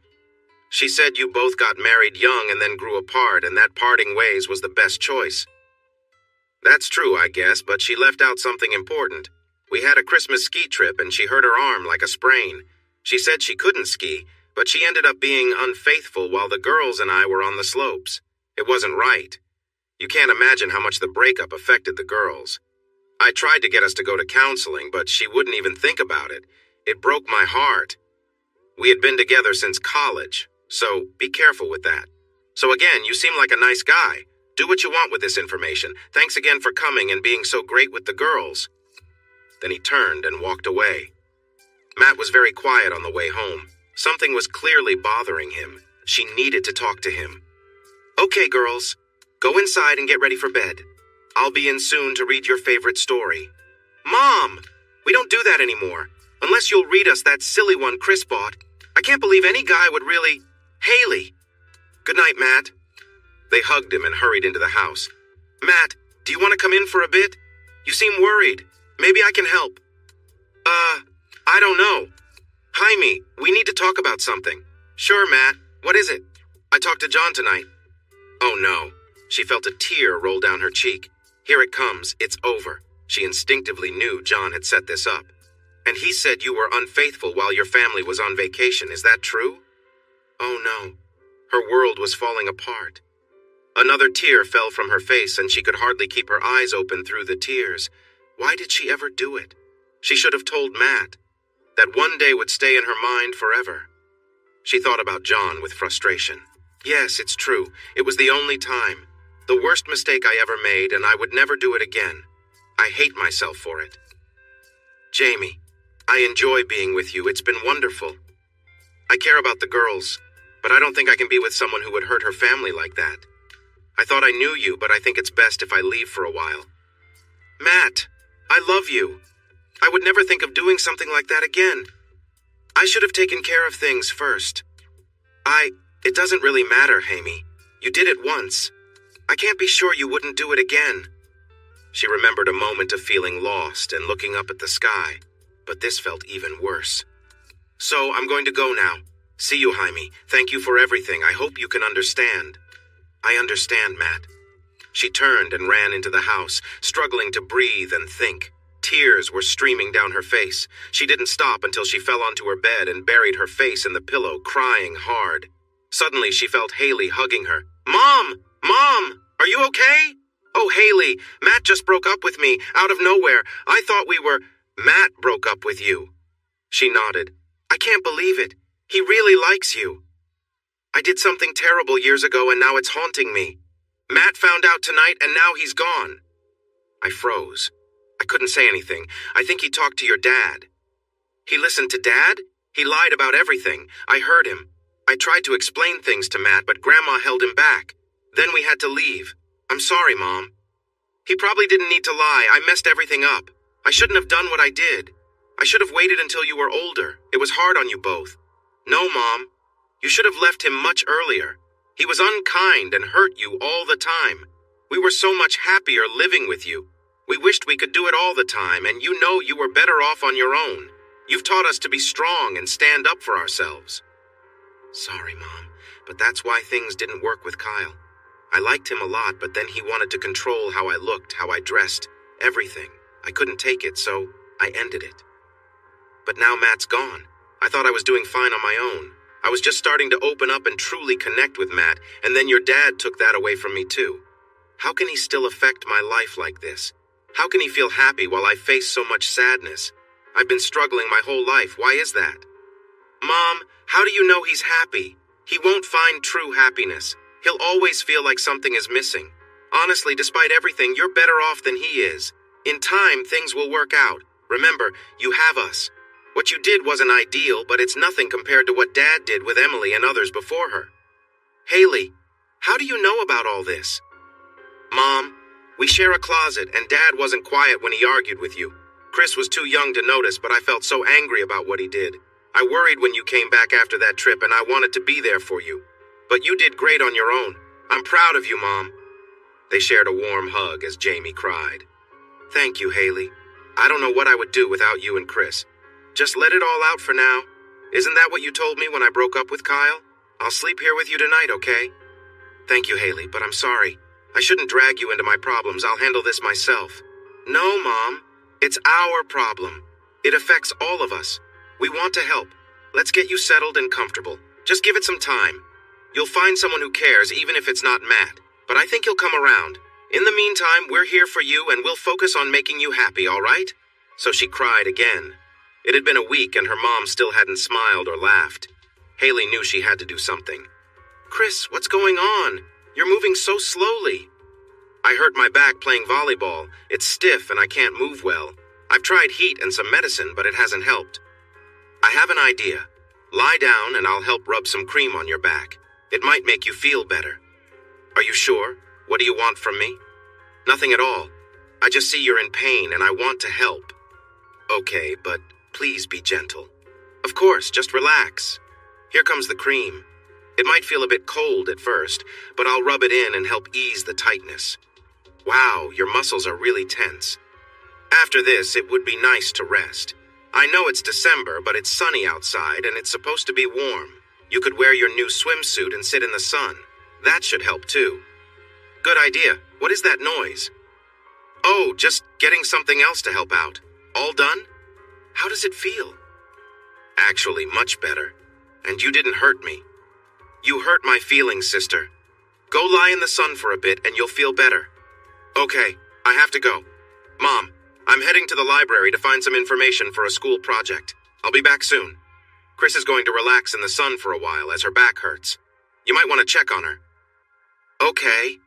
She said you both got married young and then grew apart, and that parting ways was the best choice. That's true, I guess, but she left out something important. We had a Christmas ski trip and she hurt her arm like a sprain. She said she couldn't ski, but she ended up being unfaithful while the girls and I were on the slopes. It wasn't right. You can't imagine how much the breakup affected the girls. I tried to get us to go to counseling, but she wouldn't even think about it. It broke my heart. We had been together since college, so be careful with that. So again, you seem like a nice guy. Do what you want with this information. Thanks again for coming and being so great with the girls." Then he turned and walked away. Matt was very quiet on the way home. Something was clearly bothering him. She needed to talk to him. "Okay, girls, go inside and get ready for bed. I'll be in soon to read your favorite story." "Mom, we don't do that anymore. Unless you'll read us that silly one Chris bought. I can't believe any guy would really... Haley." "Good night, Matt." They hugged him and hurried into the house. "Matt, do you want to come in for a bit? You seem worried. Maybe I can help." I don't know. Jaime, we need to talk about something." "Sure, Matt. What is it?" "I talked to John tonight." Oh no. She felt a tear roll down her cheek. Here it comes. It's over. She instinctively knew John had set this up. "And he said you were unfaithful while your family was on vacation. Is that true?" Oh no. Her world was falling apart. Another tear fell from her face, and she could hardly keep her eyes open through the tears. Why did she ever do it? She should have told Matt. That one day would stay in her mind forever. She thought about John with frustration. Yes, it's true. It was the only time. The worst mistake I ever made, and I would never do it again. I hate myself for it. "Jamie, I enjoy being with you. It's been wonderful. I care about the girls, but I don't think I can be with someone who would hurt her family like that. I thought I knew you, but I think it's best if I leave for a while." "Matt, I love you. I would never think of doing something like that again. I should have taken care of things first. It doesn't really matter, Jaime. You did it once. I can't be sure you wouldn't do it again." She remembered a moment of feeling lost and looking up at the sky, but this felt even worse. "So I'm going to go now. See you, Jaime. Thank you for everything. I hope you can understand." "I understand, Matt." She turned and ran into the house, struggling to breathe and think. Tears were streaming down her face. She didn't stop until she fell onto her bed and buried her face in the pillow, crying hard. Suddenly, she felt Haley hugging her. Mom! Are you okay?" Oh, Haley, Matt just broke up with me, out of nowhere. I thought we were... Matt broke up with you. She nodded. I can't believe it. He really likes you. I did something terrible years ago and now it's haunting me. Matt found out tonight and now he's gone. I froze. I couldn't say anything. I think he talked to your dad. He listened to Dad? He lied about everything. I heard him. I tried to explain things to Matt, but Grandma held him back. Then we had to leave. I'm sorry, Mom. He probably didn't need to lie. I messed everything up. I shouldn't have done what I did. I should have waited until you were older. It was hard on you both. No, Mom. You should have left him much earlier. He was unkind and hurt you all the time. We were so much happier living with you. We wished we could do it all the time, and you know you were better off on your own. You've taught us to be strong and stand up for ourselves. Sorry, Mom, but that's why things didn't work with Kyle. I liked him a lot, but then he wanted to control how I looked, how I dressed, everything. I couldn't take it, so I ended it. But now Matt's gone. I thought I was doing fine on my own. I was just starting to open up and truly connect with Matt, and then your dad took that away from me too. How can he still affect my life like this? How can he feel happy while I face so much sadness? I've been struggling my whole life. Why is that? Mom, how do you know he's happy? He won't find true happiness. He'll always feel like something is missing. Honestly, despite everything, you're better off than he is. In time, things will work out. Remember, you have us. What you did wasn't ideal, but it's nothing compared to what Dad did with Emily and others before her. Haley, how do you know about all this? Mom, we share a closet, and Dad wasn't quiet when he argued with you. Chris was too young to notice, but I felt so angry about what he did. I worried when you came back after that trip, and I wanted to be there for you. But you did great on your own. I'm proud of you, Mom. They shared a warm hug as Jamie cried. Thank you, Haley. I don't know what I would do without you and Chris. Just let it all out for now. Isn't that what you told me when I broke up with Kyle? I'll sleep here with you tonight, okay? Thank you, Haley, but I'm sorry. I shouldn't drag you into my problems. I'll handle this myself. No, Mom. It's our problem. It affects all of us. We want to help. Let's get you settled and comfortable. Just give it some time. You'll find someone who cares, even if it's not Matt. But I think he'll come around. In the meantime, we're here for you and we'll focus on making you happy, all right? So she cried again. It had been a week and her mom still hadn't smiled or laughed. Haley knew she had to do something. Chris, what's going on? You're moving so slowly. I hurt my back playing volleyball. It's stiff and I can't move well. I've tried heat and some medicine, but it hasn't helped. I have an idea. Lie down and I'll help rub some cream on your back. It might make you feel better. Are you sure? What do you want from me? Nothing at all. I just see you're in pain and I want to help. Okay, but please be gentle. Of course, just relax. Here comes the cream. It might feel a bit cold at first, but I'll rub it in and help ease the tightness. Wow, your muscles are really tense. After this, it would be nice to rest. I know it's December, but it's sunny outside and it's supposed to be warm. You could wear your new swimsuit and sit in the sun. That should help too. Good idea. What is that noise? Oh, just getting something else to help out. All done? How does it feel? Actually, much better. And you didn't hurt me. You hurt my feelings, sister. Go lie in the sun for a bit and you'll feel better. Okay, I have to go. Mom, I'm heading to the library to find some information for a school project. I'll be back soon. Chris is going to relax in the sun for a while as her back hurts. You might want to check on her. Okay.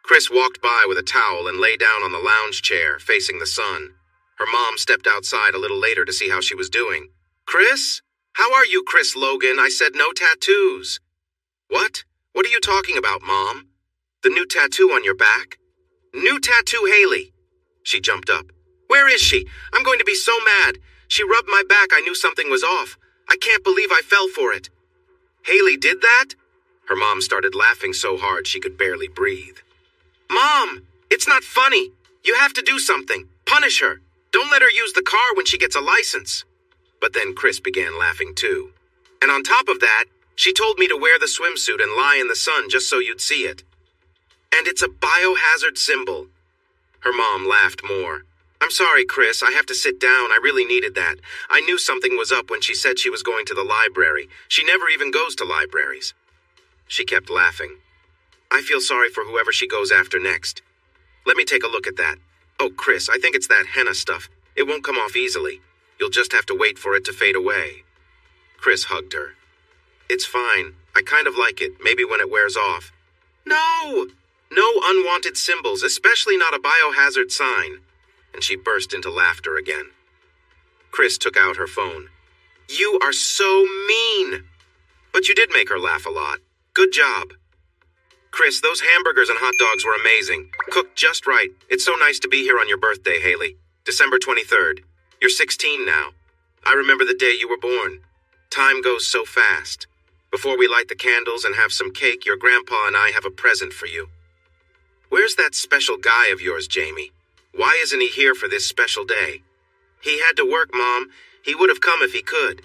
Chris walked by with a towel and lay down on the lounge chair, facing the sun. Her mom stepped outside a little later to see how she was doing. Chris? How are you, Chris Logan? I said no tattoos. What? What are you talking about, Mom? The new tattoo on your back? New tattoo, Haley. She jumped up. Where is she? I'm going to be so mad. She rubbed my back. I knew something was off. I can't believe I fell for it. Haley did that? Her mom started laughing so hard she could barely breathe. Mom, it's not funny. You have to do something. Punish her. Don't let her use the car when she gets a license. But then Chris began laughing too. And on top of that, she told me to wear the swimsuit and lie in the sun just so you'd see it. And it's a biohazard symbol. Her mom laughed more. I'm sorry, Chris. I have to sit down. I really needed that. I knew something was up when she said she was going to the library. She never even goes to libraries. She kept laughing. I feel sorry for whoever she goes after next. Let me take a look at that. Oh, Chris, I think it's that henna stuff. It won't come off easily. You'll just have to wait for it to fade away. Chris hugged her. It's fine. I kind of like it, maybe when it wears off. No! No unwanted symbols, especially not a biohazard sign. And she burst into laughter again. Chris took out her phone. You are so mean! But you did make her laugh a lot. Good job. Chris, those hamburgers and hot dogs were amazing. Cooked just right. It's so nice to be here on your birthday, Haley. December 23rd. You're 16 now. I remember the day you were born. Time goes so fast. Before we light the candles and have some cake, your grandpa and I have a present for you. Where's that special guy of yours, Jamie? Why isn't he here for this special day? He had to work, Mom. He would have come if he could.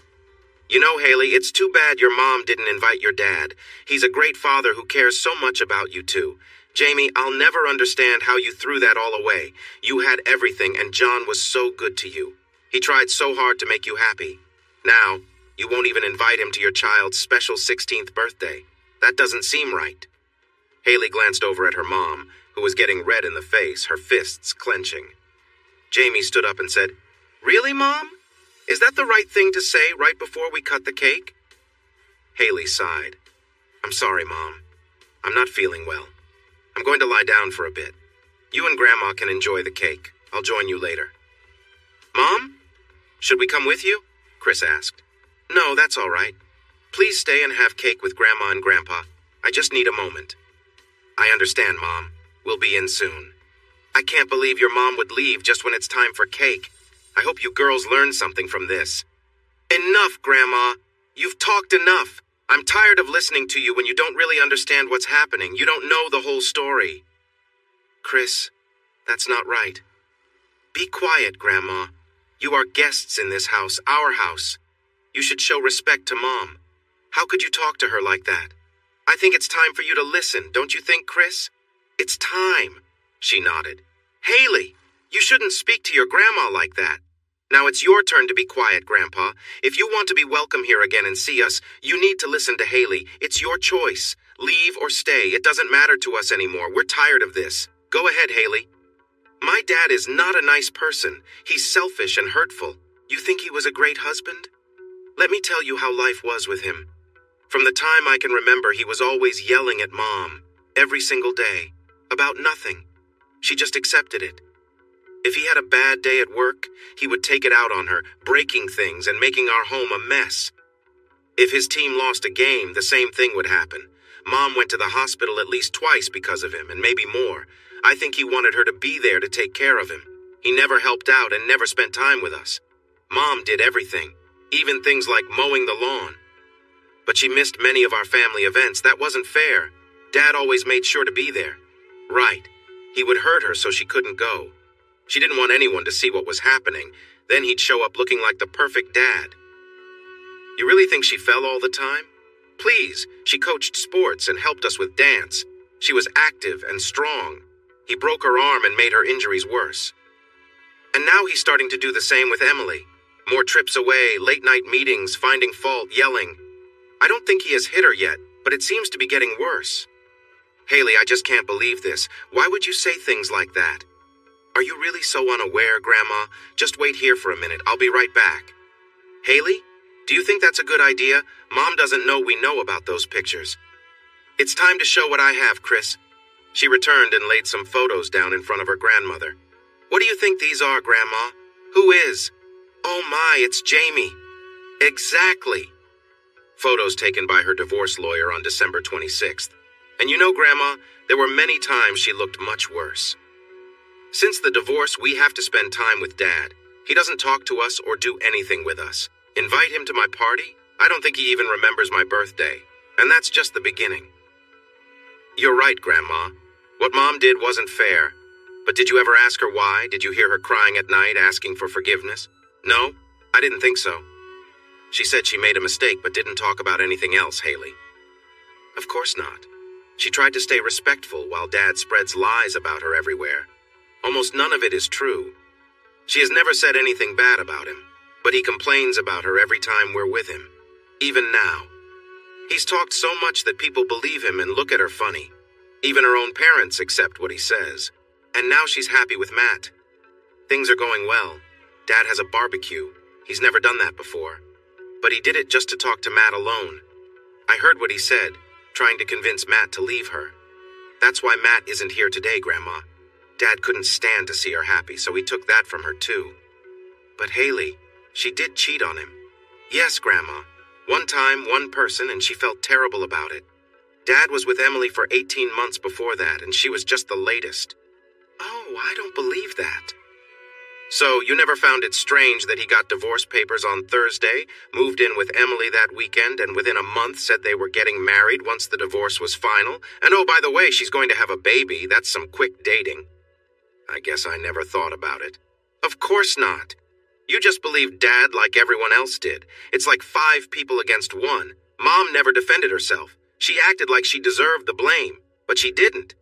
You know, Haley, it's too bad your mom didn't invite your dad. He's a great father who cares so much about you two. Jamie, I'll never understand how you threw that all away. You had everything, and John was so good to you. He tried so hard to make you happy. Now, you won't even invite him to your child's special 16th birthday. That doesn't seem right. Haley glanced over at her mom, who was getting red in the face, her fists clenching. Jamie stood up and said, Really, Mom? Is that the right thing to say right before we cut the cake? Haley sighed. I'm sorry, Mom. I'm not feeling well. I'm going to lie down for a bit. You and Grandma can enjoy the cake. I'll join you later. Mom? Should we come with you? Chris asked. No, that's all right. Please stay and have cake with Grandma and Grandpa. I just need a moment. I understand, Mom. We'll be in soon. I can't believe your mom would leave just when it's time for cake. I hope you girls learned something from this. Enough, Grandma. You've talked enough. I'm tired of listening to you when you don't really understand what's happening. You don't know the whole story. Chris, that's not right. Be quiet, Grandma. You are guests in this house, our house. You should show respect to Mom. How could you talk to her like that? I think it's time for you to listen, don't you think, Chris? It's time. She nodded. Haley, you shouldn't speak to your grandma like that. Now it's your turn to be quiet, Grandpa. If you want to be welcome here again and see us, you need to listen to Haley. It's your choice. Leave or stay. It doesn't matter to us anymore. We're tired of this. Go ahead, Haley. My dad is not a nice person. He's selfish and hurtful. You think he was a great husband? Let me tell you how life was with him. From the time I can remember, he was always yelling at Mom, every single day, about nothing. She just accepted it. If he had a bad day at work, he would take it out on her, breaking things and making our home a mess. If his team lost a game, the same thing would happen. Mom went to the hospital at least twice because of him, and maybe more. I think he wanted her to be there to take care of him. He never helped out and never spent time with us. Mom did everything, even things like mowing the lawn. But she missed many of our family events. That wasn't fair. Dad always made sure to be there. Right. He would hurt her so she couldn't go. She didn't want anyone to see what was happening. Then he'd show up looking like the perfect dad. You really think she fell all the time? Please, she coached sports and helped us with dance. She was active and strong. He broke her arm and made her injuries worse. And now he's starting to do the same with Emily. More trips away, late-night meetings, finding fault, yelling. I don't think he has hit her yet, but it seems to be getting worse. Haley, I just can't believe this. Why would you say things like that? Are you really so unaware, Grandma? Just wait here for a minute. I'll be right back. Haley, do you think that's a good idea? Mom doesn't know we know about those pictures. It's time to show what I have, Chris. She returned and laid some photos down in front of her grandmother. What do you think these are, Grandma? Who is? Oh my, it's Jamie. Exactly. Photos taken by her divorce lawyer on December 26th. And you know, Grandma, there were many times she looked much worse. Since the divorce, we have to spend time with Dad. He doesn't talk to us or do anything with us. Invite him to my party? I don't think he even remembers my birthday. And that's just the beginning. You're right, Grandma. What Mom did wasn't fair. But did you ever ask her why? Did you hear her crying at night, asking for forgiveness? No, I didn't think so. She said she made a mistake but didn't talk about anything else, Haley. Of course not. She tried to stay respectful while Dad spreads lies about her everywhere. Almost none of it is true. She has never said anything bad about him, but he complains about her every time we're with him, even now. He's talked so much that people believe him and look at her funny. Even her own parents accept what he says. And now she's happy with Matt. Things are going well. Dad has a barbecue. He's never done that before. But he did it just to talk to Matt alone. I heard what he said, trying to convince Matt to leave her. That's why Matt isn't here today, Grandma. Dad couldn't stand to see her happy, so he took that from her too. But Haley, she did cheat on him. Yes, Grandma. One time, one person, and she felt terrible about it. Dad was with Emily for 18 months before that, and she was just the latest. Oh, I don't believe that. So, you never found it strange that he got divorce papers on Thursday, moved in with Emily that weekend, and within a month said they were getting married once the divorce was final? And oh, by the way, she's going to have a baby. That's some quick dating. I guess I never thought about it. Of course not. You just believed Dad like everyone else did. It's like 5 people against 1. Mom never defended herself. She acted like she deserved the blame, but she didn't.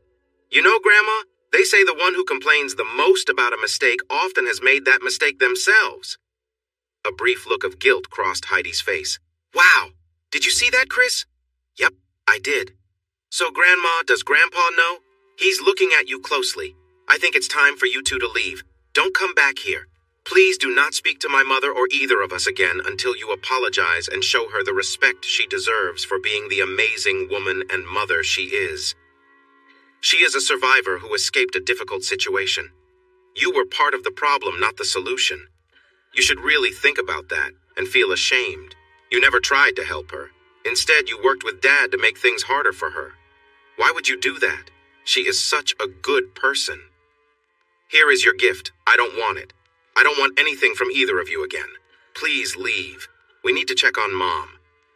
You know, Grandma, they say the one who complains the most about a mistake often has made that mistake themselves. A brief look of guilt crossed Heidi's face. Wow, did you see that, Chris? Yep, I did. So, Grandma, does Grandpa know? He's looking at you closely. I think it's time for you two to leave. Don't come back here. Please do not speak to my mother or either of us again until you apologize and show her the respect she deserves for being the amazing woman and mother she is. She is a survivor who escaped a difficult situation. You were part of the problem, not the solution. You should really think about that and feel ashamed. You never tried to help her. Instead, you worked with Dad to make things harder for her. Why would you do that? She is such a good person. Here is your gift. I don't want it. I don't want anything from either of you again. Please leave. We need to check on Mom.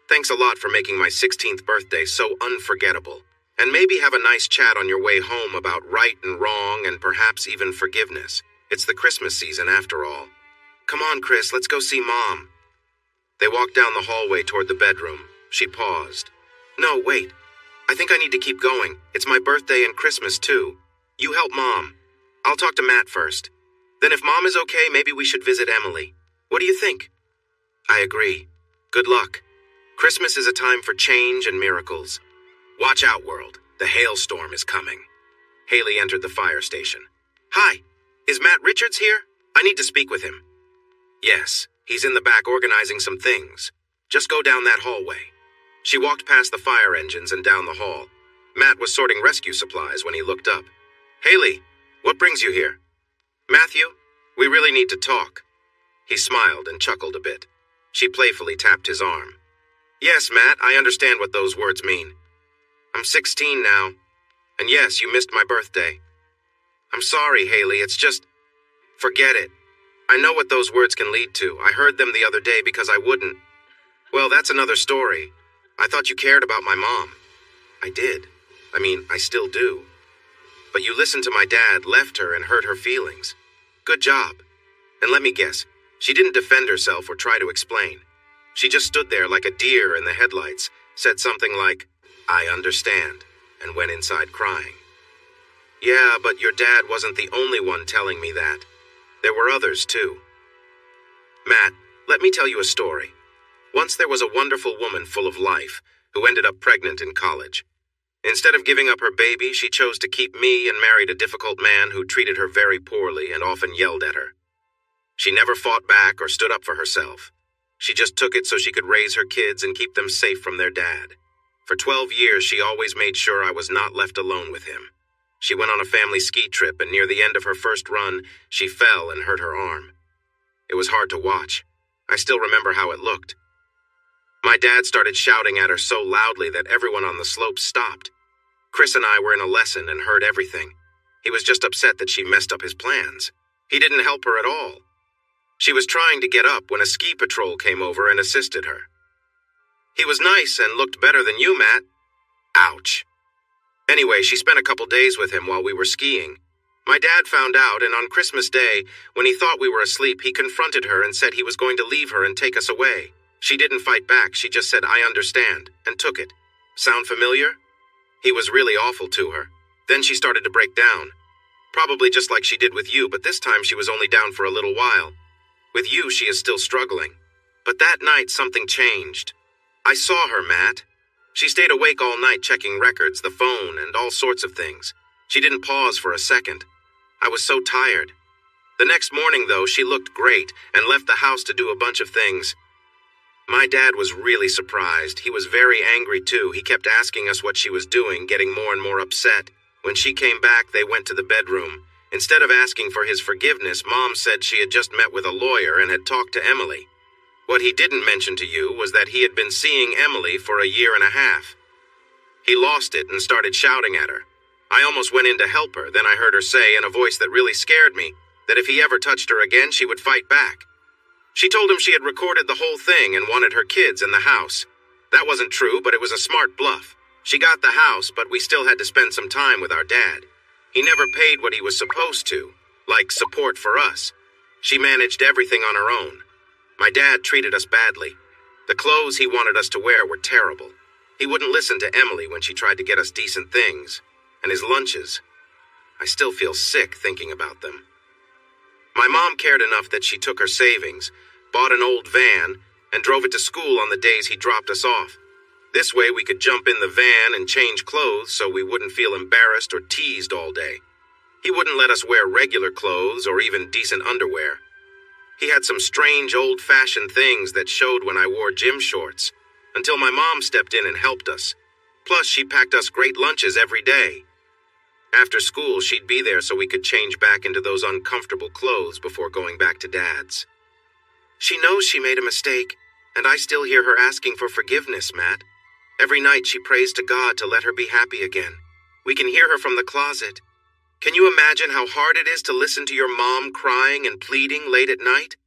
Thanks a lot for making my 16th birthday so unforgettable. And maybe have a nice chat on your way home about right and wrong and perhaps even forgiveness. It's the Christmas season after all. Come on, Chris, let's go see Mom. They walked down the hallway toward the bedroom. She paused. No, wait. I think I need to keep going. It's my birthday and Christmas too. You help Mom. I'll talk to Matt first. Then if Mom is okay, maybe we should visit Emily. What do you think? I agree. Good luck. Christmas is a time for change and miracles. Watch out, world. The hailstorm is coming. Haley entered the fire station. Hi, is Matt Richards here? I need to speak with him. Yes, he's in the back organizing some things. Just go down that hallway. She walked past the fire engines and down the hall. Matt was sorting rescue supplies when he looked up. Haley, what brings you here? Matthew, we really need to talk. He smiled and chuckled a bit. She playfully tapped his arm. Yes, Matt, I understand what those words mean. I'm 16 now. And yes, you missed my birthday. I'm sorry, Haley, it's just... Forget it. I know what those words can lead to. I heard them the other day because I wouldn't. Well, that's another story. I thought you cared about my mom. I did. I mean, I still do. But you listened to my dad, left her, and hurt her feelings. Good job. And let me guess, she didn't defend herself or try to explain. She just stood there like a deer in the headlights, said something like, I understand, and went inside crying. Yeah, but your dad wasn't the only one telling me that. There were others, too. Matt, let me tell you a story. Once there was a wonderful woman full of life who ended up pregnant in college. Instead of giving up her baby, she chose to keep me and married a difficult man who treated her very poorly and often yelled at her. She never fought back or stood up for herself. She just took it so she could raise her kids and keep them safe from their dad. For 12 years, she always made sure I was not left alone with him. She went on a family ski trip, and near the end of her first run, she fell and hurt her arm. It was hard to watch. I still remember how it looked. My dad started shouting at her so loudly that everyone on the slope stopped. Chris and I were in a lesson and heard everything. He was just upset that she messed up his plans. He didn't help her at all. She was trying to get up when a ski patrol came over and assisted her. He was nice and looked better than you, Matt. Ouch. Anyway, she spent a couple days with him while we were skiing. My dad found out, and on Christmas Day, when he thought we were asleep, he confronted her and said he was going to leave her and take us away. She didn't fight back. She just said, I understand, and took it. Sound familiar? He was really awful to her. Then she started to break down. Probably just like she did with you, but this time she was only down for a little while. With you, she is still struggling. But that night, something changed. I saw her, Matt. She stayed awake all night checking records, the phone, and all sorts of things. She didn't pause for a second. I was so tired. The next morning, though, she looked great and left the house to do a bunch of things. My dad was really surprised. He was very angry, too. He kept asking us what she was doing, getting more and more upset. When she came back, they went to the bedroom. Instead of asking for his forgiveness, Mom said she had just met with a lawyer and had talked to Emily. What he didn't mention to you was that he had been seeing Emily for a year and a half. He lost it and started shouting at her. I almost went in to help her, then I heard her say in a voice that really scared me that if he ever touched her again, she would fight back. She told him she had recorded the whole thing and wanted her kids in the house. That wasn't true, but it was a smart bluff. She got the house, but we still had to spend some time with our dad. He never paid what he was supposed to, like support for us. She managed everything on her own. My dad treated us badly. The clothes he wanted us to wear were terrible. He wouldn't listen to Emily when she tried to get us decent things. And his lunches. I still feel sick thinking about them. My mom cared enough that she took her savings, bought an old van, and drove it to school on the days he dropped us off. This way we could jump in the van and change clothes so we wouldn't feel embarrassed or teased all day. He wouldn't let us wear regular clothes or even decent underwear. He had some strange old-fashioned things that showed when I wore gym shorts, until my mom stepped in and helped us. Plus, she packed us great lunches every day. After school, she'd be there so we could change back into those uncomfortable clothes before going back to Dad's. She knows she made a mistake, and I still hear her asking for forgiveness, Matt. Every night she prays to God to let her be happy again. We can hear her from the closet. Can you imagine how hard it is to listen to your mom crying and pleading late at night?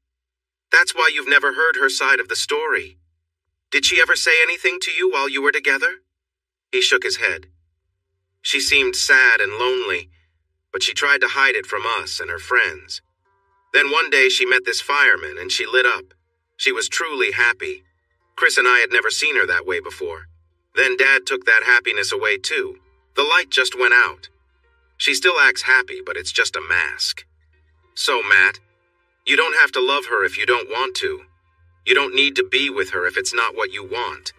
That's why you've never heard her side of the story. Did she ever say anything to you while you were together? He shook his head. She seemed sad and lonely, but she tried to hide it from us and her friends. Then one day she met this fireman and she lit up. She was truly happy. Chris and I had never seen her that way before. Then Dad took that happiness away too. The light just went out. She still acts happy, but it's just a mask. So, Matt, you don't have to love her if you don't want to. You don't need to be with her if it's not what you want.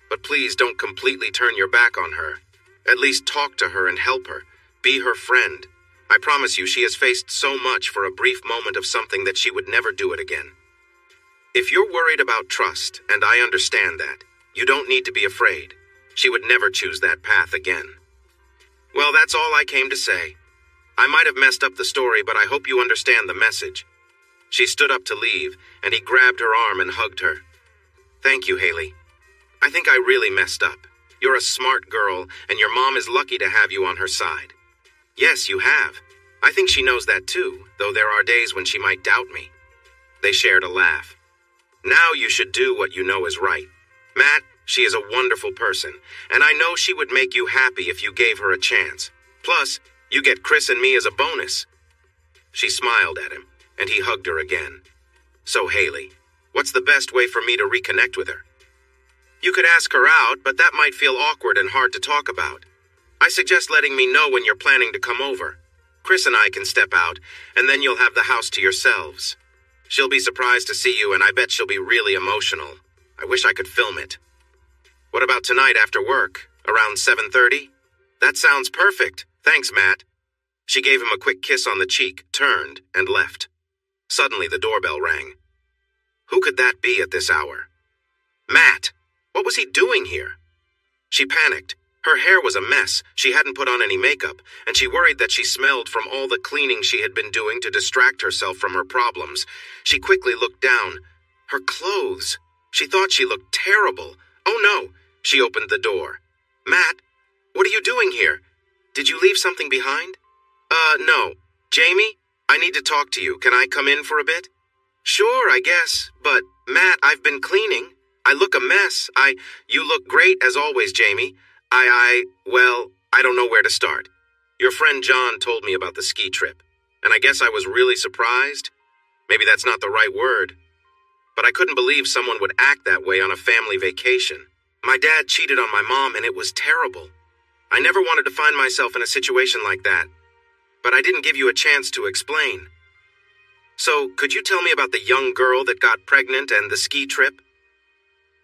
But please don't completely turn your back on her. At least talk to her and help her. Be her friend. I promise you she has faced so much for a brief moment of something that she would never do it again. If you're worried about trust, and I understand that, you don't need to be afraid. She would never choose that path again. Well, that's all I came to say. I might have messed up the story, but I hope you understand the message. She stood up to leave, and he grabbed her arm and hugged her. Thank you, Haley. I think I really messed up. You're a smart girl, and your mom is lucky to have you on her side. Yes, you have. I think she knows that too, though there are days when she might doubt me. They shared a laugh. Now you should do what you know is right. Matt, she is a wonderful person, and I know she would make you happy if you gave her a chance. Plus, you get Chris and me as a bonus. She smiled at him, and he hugged her again. So, Haley, what's the best way for me to reconnect with her? You could ask her out, but that might feel awkward and hard to talk about. I suggest letting me know when you're planning to come over. Chris and I can step out, and then you'll have the house to yourselves. She'll be surprised to see you, and I bet she'll be really emotional. I wish I could film it. What about tonight after work? Around 7:30? That sounds perfect. Thanks, Matt. She gave him a quick kiss on the cheek, turned, and left. Suddenly the doorbell rang. Who could that be at this hour? Matt! What was he doing here? She panicked. Her hair was a mess. She hadn't put on any makeup, and she worried that she smelled from all the cleaning she had been doing to distract herself from her problems. She quickly looked down. Her clothes. She thought she looked terrible. Oh no! She opened the door. Matt, what are you doing here? Did you leave something behind? No. Jamie, I need to talk to you. Can I come in for a bit? Sure, I guess. But, Matt, I've been cleaning. I look a mess. You look great as always, Jamie. Well, I don't know where to start. Your friend John told me about the ski trip, and I guess I was really surprised. Maybe that's not the right word. But I couldn't believe someone would act that way on a family vacation. My dad cheated on my mom, and it was terrible. I never wanted to find myself in a situation like that, but I didn't give you a chance to explain. So, could you tell me about the young girl that got pregnant and the ski trip?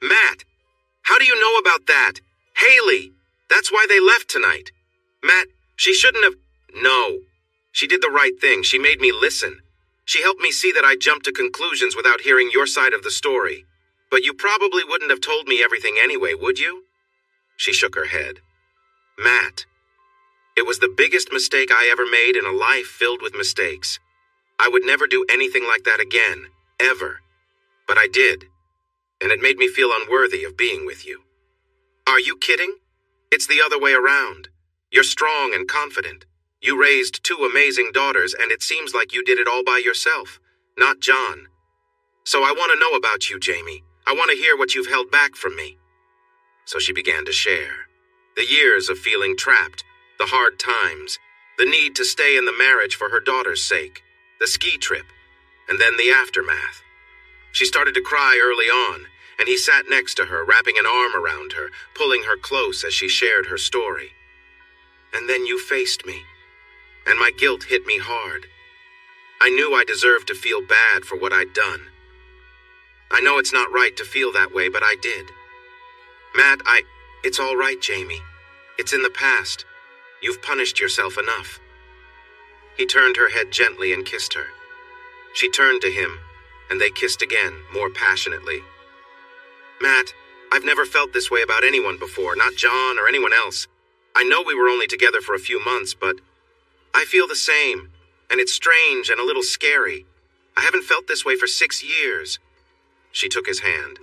Matt, how do you know about that? Haley, that's why they left tonight. Matt, she shouldn't have... No. She did the right thing. She made me listen. She helped me see that I jumped to conclusions without hearing your side of the story. But you probably wouldn't have told me everything anyway, would you? She shook her head. Matt, it was the biggest mistake I ever made in a life filled with mistakes. I would never do anything like that again, ever. But I did, and it made me feel unworthy of being with you. Are you kidding? It's the other way around. You're strong and confident. You raised 2 amazing daughters, and it seems like you did it all by yourself, not John. So I want to know about you, Jamie. I want to hear what you've held back from me. So she began to share. The years of feeling trapped, the hard times, the need to stay in the marriage for her daughter's sake, the ski trip, and then the aftermath. She started to cry early on, and he sat next to her, wrapping an arm around her, pulling her close as she shared her story. And then you faced me, and my guilt hit me hard. I knew I deserved to feel bad for what I'd done. I know it's not right to feel that way, but I did. Matt, it's all right, Jamie. It's in the past. You've punished yourself enough. He turned her head gently and kissed her. She turned to him, and they kissed again, more passionately. Matt, I've never felt this way about anyone before, not John or anyone else. I know we were only together for a few months, but I feel the same, and it's strange and a little scary. I haven't felt this way for 6 years. She took his hand.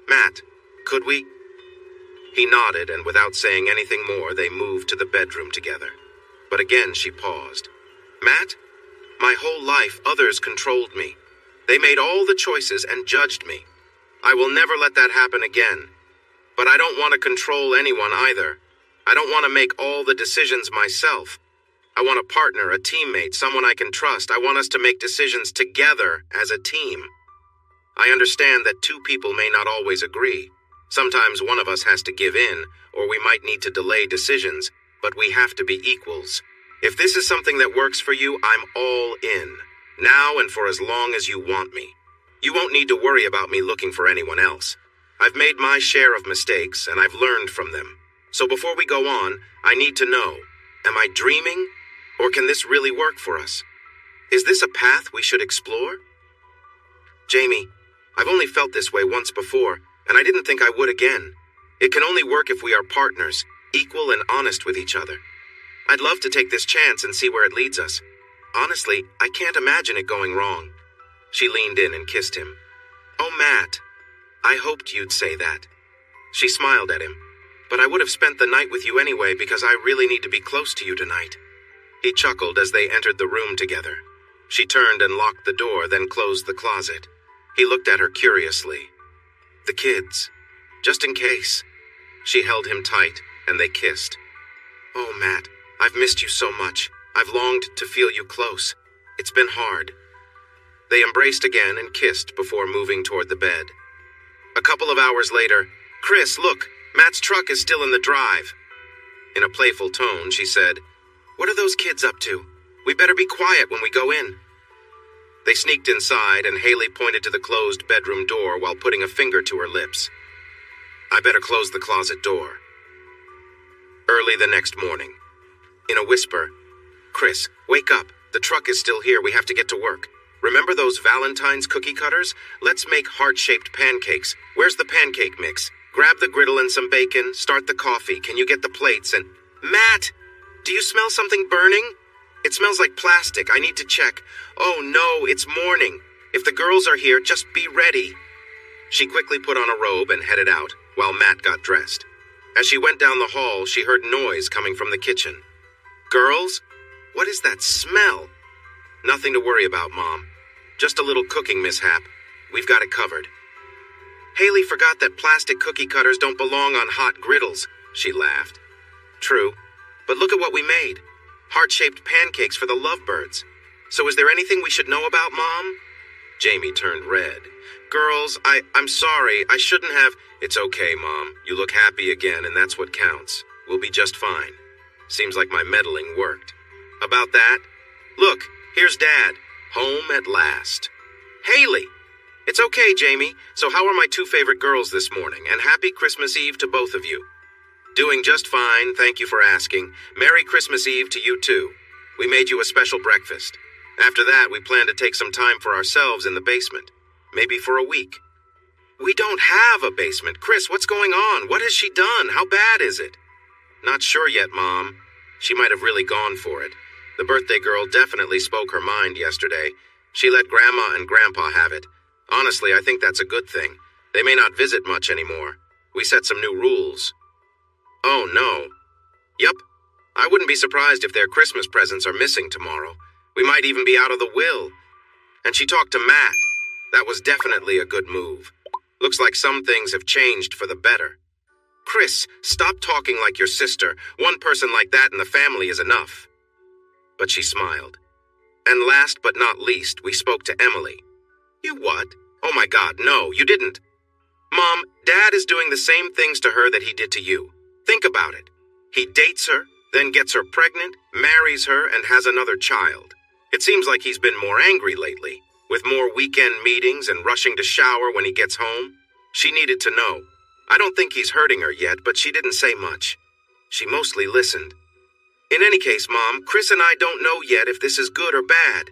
Matt, could we? He nodded, and without saying anything more, they moved to the bedroom together. But again she paused. Matt, my whole life others controlled me. They made all the choices and judged me. I will never let that happen again. But I don't want to control anyone either. I don't want to make all the decisions myself. I want a partner, a teammate, someone I can trust. I want us to make decisions together as a team. I understand that 2 people may not always agree. Sometimes one of us has to give in, or we might need to delay decisions, but we have to be equals. If this is something that works for you, I'm all in, now and for as long as you want me. You won't need to worry about me looking for anyone else. I've made my share of mistakes, and I've learned from them. So before we go on, I need to know, am I dreaming, or can this really work for us? Is this a path we should explore? Jamie, I've only felt this way once before, and I didn't think I would again. It can only work if we are partners, equal and honest with each other. I'd love to take this chance and see where it leads us. Honestly, I can't imagine it going wrong. She leaned in and kissed him. Oh, Matt, I hoped you'd say that. She smiled at him. But I would have spent the night with you anyway because I really need to be close to you tonight. He chuckled as they entered the room together. She turned and locked the door, then closed the closet. He looked at her curiously. The kids. Just in case. She held him tight, and they kissed. Oh, Matt, I've missed you so much. I've longed to feel you close. It's been hard. They embraced again and kissed before moving toward the bed. A couple of hours later, Chris, look, Matt's truck is still in the drive. In a playful tone, she said, What are those kids up to? We better be quiet when we go in. They sneaked inside, and Haley pointed to the closed bedroom door while putting a finger to her lips. I better close the closet door. Early the next morning. In a whisper, Chris, wake up. The truck is still here. We have to get to work. Remember those Valentine's cookie cutters? Let's make heart-shaped pancakes. Where's the pancake mix? Grab the griddle and some bacon. Start the coffee. Can you get the plates? And Matt, do you smell something burning? It smells like plastic. I need to check. Oh no, it's morning. If the girls are here, just be ready. She quickly put on a robe and headed out, while Matt got dressed. As she went down the hall, she heard noise coming from the kitchen. Girls? What is that smell? Nothing to worry about, Mom. Just a little cooking mishap. We've got it covered. Haley forgot that plastic cookie cutters don't belong on hot griddles, she laughed. True, but look at what we made. Heart-shaped pancakes for the lovebirds. So is there anything we should know about, Mom? Jamie turned red. Girls, I'm sorry. I shouldn't have... It's okay, Mom. You look happy again, and that's what counts. We'll be just fine. Seems like my meddling worked. About that? Look, here's Dad. Home at last. Haley! It's okay, Jamie. So how are my 2 favorite girls this morning? And happy Christmas Eve to both of you. Doing just fine, thank you for asking. Merry Christmas Eve to you too. We made you a special breakfast. After that, we plan to take some time for ourselves in the basement. Maybe for a week. We don't have a basement. Chris, what's going on? What has she done? How bad is it? Not sure yet, Mom. She might have really gone for it. The birthday girl definitely spoke her mind yesterday. She let Grandma and Grandpa have it. Honestly, I think that's a good thing. They may not visit much anymore. We set some new rules. Oh, no. Yup. I wouldn't be surprised if their Christmas presents are missing tomorrow. We might even be out of the will. And she talked to Matt. That was definitely a good move. Looks like some things have changed for the better. Chris, stop talking like your sister. One person like that in the family is enough. But she smiled. And last but not least, we spoke to Emily. You what? Oh my God, no, you didn't. Mom, Dad is doing the same things to her that he did to you. Think about it. He dates her, then gets her pregnant, marries her, and has another child. It seems like he's been more angry lately, with more weekend meetings and rushing to shower when he gets home. She needed to know. I don't think he's hurting her yet, but she didn't say much. She mostly listened. In any case, Mom, Chris and I don't know yet if this is good or bad.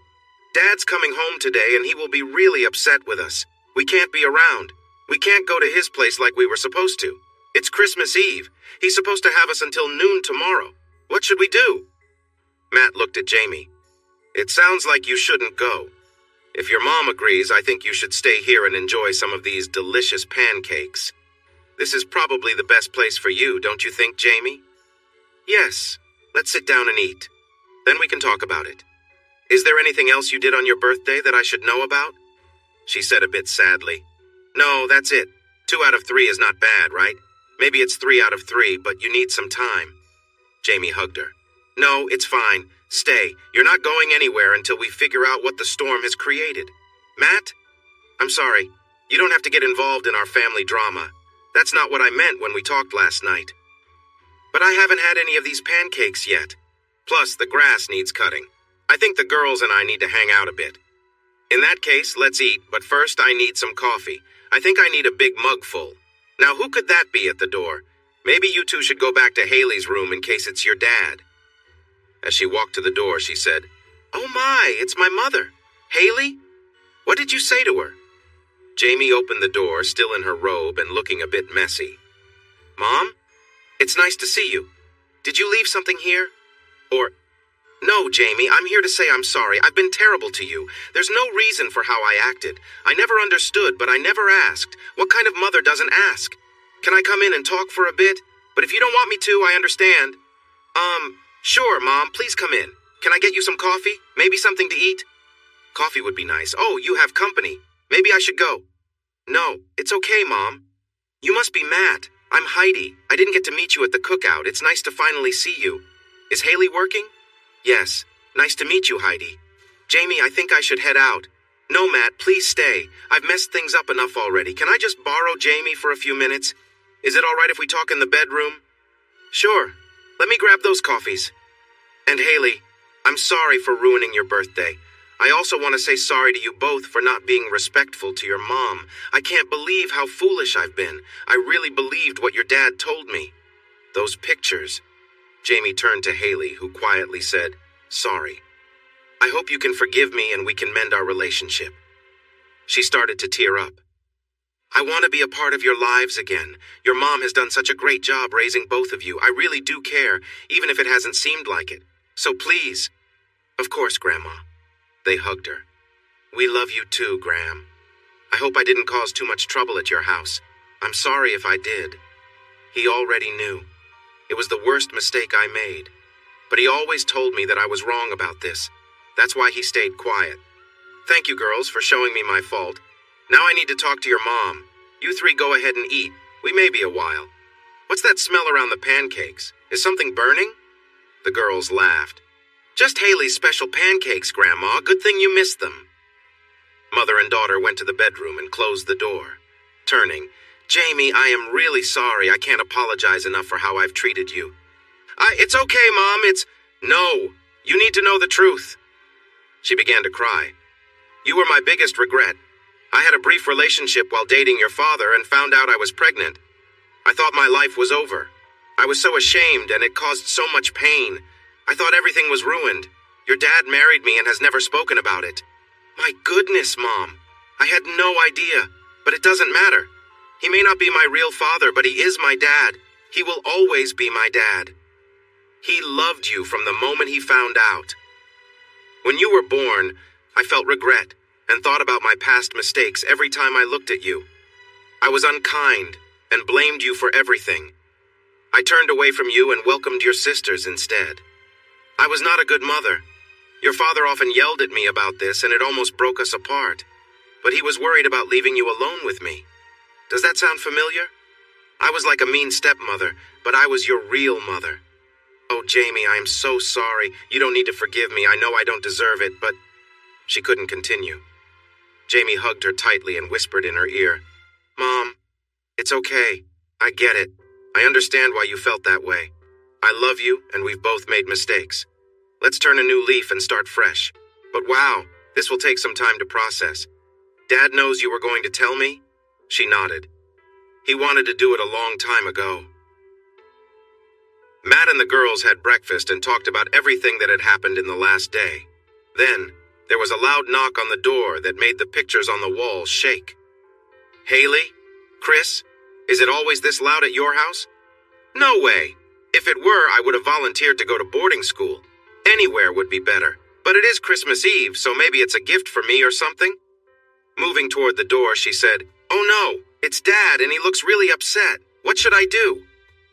Dad's coming home today and he will be really upset with us. We can't be around. We can't go to his place like we were supposed to. It's Christmas Eve. He's supposed to have us until noon tomorrow. What should we do? Matt looked at Jamie. It sounds like you shouldn't go. If your mom agrees, I think you should stay here and enjoy some of these delicious pancakes. This is probably the best place for you, don't you think, Jamie? Yes. Let's sit down and eat. Then we can talk about it. Is there anything else you did on your birthday that I should know about? She said a bit sadly. No, that's it. 2 out of 3 is not bad, right? Maybe it's 3 out of 3, but you need some time. Jamie hugged her. No, it's fine. Stay. You're not going anywhere until we figure out what the storm has created. Matt? I'm sorry. You don't have to get involved in our family drama. That's not what I meant when we talked last night. But I haven't had any of these pancakes yet. Plus, the grass needs cutting. I think the girls and I need to hang out a bit. In that case, let's eat, but first I need some coffee. I think I need a big mug full. Now, who could that be at the door? Maybe you two should go back to Haley's room in case it's your dad. As she walked to the door, she said, Oh my, it's my mother. Haley? What did you say to her? Jamie opened the door, still in her robe and looking a bit messy. Mom? It's nice to see you. Did you leave something here? Or... No, Jamie, I'm here to say I'm sorry. I've been terrible to you. There's no reason for how I acted. I never understood, but I never asked. What kind of mother doesn't ask? Can I come in and talk for a bit? But if you don't want me to, I understand. Sure, Mom, please come in. Can I get you some coffee? Maybe something to eat? Coffee would be nice. Oh, you have company. Maybe I should go. No, it's okay, Mom. You must be Matt. I'm Heidi. I didn't get to meet you at the cookout. It's nice to finally see you. Is Haley working? Yes. Nice to meet you, Heidi. Jamie, I think I should head out. No, Matt, please stay. I've messed things up enough already. Can I just borrow Jamie for a few minutes? Is it all right if we talk in the bedroom? Sure. Let me grab those coffees. And Haley, I'm sorry for ruining your birthday. I also want to say sorry to you both for not being respectful to your mom. I can't believe how foolish I've been. I really believed what your dad told me. Those pictures. Jamie turned to Haley, who quietly said, Sorry. I hope you can forgive me and we can mend our relationship. She started to tear up. I want to be a part of your lives again. Your mom has done such a great job raising both of you. I really do care, even if it hasn't seemed like it. So please. Of course, Grandma. They hugged her. We love you too, Gram. I hope I didn't cause too much trouble at your house. I'm sorry if I did. He already knew. It was the worst mistake I made. But he always told me that I was wrong about this. That's why he stayed quiet. Thank you, girls, for showing me my fault. Now I need to talk to your mom. You three go ahead and eat. We may be a while. What's that smell around the pancakes? Is something burning? The girls laughed. Just Haley's special pancakes, Grandma. Good thing you missed them. Mother and daughter went to the bedroom and closed the door. Turning, Jamie, I am really sorry. I can't apologize enough for how I've treated you. It's okay, Mom. No. You need to know the truth. She began to cry. You were my biggest regret. I had a brief relationship while dating your father and found out I was pregnant. I thought my life was over. I was so ashamed and it caused so much pain. I thought everything was ruined. Your dad married me and has never spoken about it. My goodness, Mom. I had no idea, but it doesn't matter. He may not be my real father, but he is my dad. He will always be my dad. He loved you from the moment he found out. When you were born, I felt regret and thought about my past mistakes every time I looked at you. I was unkind and blamed you for everything. I turned away from you and welcomed your sisters instead. I was not a good mother. Your father often yelled at me about this, and it almost broke us apart. But he was worried about leaving you alone with me. Does that sound familiar? I was like a mean stepmother, but I was your real mother. Oh, Jamie, I am so sorry. You don't need to forgive me. I know I don't deserve it, but... She couldn't continue. Jamie hugged her tightly and whispered in her ear, Mom, it's okay. I get it. I understand why you felt that way. I love you, and we've both made mistakes. Let's turn a new leaf and start fresh. But wow, this will take some time to process. Dad knows you were going to tell me? She nodded. He wanted to do it a long time ago. Matt and the girls had breakfast and talked about everything that had happened in the last day. Then, there was a loud knock on the door that made the pictures on the wall shake. Haley? Chris? Is it always this loud at your house? No way. If it were, I would have volunteered to go to boarding school. Anywhere would be better. But it is Christmas Eve, so maybe it's a gift for me or something? Moving toward the door, she said, Oh no, it's Dad and he looks really upset. What should I do?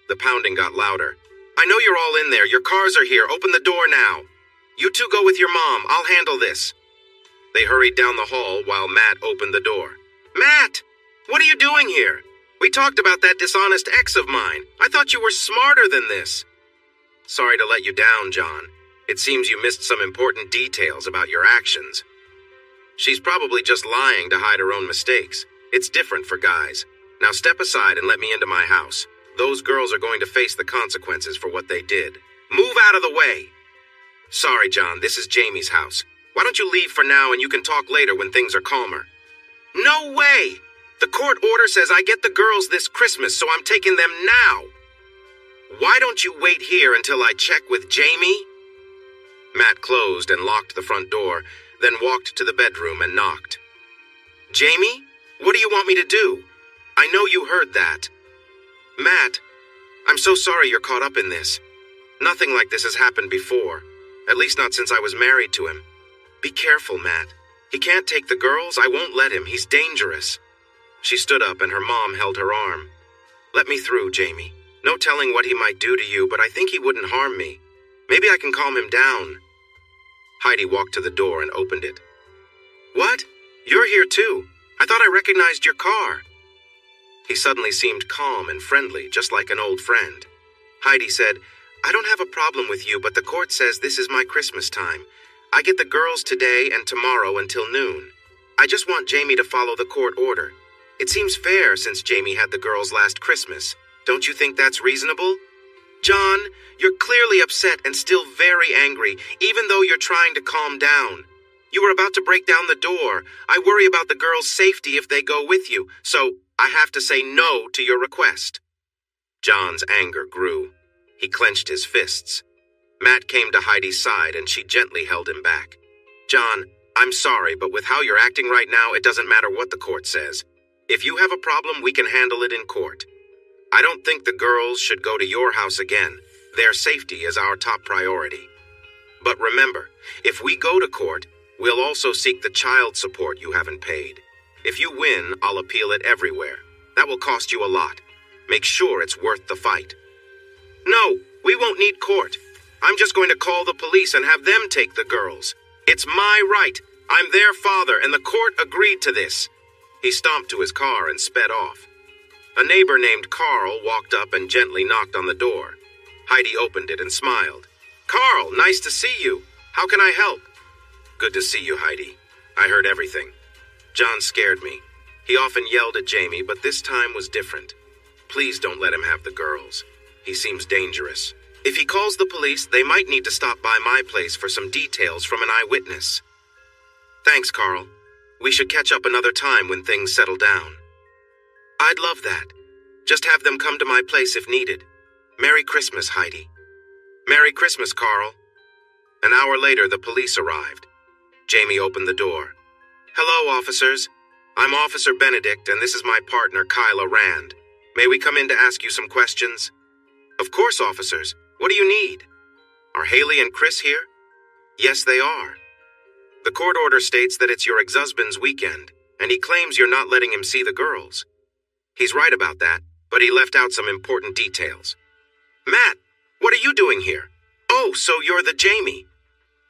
The pounding got louder. I know you're all in there. Your cars are here. Open the door now. You two go with your mom. I'll handle this. They hurried down the hall while Matt opened the door. Matt! What are you doing here? We talked about that dishonest ex of mine. I thought you were smarter than this. Sorry to let you down, John. It seems you missed some important details about your actions. She's probably just lying to hide her own mistakes. It's different for guys. Now step aside and let me into my house. Those girls are going to face the consequences for what they did. Move out of the way. Sorry, John, this is Jamie's house. Why don't you leave for now and you can talk later when things are calmer? No way! The court order says I get the girls this Christmas, so I'm taking them now. Why don't you wait here until I check with Jamie? Matt closed and locked the front door, then walked to the bedroom and knocked. Jamie, what do you want me to do? I know you heard that. Matt, I'm so sorry you're caught up in this. Nothing like this has happened before, at least not since I was married to him. Be careful, Matt. He can't take the girls. I won't let him. He's dangerous. She stood up and her mom held her arm. Let me through, Jamie. No telling what he might do to you, but I think he wouldn't harm me. Maybe I can calm him down. Heidi walked to the door and opened it. What? You're here too. I thought I recognized your car. He suddenly seemed calm and friendly, just like an old friend. Heidi said, I don't have a problem with you, but the court says this is my Christmas time. I get the girls today and tomorrow until noon. I just want Jamie to follow the court order. It seems fair since Jamie had the girls last Christmas. Don't you think that's reasonable? John, you're clearly upset and still very angry, even though you're trying to calm down. You were about to break down the door. I worry about the girls' safety if they go with you, so I have to say no to your request. John's anger grew. He clenched his fists. Matt came to Heidi's side and she gently held him back. John, I'm sorry, but with how you're acting right now, it doesn't matter what the court says. If you have a problem, we can handle it in court. I don't think the girls should go to your house again. Their safety is our top priority. But remember, if we go to court, we'll also seek the child support you haven't paid. If you win, I'll appeal it everywhere. That will cost you a lot. Make sure it's worth the fight. No, we won't need court. I'm just going to call the police and have them take the girls. It's my right. I'm their father, and the court agreed to this. He stomped to his car and sped off. A neighbor named Carl walked up and gently knocked on the door. Heidi opened it and smiled. Carl, nice to see you. How can I help? Good to see you, Heidi. I heard everything. John scared me. He often yelled at Jamie, but this time was different. Please don't let him have the girls. He seems dangerous. If he calls the police, they might need to stop by my place for some details from an eyewitness. Thanks, Carl. We should catch up another time when things settle down. I'd love that. Just have them come to my place if needed. Merry Christmas, Heidi. Merry Christmas, Carl. An hour later, the police arrived. Jamie opened the door. "Hello, officers. I'm Officer Benedict, and this is my partner, Kyla Rand. May we come in to ask you some questions?" "Of course, officers. What do you need?" "Are Haley and Chris here?" "Yes, they are. The court order states that it's your ex-husband's weekend, and he claims you're not letting him see the girls." "He's right about that, but he left out some important details." "Matt, what are you doing here?" "Oh, so you're the Jamie."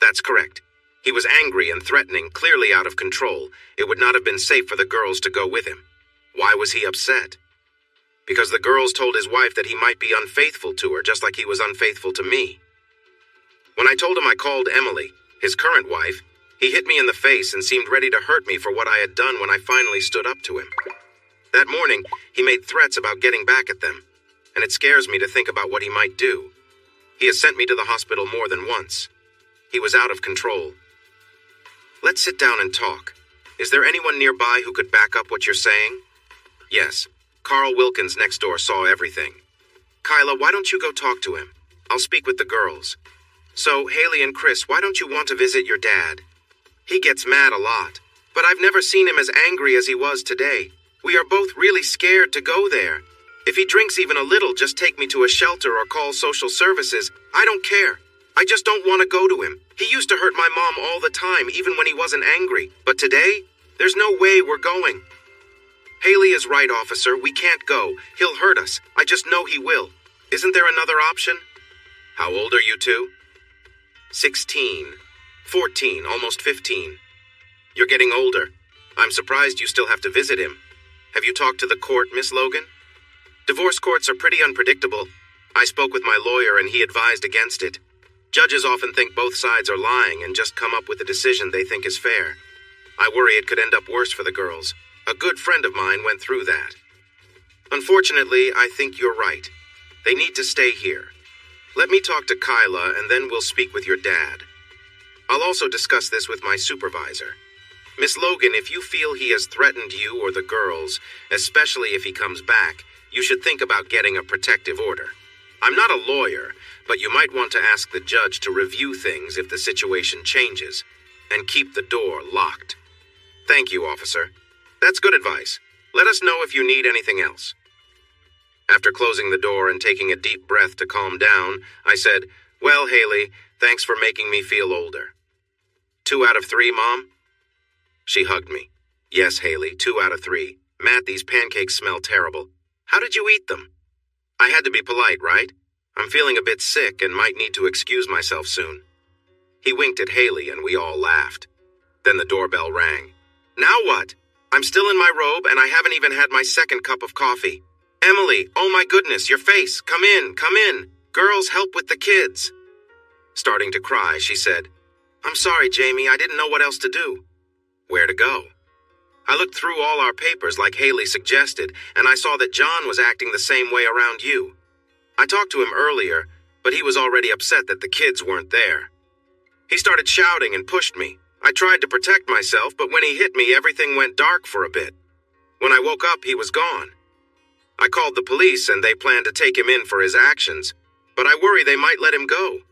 "That's correct. He was angry and threatening, clearly out of control. It would not have been safe for the girls to go with him." "Why was he upset?" "Because the girls told his wife that he might be unfaithful to her, just like he was unfaithful to me. When I told him I called Emily, his current wife, he hit me in the face and seemed ready to hurt me for what I had done when I finally stood up to him. That morning, he made threats about getting back at them, and it scares me to think about what he might do. He has sent me to the hospital more than once. He was out of control." "Let's sit down and talk. Is there anyone nearby who could back up what you're saying?" "Yes. Carl Wilkins next door saw everything." "Kyla, why don't you go talk to him? I'll speak with the girls. So, Haley and Chris, why don't you want to visit your dad? He gets mad a lot, but I've never seen him as angry as he was today. We are both really scared to go there. If he drinks even a little, just take me to a shelter or call social services. I don't care. I just don't want to go to him. He used to hurt my mom all the time, even when he wasn't angry. But today, there's no way we're going." "Haley is right, officer. We can't go. He'll hurt us. I just know he will. Isn't there another option?" "How old are you two?" 16, 14, almost 15. "You're getting older. I'm surprised you still have to visit him. Have you talked to the court, Miss Logan?" "Divorce courts are pretty unpredictable. I spoke with my lawyer and he advised against it. Judges often think both sides are lying and just come up with a decision they think is fair. I worry it could end up worse for the girls. A good friend of mine went through that. Unfortunately, I think you're right. They need to stay here. Let me talk to Kyla and then we'll speak with your dad. I'll also discuss this with my supervisor. Miss Logan, if you feel he has threatened you or the girls, especially if he comes back, you should think about getting a protective order. I'm not a lawyer, but you might want to ask the judge to review things if the situation changes, and keep the door locked." "Thank you, officer. That's good advice. Let us know if you need anything else." After closing the door and taking a deep breath to calm down, I said, "Well, Haley, thanks for making me feel older." 2 out of 3, Mom?" She hugged me. "Yes, Haley, 2 out of 3. Matt, these pancakes smell terrible. How did you eat them?" I had to be polite, right? I'm feeling a bit sick and might need to excuse myself soon. He winked at Haley and we all laughed. Then the doorbell rang. "Now what? I'm still in my robe and I haven't even had my second cup of coffee. Emily, oh my goodness, your face. Come in, come in. Girls, help with the kids." Starting to cry, she said, "I'm sorry, Jamie, I didn't know what else to do." "Where to go?" "I looked through all our papers like Haley suggested, and I saw that John was acting the same way around you. I talked to him earlier, but he was already upset that the kids weren't there. He started shouting and pushed me. I tried to protect myself, but when he hit me, everything went dark for a bit. When I woke up, he was gone. I called the police and they planned to take him in for his actions, but I worry they might let him go.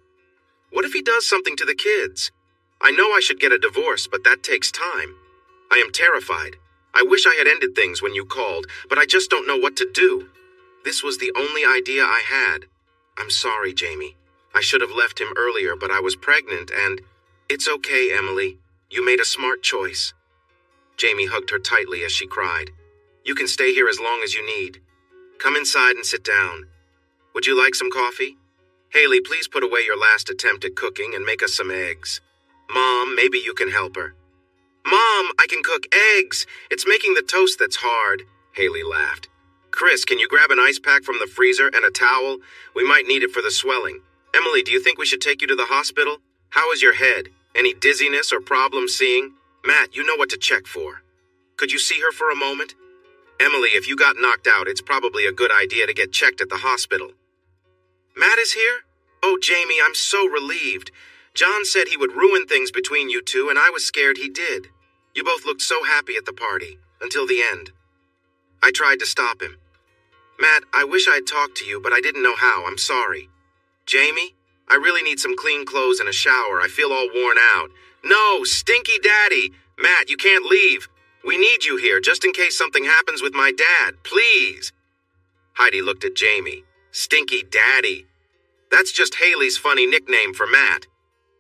What if he does something to the kids? I know I should get a divorce, but that takes time. I am terrified. I wish I had ended things when you called, but I just don't know what to do. This was the only idea I had. I'm sorry, Jamie. I should have left him earlier, but I was pregnant and... It's okay, Emily. You made a smart choice." Jamie hugged her tightly as she cried. "You can stay here as long as you need. Come inside and sit down. Would you like some coffee? Haley, please put away your last attempt at cooking and make us some eggs. Mom, maybe you can help her." "Mom, I can cook eggs. It's making the toast that's hard," Haley laughed. "Chris, can you grab an ice pack from the freezer and a towel? We might need it for the swelling. Emily, do you think we should take you to the hospital? How is your head? Any dizziness or problems seeing? Matt, you know what to check for. Could you see her for a moment? Emily, if you got knocked out, it's probably a good idea to get checked at the hospital." "Matt is here? Oh, Jamie, I'm so relieved. John said he would ruin things between you two, and I was scared he did. You both looked so happy at the party, until the end. I tried to stop him. Matt, I wish I'd talked to you, but I didn't know how. I'm sorry. Jamie, I really need some clean clothes and a shower. I feel all worn out. No, Stinky Daddy! Matt, you can't leave. We need you here just in case something happens with my dad. Please. Heidi looked at Jamie. Stinky Daddy. That's just Haley's funny nickname for Matt.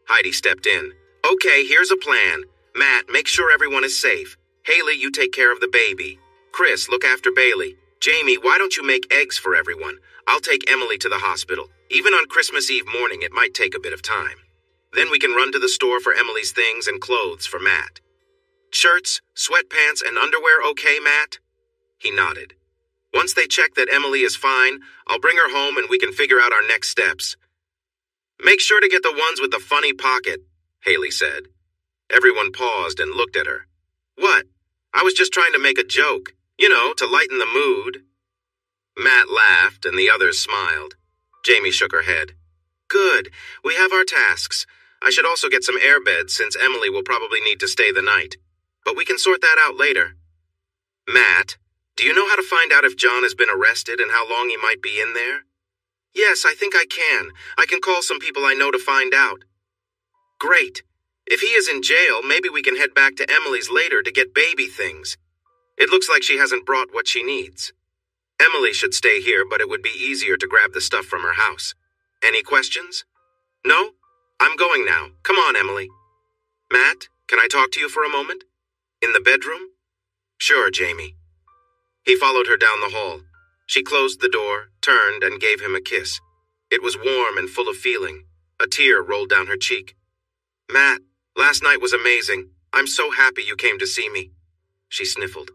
Heidi stepped in. Okay, here's a plan. Matt, make sure everyone is safe. Haley, you take care of the baby. Chris, look after Bailey. Jamie, why don't you make eggs for everyone? I'll take Emily to the hospital. Even on Christmas Eve morning, it might take a bit of time. Then we can run to the store for Emily's things and clothes for Matt. Shirts, sweatpants, and underwear okay, Matt? He nodded. Once they check that Emily is fine, I'll bring her home and we can figure out our next steps. Make sure to get the ones with the funny pocket, Haley said. Everyone paused and looked at her. What? I was just trying to make a joke, to lighten the mood. Matt laughed and the others smiled. Jamie shook her head. Good. We have our tasks. I should also get some airbeds since Emily will probably need to stay the night. But we can sort that out later. Matt, do you know how to find out if John has been arrested and how long he might be in there? Yes, I think I can. I can call some people I know to find out. Great. If he is in jail, maybe we can head back to Emily's later to get baby things. It looks like she hasn't brought what she needs. Emily should stay here, but it would be easier to grab the stuff from her house. Any questions? No? I'm going now. Come on, Emily. Matt, can I talk to you for a moment? In the bedroom? Sure, Jamie. He followed her down the hall. She closed the door, turned, and gave him a kiss. It was warm and full of feeling. A tear rolled down her cheek. Matt, last night was amazing. I'm so happy you came to see me. She sniffled.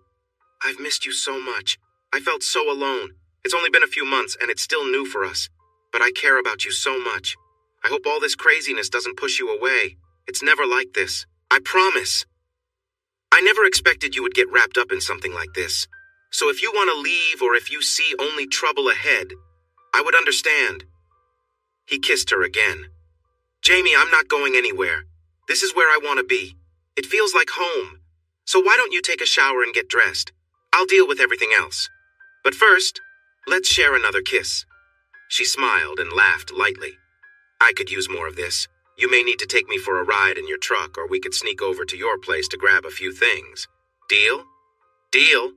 I've missed you so much. I felt so alone. It's only been a few months and it's still new for us. But I care about you so much. I hope all this craziness doesn't push you away. It's never like this. I promise. I never expected you would get wrapped up in something like this. So if you want to leave or if you see only trouble ahead, I would understand. He kissed her again. Jamie, I'm not going anywhere. This is where I want to be. It feels like home. So why don't you take a shower and get dressed? I'll deal with everything else. But first, let's share another kiss. She smiled and laughed lightly. I could use more of this. You may need to take me for a ride in your truck, or we could sneak over to your place to grab a few things. Deal? Deal.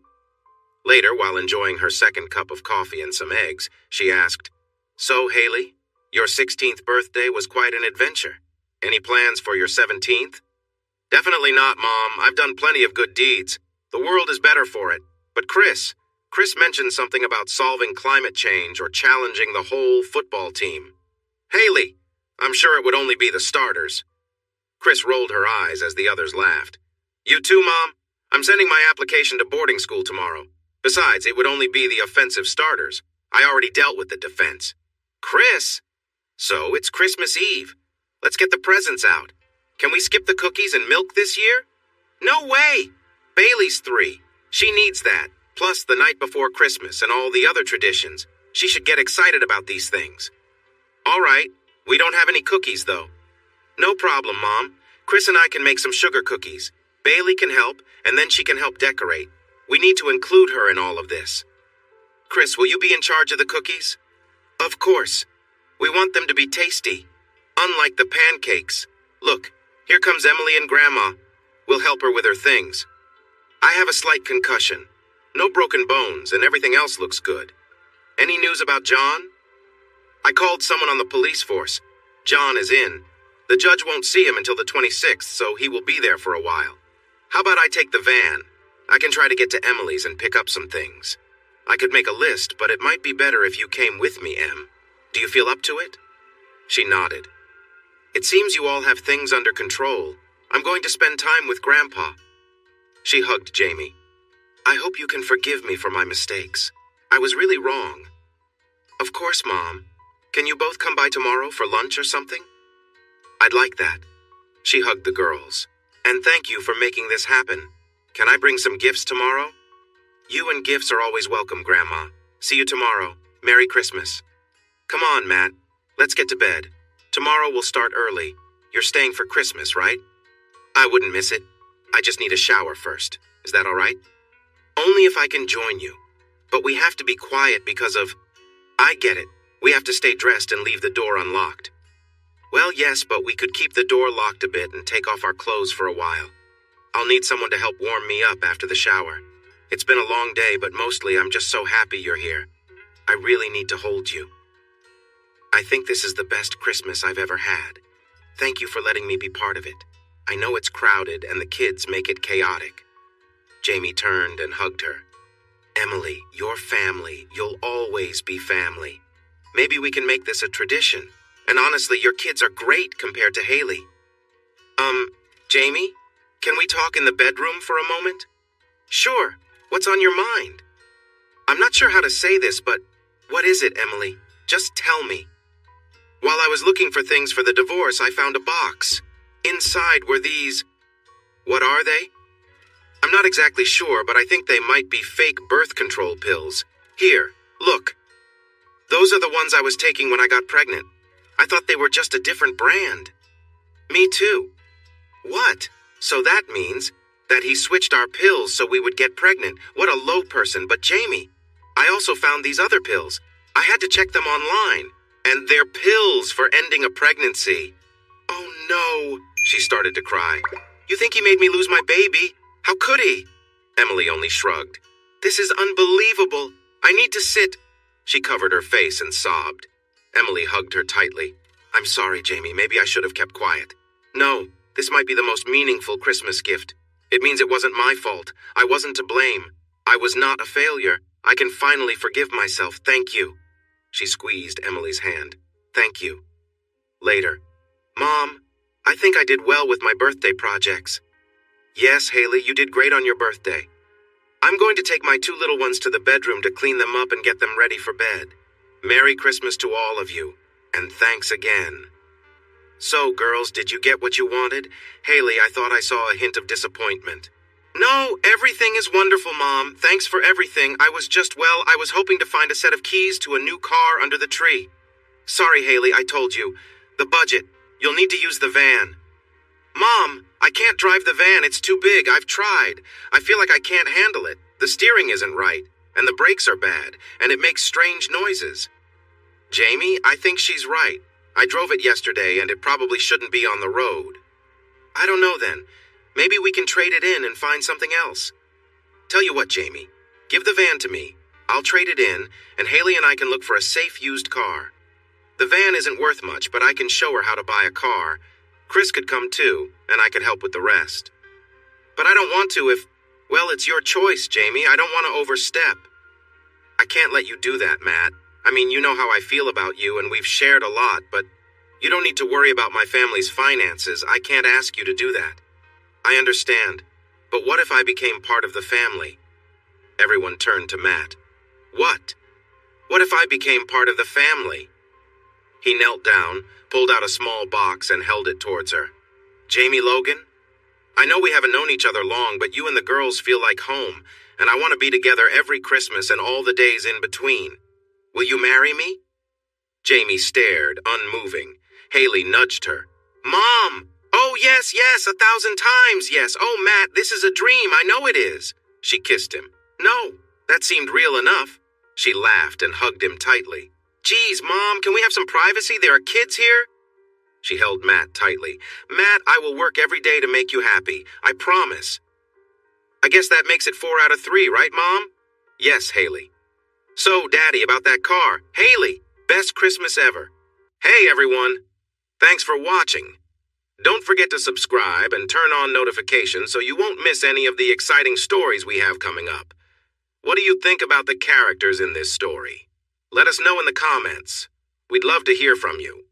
Later, while enjoying her second cup of coffee and some eggs, she asked, So, Haley, your 16th birthday was quite an adventure. Any plans for your 17th? Definitely not, Mom. I've done plenty of good deeds. The world is better for it. But Chris mentioned something about solving climate change or challenging the whole football team. Haley, I'm sure it would only be the starters. Chris rolled her eyes as the others laughed. You too, Mom? I'm sending my application to boarding school tomorrow. Besides, it would only be the offensive starters. I already dealt with the defense. Chris? So it's Christmas Eve. Let's get the presents out. Can we skip the cookies and milk this year? No way! Bailey's 3. She needs that, plus the night before Christmas and all the other traditions. She should get excited about these things. All right, we don't have any cookies, though. No problem, Mom. Chris and I can make some sugar cookies. Bailey can help, and then she can help decorate. We need to include her in all of this. Chris, will you be in charge of the cookies? Of course. We want them to be tasty. Unlike the pancakes. Look, here comes Emily and Grandma. We'll help her with her things. I have a slight concussion. No broken bones, and everything else looks good. Any news about John? I called someone on the police force. John is in. The judge won't see him until the 26th, so he will be there for a while. How about I take the van? I can try to get to Emily's and pick up some things. I could make a list, but it might be better if you came with me, Em. Do you feel up to it? She nodded. It seems you all have things under control. I'm going to spend time with Grandpa. She hugged Jamie. I hope you can forgive me for my mistakes. I was really wrong. Of course, Mom. Can you both come by tomorrow for lunch or something? I'd like that. She hugged the girls. And thank you for making this happen. Can I bring some gifts tomorrow? You and gifts are always welcome, Grandma. See you tomorrow. Merry Christmas. Come on, Matt. Let's get to bed. Tomorrow we'll start early. You're staying for Christmas, right? I wouldn't miss it. I just need a shower first. Is that all right? Only if I can join you. But we have to be quiet because of... I get it. We have to stay dressed and leave the door unlocked. Well, yes, but we could keep the door locked a bit and take off our clothes for a while. I'll need someone to help warm me up after the shower. It's been a long day, but mostly I'm just so happy you're here. I really need to hold you. I think this is the best Christmas I've ever had. Thank you for letting me be part of it. I know it's crowded and the kids make it chaotic. Jamie turned and hugged her. Emily, you're family. You'll always be family. Maybe we can make this a tradition. And honestly, your kids are great compared to Haley. Jamie, can we talk in the bedroom for a moment? Sure. What's on your mind? I'm not sure how to say this, but what is it, Emily? Just tell me. While I was looking for things for the divorce, I found a box. Inside were these... What are they? I'm not exactly sure, but I think they might be fake birth control pills. Here, look. Those are the ones I was taking when I got pregnant. I thought they were just a different brand. Me too. What? So that means that he switched our pills so we would get pregnant. What a low person. But Jamie, I also found these other pills. I had to check them online. And they're pills for ending a pregnancy. Oh no, she started to cry. You think he made me lose my baby? How could he? Emily only shrugged. This is unbelievable. I need to sit. She covered her face and sobbed. Emily hugged her tightly. I'm sorry, Jamie. Maybe I should have kept quiet. No, this might be the most meaningful Christmas gift. It means it wasn't my fault. I wasn't to blame. I was not a failure. I can finally forgive myself. Thank you. She squeezed Emily's hand. Thank you. Later. Mom, I think I did well with my birthday projects. Yes, Haley, you did great on your birthday. I'm going to take my two little ones to the bedroom to clean them up and get them ready for bed. Merry Christmas to all of you, and thanks again. So, girls, did you get what you wanted? Haley, I thought I saw a hint of disappointment. No, everything is wonderful, Mom. Thanks for everything. I was hoping to find a set of keys to a new car under the tree. Sorry, Haley, I told you. The budget. You'll need to use the van. Mom, I can't drive the van. It's too big. I've tried. I feel like I can't handle it. The steering isn't right, and the brakes are bad, and it makes strange noises. Jamie, I think she's right. I drove it yesterday, and it probably shouldn't be on the road. I don't know then. Maybe we can trade it in and find something else. Tell you what, Jamie. Give the van to me. I'll trade it in, and Haley and I can look for a safe used car. The van isn't worth much, but I can show her how to buy a car. Chris could come too, and I could help with the rest. But I don't want to if... Well, it's your choice, Jamie. I don't want to overstep. I can't let you do that, Matt. I mean, you know how I feel about you, and we've shared a lot, but you don't need to worry about my family's finances. I can't ask you to do that. I understand, but what if I became part of the family? Everyone turned to Matt. What? What if I became part of the family? He knelt down, pulled out a small box, and held it towards her. Jamie Logan? I know we haven't known each other long, but you and the girls feel like home, and I want to be together every Christmas and all the days in between. Will you marry me? Jamie stared, unmoving. Haley nudged her. Mom! Oh, yes, 1,000 times, yes. Oh, Matt, this is a dream. I know it is. She kissed him. No, that seemed real enough. She laughed and hugged him tightly. Geez, Mom, can we have some privacy? There are kids here. She held Matt tightly. Matt, I will work every day to make you happy. I promise. I guess that makes it 4 out of 3, right, Mom? Yes, Haley. So, Daddy, about that car. Haley, best Christmas ever. Hey, everyone. Thanks for watching. Don't forget to subscribe and turn on notifications so you won't miss any of the exciting stories we have coming up. What do you think about the characters in this story? Let us know in the comments. We'd love to hear from you.